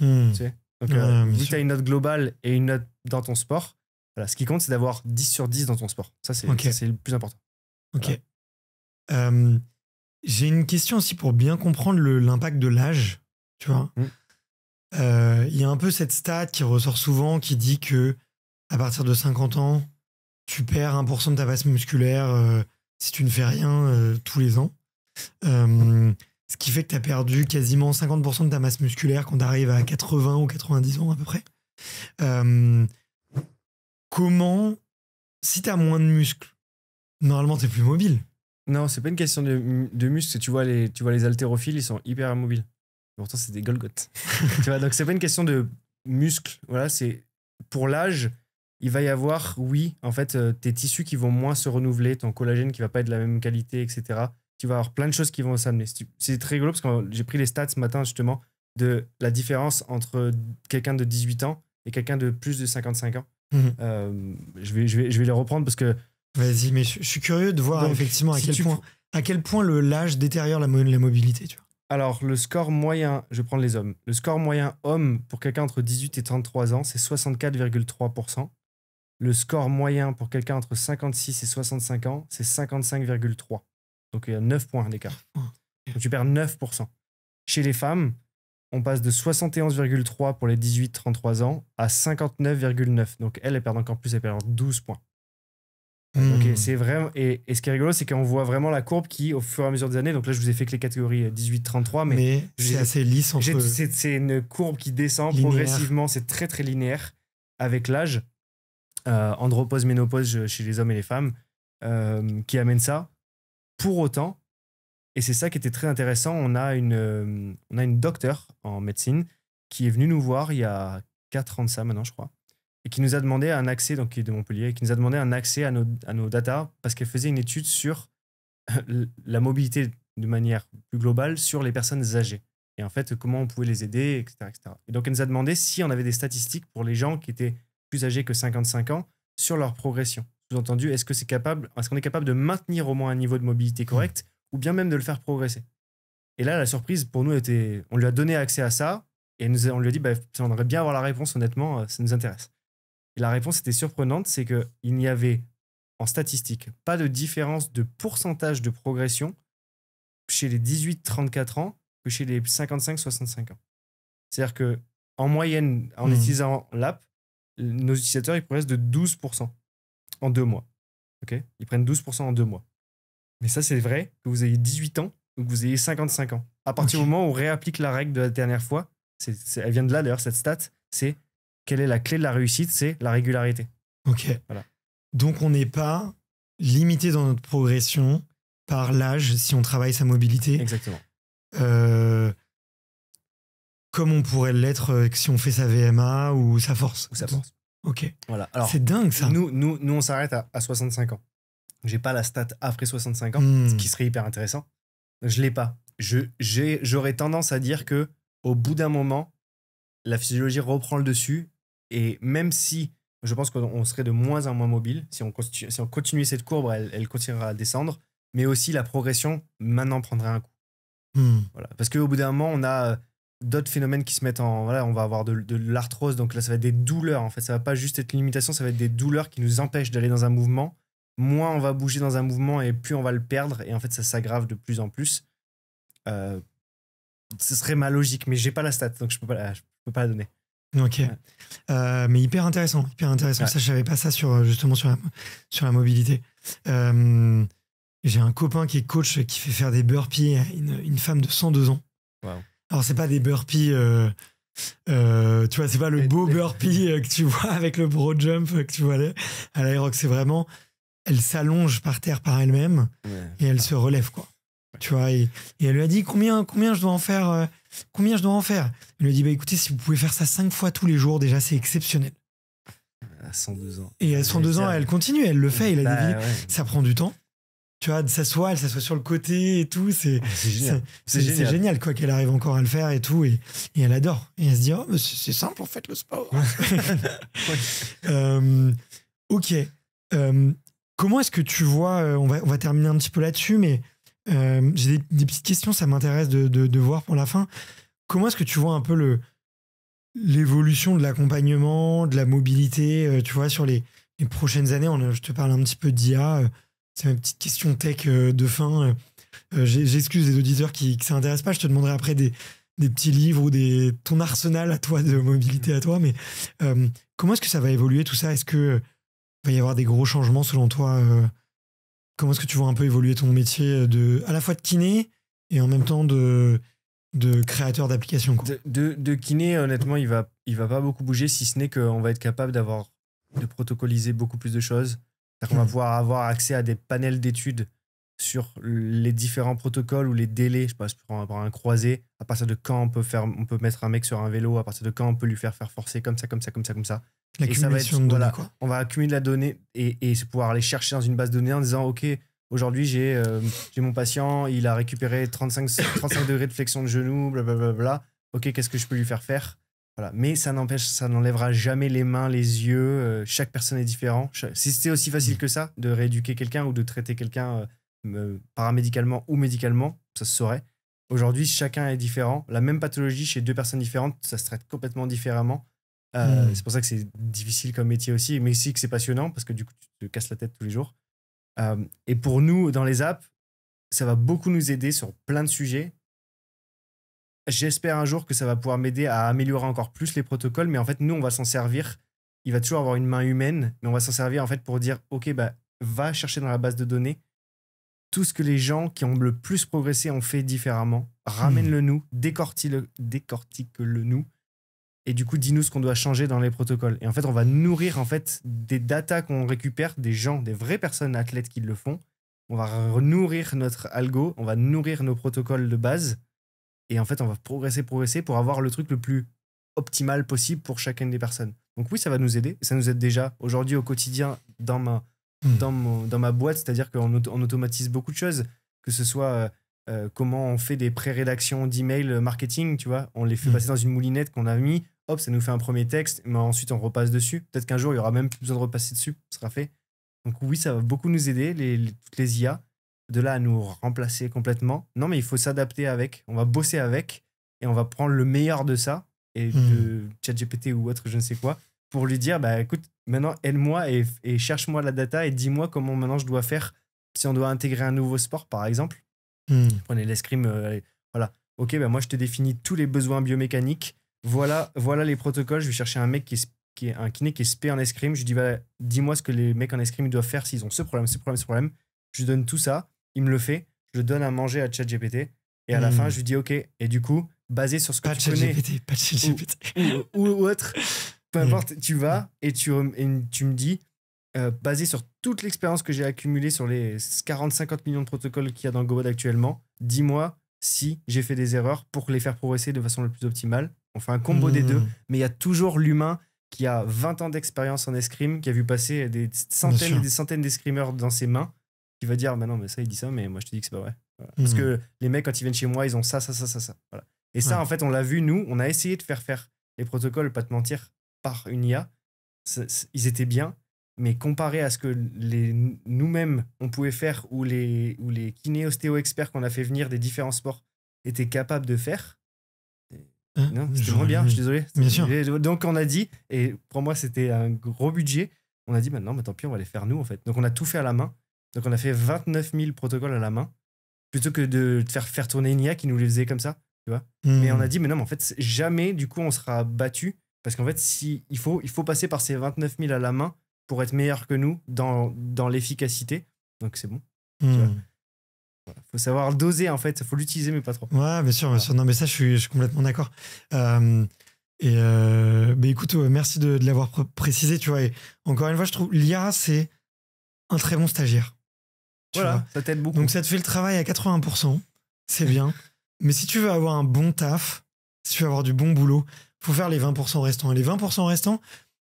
Tu sais. Donc, vu que tu as une note globale et une note dans ton sport, voilà, ce qui compte, c'est d'avoir 10 sur 10 dans ton sport. Ça, c'est le plus important. Ok. Voilà. J'ai une question aussi pour bien comprendre l'impact de l'âge. Tu vois, y a un peu cette stat qui ressort souvent qui dit que à partir de 50 ans, tu perds 1% de ta masse musculaire si tu ne fais rien tous les ans. Ce qui fait que tu as perdu quasiment 50% de ta masse musculaire quand tu arrives à 80 ou 90 ans à peu près. Comment, si tu as moins de muscles, normalement tu es plus mobile. Non, c'est pas une question de muscles. Tu vois les haltérophiles, ils sont hyper immobiles. Pourtant, c'est des Golgoth. Tu vois, donc c'est pas une question de muscles. Voilà, c'est pour l'âge, il va y avoir, oui, en fait, tes tissus qui vont moins se renouveler, ton collagène qui va pas être de la même qualité, etc. Tu vas avoir plein de choses qui vont s'amener. C'est très rigolo parce que j'ai pris les stats ce matin justement de la différence entre quelqu'un de 18 ans et quelqu'un de plus de 55 ans. Je vais les reprendre parce que... Vas-y, mais je suis curieux de voir donc, effectivement à quel point l'âge détériore la mobilité. Tu vois. Alors, le score moyen, je vais prendre les hommes. Le score moyen homme pour quelqu'un entre 18 et 33 ans, c'est 64,3%. Le score moyen pour quelqu'un entre 56 et 65 ans, c'est 55,3%. Donc, il y a 9 points d'écart. Donc, tu perds 9%. Chez les femmes, on passe de 71,3 pour les 18-33 ans à 59,9. Donc, elles perdent encore plus, elles perdent 12 points. Donc, c'est vraiment, et ce qui est rigolo, c'est qu'on voit vraiment la courbe qui, au fur et à mesure des années, donc là, je vous ai fait que les catégories 18-33, mais c'est assez lisse entre... C'est une courbe qui descend linéaire. Progressivement, c'est très, très linéaire avec l'âge. Andropause, ménopause chez les hommes et les femmes qui amène ça. Pour autant, et c'est ça qui était très intéressant, on a une docteure en médecine qui est venue nous voir il y a 4 ans de ça maintenant, je crois, et qui nous a demandé un accès, donc qui est de Montpellier, qui nous a demandé un accès à nos datas parce qu'elle faisait une étude sur la mobilité de manière plus globale sur les personnes âgées. Et en fait, comment on pouvait les aider, etc., etc. Et donc, elle nous a demandé si on avait des statistiques pour les gens qui étaient plus âgés que 55 ans sur leur progression. Sous-entendu, est-ce qu'on est capable de maintenir au moins un niveau de mobilité correct ou bien même de le faire progresser? Et là, la surprise pour nous était, on lui a donné accès à ça et on lui a dit, on aimerait bien avoir la réponse, honnêtement, ça nous intéresse. Et la réponse était surprenante, c'est qu'il n'y avait en statistique pas de différence de pourcentage de progression chez les 18-34 ans que chez les 55-65 ans. C'est-à-dire qu'en moyenne, en utilisant l'app, nos utilisateurs ils progressent de 12% en 2 mois. Okay, ils prennent 12% en 2 mois. Mais ça, c'est vrai que vous ayez 18 ans ou que vous ayez 55 ans. À partir du moment où on réapplique la règle de la dernière fois, elle vient de là d'ailleurs, cette stat, c'est quelle est la clé de la réussite? C'est la régularité. Ok. Voilà. Donc on n'est pas limité dans notre progression par l'âge si on travaille sa mobilité. Exactement. Comme on pourrait l'être si on fait sa VMA ou sa force. Ou sa force. Ok. Voilà. Alors, c'est dingue ça. Nous on s'arrête à 65 ans. J'ai pas la stat après 65 ans, ce qui serait hyper intéressant. Je l'ai pas. J'aurais tendance à dire que au bout d'un moment, la physiologie reprend le dessus et même si je pense qu'on serait de moins en moins mobile, si on continuait cette courbe, elle continuera à descendre, mais aussi la progression maintenant prendrait un coup. Voilà. Parce qu'au bout d'un moment, on a d'autres phénomènes qui se mettent en... Voilà, on va avoir de l'arthrose, donc là, ça va être des douleurs. En fait, ça va pas juste être une limitation, ça va être des douleurs qui nous empêchent d'aller dans un mouvement. Moins on va bouger dans un mouvement et plus on va le perdre. Et en fait, ça s'aggrave de plus en plus. Ce serait ma logique, mais j'ai pas la stat, donc je peux pas la donner. Ok. Ouais. Mais hyper intéressant. Ouais. Ça, je savais pas ça justement sur la mobilité. J'ai un copain qui est coach qui fait faire des burpees à une femme de 102 ans. Wow. Alors, c'est pas des burpees... tu vois, c'est pas le beau burpee que tu vois avec le bro jump que tu vois à l'Aerox. C'est vraiment... Elle s'allonge par terre par elle-même et elle se relève, quoi. Ouais. Tu vois, et elle lui a dit combien je dois en faire combien je dois en faire. Il lui a dit écoutez, si vous pouvez faire ça 5 fois tous les jours, déjà c'est exceptionnel. À 102 ans. Et à 102 ans, elle continue, elle le fait. Il a dit ça prend du temps. tu vois, elle s'assoit sur le côté et tout. C'est génial. C'est génial, quoi, qu'elle arrive encore à le faire et tout. Et elle adore. Et elle se dit, oh, mais c'est simple, en fait, le sport. Ok. Comment est-ce que tu vois, on va terminer un petit peu là-dessus, mais j'ai des petites questions, ça m'intéresse de voir pour la fin. Comment est-ce que tu vois un peu l'évolution de l'accompagnement, de la mobilité, tu vois, sur les prochaines années? Je te parle un petit peu d'IA. C'est ma petite question tech de fin. J'excuse les auditeurs qui ne s'intéressent pas. Je te demanderai après des petits livres ou ton arsenal à toi de mobilité à toi. Mais comment est-ce que ça va évoluer tout ça? Est-ce que va y avoir des gros changements selon toi? Comment est-ce que tu vois un peu évoluer ton métier à la fois de kiné et en même temps de créateur d'applications, quoi? De kiné, honnêtement, il va pas beaucoup bouger, si ce n'est qu'on va être capable de protocoliser beaucoup plus de choses. C'est-à-dire qu'on va pouvoir avoir accès à des panels d'études sur les différents protocoles ou les délais. Je sais pas, on va avoir un croisé, à partir de quand on peut mettre un mec sur un vélo, à partir de quand on peut lui faire forcer comme ça. L'accumulation de données, quoi. On va accumuler de la donnée et pouvoir aller chercher dans une base de données en disant, OK, aujourd'hui, j'ai mon patient, il a récupéré 35 degrés de flexion de genou, blablabla. OK, qu'est-ce que je peux lui faire? Voilà. Mais ça n'enlèvera jamais les mains, les yeux. Chaque personne est différente. Si c'était aussi facile que ça, de rééduquer quelqu'un ou de traiter quelqu'un paramédicalement ou médicalement, ça se saurait. Aujourd'hui, chacun est différent. La même pathologie chez deux personnes différentes, ça se traite complètement différemment. C'est pour ça que c'est difficile comme métier aussi, mais aussi que c'est passionnant parce que du coup, tu te casses la tête tous les jours. Et pour nous, dans les apps, ça va beaucoup nous aider sur plein de sujets. J'espère un jour que ça va pouvoir m'aider à améliorer encore plus les protocoles, mais en fait, nous, on va s'en servir. Il va toujours avoir une main humaine, mais on va s'en servir en fait pour dire, OK, va chercher dans la base de données tout ce que les gens qui ont le plus progressé ont fait différemment. Ramène-le nous, décortique-le nous. Et du coup, dis-nous ce qu'on doit changer dans les protocoles. Et en fait, on va nourrir en fait des datas qu'on récupère des gens, des vraies personnes athlètes qui le font. On va nourrir notre algo, on va nourrir nos protocoles de base. Et en fait, on va progresser pour avoir le truc le plus optimal possible pour chacune des personnes. Donc oui, ça va nous aider. Ça nous aide déjà aujourd'hui au quotidien dans ma boîte. C'est-à-dire qu'on automatise beaucoup de choses. Que ce soit comment on fait des pré-rédactions d'emails marketing, tu vois. On les fait passer dans une moulinette qu'on a mis. Hop, ça nous fait un premier texte, mais ensuite on repasse dessus. Peut-être qu'un jour, il y aura même plus besoin de repasser dessus. Ce sera fait. Donc oui, ça va beaucoup nous aider, toutes les IA. De là à nous remplacer complètement. Non, mais il faut s'adapter avec. On va bosser avec et on va prendre le meilleur de ça et de ChatGPT ou autre, je ne sais quoi, pour lui dire, écoute, maintenant, aide-moi et cherche-moi la data et dis-moi comment maintenant je dois faire si on doit intégrer un nouveau sport, par exemple. Prenez l'escrime, voilà. OK, moi, je te définis tous les besoins biomécaniques. Voilà les protocoles. Je vais chercher un mec qui est un kiné qui est spé en escrime. Je lui dis, dis-moi ce que les mecs en escrime doivent faire s'ils ont ce problème. Je lui donne tout ça. Il me le fait, je le donne à manger à ChatGPT et à la fin, je lui dis OK. Et du coup, basé sur ce que tu connais, pas ChatGPT, ou autre, peu importe, tu vas et tu me dis, basé sur toute l'expérience que j'ai accumulée sur les 40-50 millions de protocoles qu'il y a dans GoBot actuellement, dis-moi si j'ai fait des erreurs pour les faire progresser de façon la plus optimale. On fait un combo des deux, mais il y a toujours l'humain qui a 20 ans d'expérience en escrime, qui a vu passer des centaines et des centaines d'escrimeurs dans ses mains, qui va dire non mais ça il dit ça mais moi je te dis que c'est pas vrai, voilà. Parce que les mecs quand ils viennent chez moi ils ont ça voilà. Et ça en fait on l'a vu, nous on a essayé de faire les protocoles, pas te mentir, par une IA. Ils étaient bien, mais comparé à ce que nous-mêmes on pouvait faire ou les kinés ostéo experts qu'on a fait venir des différents sports étaient capables de faire, non, c'était moins bien, je suis désolé. Bien sûr. Donc on a dit, et pour moi c'était un gros budget, on a dit maintenant mais tant pis on va les faire nous en fait. Donc on a tout fait à la main. Donc, on a fait 29 000 protocoles à la main, plutôt que de faire tourner une IA qui nous les faisait comme ça, tu vois. Mais on a dit, mais non, mais en fait, jamais, du coup, on sera battu. Parce qu'en fait, il faut passer par ces 29 000 à la main pour être meilleur que nous dans l'efficacité. Donc, c'est bon. Il faut savoir doser, en fait. Il faut l'utiliser, mais pas trop. Ouais, bien sûr. Non, mais ça, je suis complètement d'accord. Écoute, merci de l'avoir précisé, tu vois. Et encore une fois, je trouve l'IA, c'est un très bon stagiaire. Voilà, ça t'aide beaucoup. Donc ça te fait le travail à 80%, c'est bien. Mais si tu veux avoir un bon taf, si tu veux avoir du bon boulot, il faut faire les 20% restants. Et les 20% restants,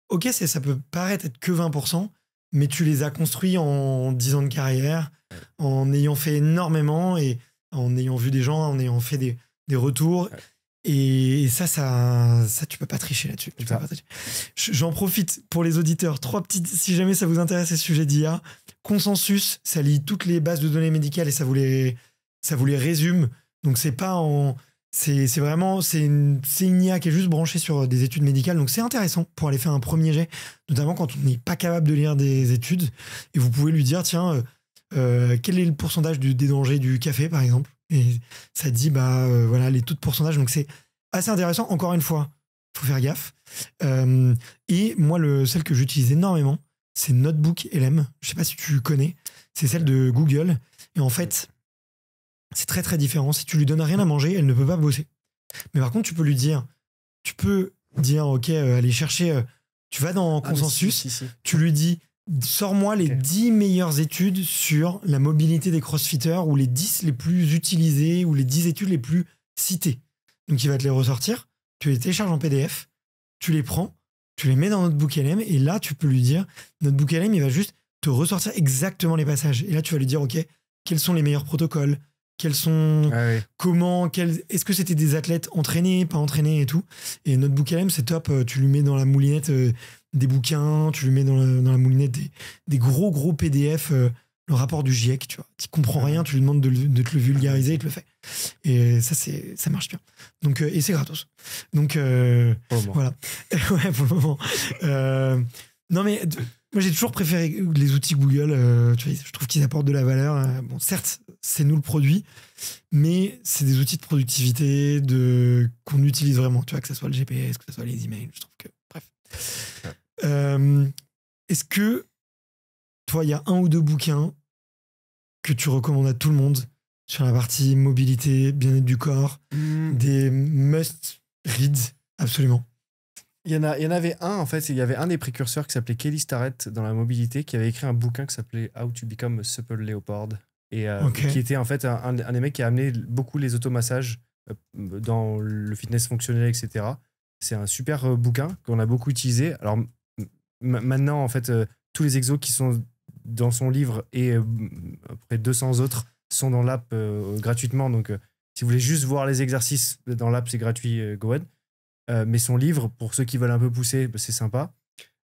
ok, ça peut paraître être que 20%, mais tu les as construits en 10 ans de carrière, en ayant fait énormément et en ayant vu des gens, en ayant fait des retours. Ouais. Et ça, tu peux pas tricher là-dessus. Tu peux pas tricher. J'en profite pour les auditeurs. 3 petites, si jamais ça vous intéresse, ces sujets d'IA. Consensus, ça lit toutes les bases de données médicales et ça vous les résume. Donc c'est pas en, c'est vraiment, c'est une IA qui est juste branchée sur des études médicales. Donc c'est intéressant pour aller faire un premier jet, notamment quand on n'est pas capable de lire des études. Et vous pouvez lui dire, tiens, quel est le pourcentage des dangers du café, par exemple? Et ça dit, voilà, les taux de pourcentage. Donc, c'est assez intéressant. Encore une fois, il faut faire gaffe. Et moi, celle que j'utilise énormément, c'est Notebook LM. Je ne sais pas si tu connais. C'est celle de Google. Et en fait, c'est très, très différent. Si tu lui donnes rien à manger, elle ne peut pas bosser. Mais par contre, tu peux dire, OK, allez chercher. Tu vas dans Consensus, si. tu lui dis, sors-moi les 10 meilleures études sur la mobilité des crossfitters ou les 10 les plus utilisées ou les 10 études les plus citées. Donc, il va te les ressortir. Tu les télécharges en PDF, tu les prends, tu les mets dans Notebook LM et là, tu peux lui dire, Notebook LM, il va juste te ressortir exactement les passages. Et là, tu vas lui dire, OK, quels sont les meilleurs protocoles? Quels sont... Est-ce que c'était des athlètes entraînés, pas entraînés et tout? Et Notebook LM, c'est top. Tu lui mets dans la moulinette des bouquins, tu lui mets dans la moulinette des gros PDF, le rapport du GIEC, tu vois. Tu comprends rien, tu lui demandes de te le vulgariser, il te le fait. Et ça marche bien. Donc, et c'est gratos. Donc, voilà. Ouais, pour le moment. Non, mais moi, j'ai toujours préféré les outils Google. Tu vois, je trouve qu'ils apportent de la valeur. Bon, certes, c'est nous le produit, mais c'est des outils de productivité qu'on utilise vraiment. Tu vois, que ce soit le GPS, que ce soit les emails. Je trouve que, bref. Est-ce que, toi, il y a 1 ou 2 bouquins que tu recommandes à tout le monde sur la partie mobilité, bien-être du corps, des must-read, absolument? Il y en avait un, en fait, il y avait un des précurseurs qui s'appelait Kelly Starrett dans la mobilité, qui avait écrit un bouquin qui s'appelait How to Become a Supple Leopard, et qui était en fait un des mecs qui a amené beaucoup les automassages dans le fitness fonctionnel, etc. C'est un super bouquin qu'on a beaucoup utilisé. Alors maintenant, en fait, tous les exos qui sont dans son livre et à peu près 200 autres sont dans l'app gratuitement. Donc, si vous voulez juste voir les exercices dans l'app, c'est gratuit, go ahead. Mais son livre, pour ceux qui veulent un peu pousser, c'est sympa.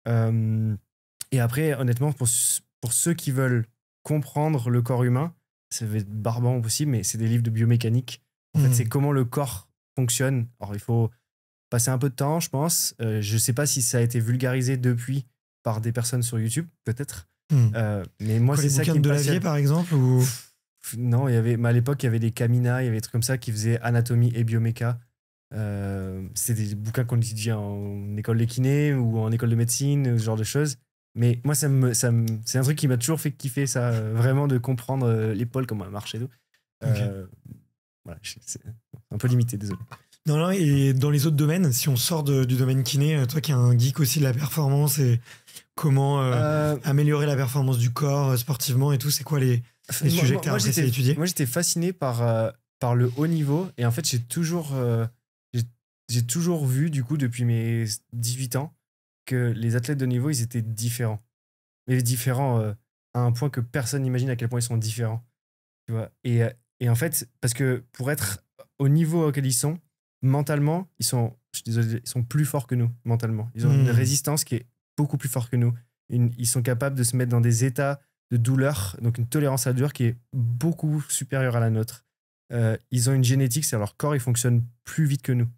Et après, honnêtement, pour ceux qui veulent comprendre le corps humain, ça va être barbant possible, mais c'est des livres de biomécanique. En fait, c'est comment le corps fonctionne. Alors, il faut passer un peu de temps, je pense. Je ne sais pas si ça a été vulgarisé depuis par des personnes sur YouTube, peut-être. Mais moi, c'est ça qui me passionne. Les bouquins de Delavier, par exemple ou... Non, mais à l'époque, il y avait des Camina, il y avait des trucs comme ça qui faisaient anatomie et bioméca. C'était des bouquins qu'on étudie en école de kiné ou en école de médecine, ce genre de choses. Mais moi, c'est un truc qui m'a toujours fait kiffer, ça, vraiment de comprendre l'épaule, comment elle marche et tout. Voilà, c'est un peu limité, désolé. Non, et dans les autres domaines, si on sort du domaine kiné, toi qui es un geek aussi de la performance et comment améliorer la performance du corps sportivement et tout, c'est quoi les sujets que tu as apprécié étudier? Moi, j'étais fasciné par le haut niveau et en fait, j'ai toujours vu, du coup, depuis mes 18 ans, que les athlètes de niveau, ils étaient différents. Mais différents à un point que personne n'imagine à quel point ils sont différents. Tu vois, et en fait, parce que pour être au niveau auquel ils sont, mentalement, je suis désolé, ils sont plus forts que nous, mentalement. Ils ont une résistance qui est beaucoup plus forte que nous. Ils sont capables de se mettre dans des états de douleur, donc une tolérance à la douleur qui est beaucoup supérieure à la nôtre. Ils ont une génétique, c'est leur corps, il fonctionne plus vite que nous.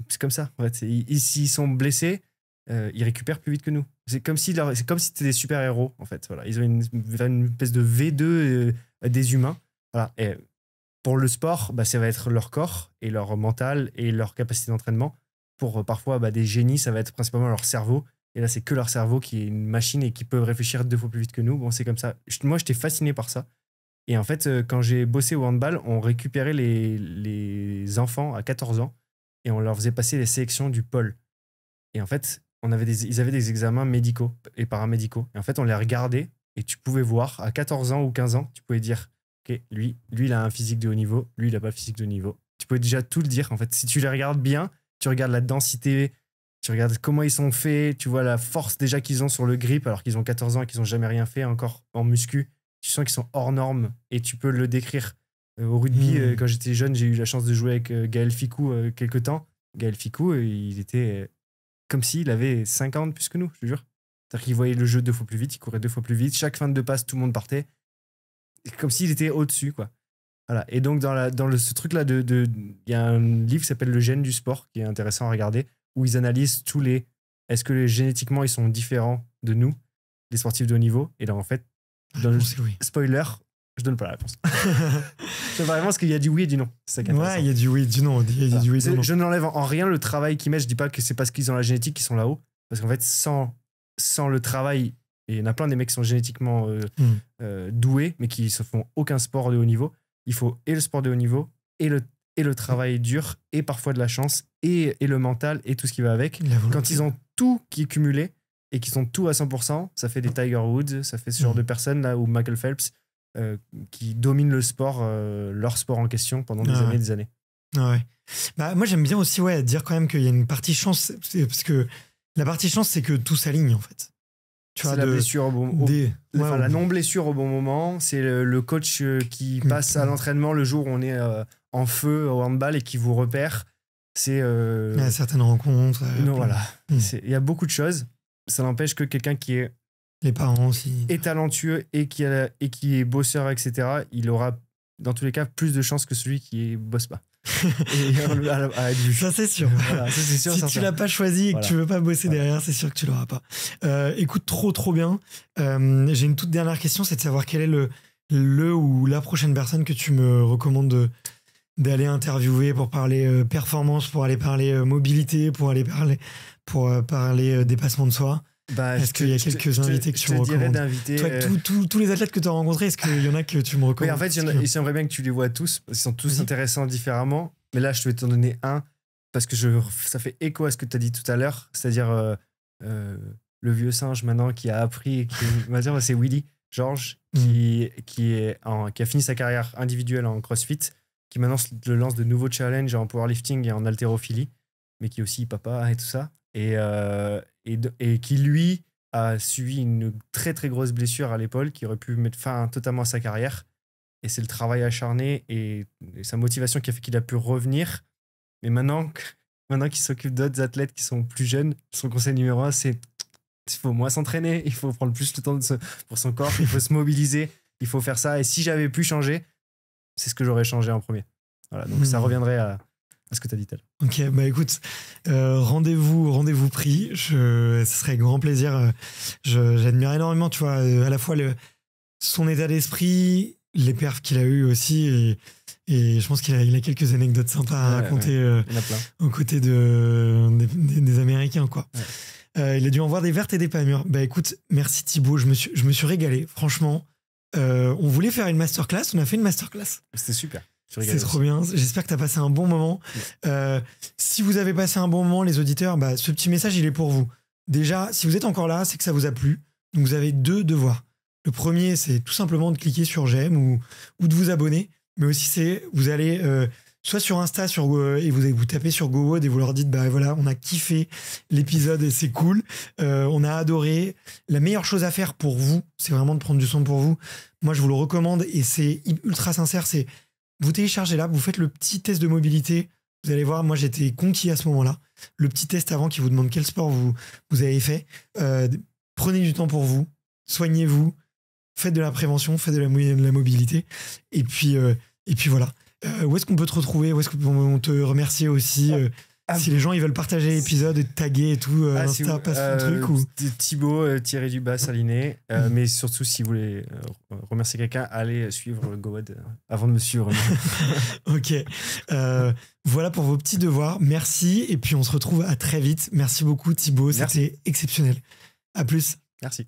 C'est comme ça. En fait. S'ils sont blessés, ils récupèrent plus vite que nous. C'est comme si c'était des super-héros, en fait. Voilà. Ils ont une espèce de V2 des humains. Voilà. Et pour le sport, ça va être leur corps et leur mental et leur capacité d'entraînement. Pour parfois des génies, ça va être principalement leur cerveau. Et là, c'est que leur cerveau qui est une machine et qui peut réfléchir 2 fois plus vite que nous. Bon, c'est comme ça. Moi, j'étais fasciné par ça. Et en fait, quand j'ai bossé au handball, on récupérait les enfants à 14 ans et on leur faisait passer les sélections du pôle. Et en fait, ils avaient des examens médicaux et paramédicaux. Et en fait, on les regardait et tu pouvais voir, à 14 ans ou 15 ans, tu pouvais dire, OK, lui, il a un physique de haut niveau, lui, il n'a pas de physique de haut niveau. Tu pouvais déjà tout le dire. En fait, si tu les regardes bien, tu regardes la densité, Tu regardes comment ils sont faits, tu vois la force déjà qu'ils ont sur le grip alors qu'ils ont 14 ans et qu'ils n'ont jamais rien fait encore en muscu. Tu sens qu'ils sont hors normes et tu peux le décrire. Au rugby, quand j'étais jeune, j'ai eu la chance de jouer avec Gaël Ficou quelques temps. Gaël Ficou, il était comme s'il avait 50 plus que nous, je te jure. C'est-à-dire qu'il voyait le jeu 2 fois plus vite, il courait 2 fois plus vite. Chaque fin de passe, tout le monde partait. Comme s'il était au-dessus, quoi. Voilà. Et donc, ce truc-là, il y a un livre qui s'appelle Le gène du sport, qui est intéressant à regarder, où ils analysent est-ce que génétiquement, ils sont différents de nous, les sportifs de haut niveau. Et là, en fait, oui. Spoiler, je donne pas la réponse. C'est vraiment parce qu'il y a du oui et du non. C'est ça qui est intéressant. Ouais, il y a du oui et du non. Je n'enlève en rien le travail qu'ils mettent. Je dis pas que c'est parce qu'ils ont la génétique qu'ils sont là-haut. Parce qu'en fait, sans le travail, et il y en a plein des mecs qui sont génétiquement doués, mais qui ne font aucun sport de haut niveau. Il faut et le sport de haut niveau, et le travail dur, et parfois de la chance, et le mental, et tout ce qui va avec. Quand ils ont tout qui est cumulé, et qu'ils sont tout à 100%, ça fait des Tiger Woods, ça fait ce genre de personnes, là, ou Michael Phelps, qui dominent le sport, leur sport en question pendant des années et des années. Ouais. Bah, moi, j'aime bien aussi dire quand même qu'il y a une partie chance, parce que la partie chance, c'est que tout s'aligne, en fait. C'est la blessure la non-blessure au bon moment, c'est le coach qui passe à l'entraînement le jour où on est en feu au handball et qui vous repère. C'est il y a certaines rencontres. Non, voilà. Il y a beaucoup de choses. Ça n'empêche que quelqu'un qui est les parents aussi est talentueux et qui est bosseur, etc., il aura dans tous les cas plus de chances que celui qui bosse pas. Ça c'est sûr. Voilà, ça, c'est sûr. Si tu l'as pas choisi et que tu veux pas bosser derrière, c'est sûr que tu l'auras pas. Écoute, trop bien. J'ai une toute dernière question, c'est de savoir quel est le ou la prochaine personne que tu me recommandes d'aller interviewer pour parler performance, pour aller parler mobilité, pour aller parler dépassement de soi. Est-ce qu'il y a quelques invités que tu me recommandes? Tous les athlètes que tu as rencontrés, est-ce qu'il y en a que tu me recommandes? Oui, en fait, j'aimerais bien que tu les vois tous, parce qu'ils sont tous intéressants différemment. Mais là, je vais t'en donner un, parce que ça fait écho à ce que tu as dit tout à l'heure, c'est-à-dire le vieux singe maintenant qui a appris, c'est Willy Georges, qui a fini sa carrière individuelle en CrossFit, qui maintenant lance de nouveaux challenges en powerlifting et en haltérophilie, mais qui est aussi papa et tout ça. Et qui, lui, a subi une très, très grosse blessure à l'épaule qui aurait pu mettre fin totalement à sa carrière. Et c'est le travail acharné et sa motivation qui a fait qu'il a pu revenir. Mais maintenant qu'il s'occupe d'autres athlètes qui sont plus jeunes, son conseil numéro 1, c'est il faut moins s'entraîner, il faut prendre plus le temps pour son corps, il faut se mobiliser, il faut faire ça. Et si j'avais pu changer, c'est ce que j'aurais changé en premier. Voilà, donc ça reviendrait à ce que tu as dit tout à l'heure. Ok, bah écoute, rendez-vous pris. Ce serait avec grand plaisir. J'admire énormément, tu vois, à la fois son état d'esprit, les perfs qu'il a eu aussi, et je pense qu'il a quelques anecdotes sympas à raconter aux côtés des Américains, quoi. Ouais. Il a dû en voir des vertes et des pas mûres. Bah écoute, merci Thibaut, je me suis régalé, franchement. On voulait faire une masterclass, on a fait une masterclass. C'était super. C'est trop bien, j'espère que tu as passé un bon moment. Si vous avez passé un bon moment, les auditeurs, ce petit message, il est pour vous. Déjà, si vous êtes encore là, c'est que ça vous a plu. Donc vous avez 2 devoirs. Le premier, c'est tout simplement de cliquer sur j'aime ou de vous abonner. Mais aussi, vous allez soit sur Insta et vous tapez sur GoWOD et vous leur dites voilà, on a kiffé l'épisode et c'est cool, on a adoré. La meilleure chose à faire pour vous, c'est vraiment de prendre du son pour vous. Moi, je vous le recommande et c'est ultra sincère, c'est vous téléchargez l'app, vous faites le petit test de mobilité. Vous allez voir, moi j'étais conquis à ce moment-là. Le petit test avant qui vous demande quel sport vous avez fait. Prenez du temps pour vous, soignez-vous, faites de la prévention, faites de la mobilité. Et puis voilà. Où est-ce qu'on peut te retrouver? Où est-ce qu'on te remercier aussi si les gens ils veulent partager l'épisode et te taguer et tout, Insta, passe ton truc ou... Thibaut Saliné. Mais surtout, si vous voulez remercier quelqu'un, allez suivre GoWOD avant de me suivre. Ok. Voilà pour vos petits devoirs. Merci. Et puis, on se retrouve à très vite. Merci beaucoup, Thibaut. C'était exceptionnel. À plus. Merci.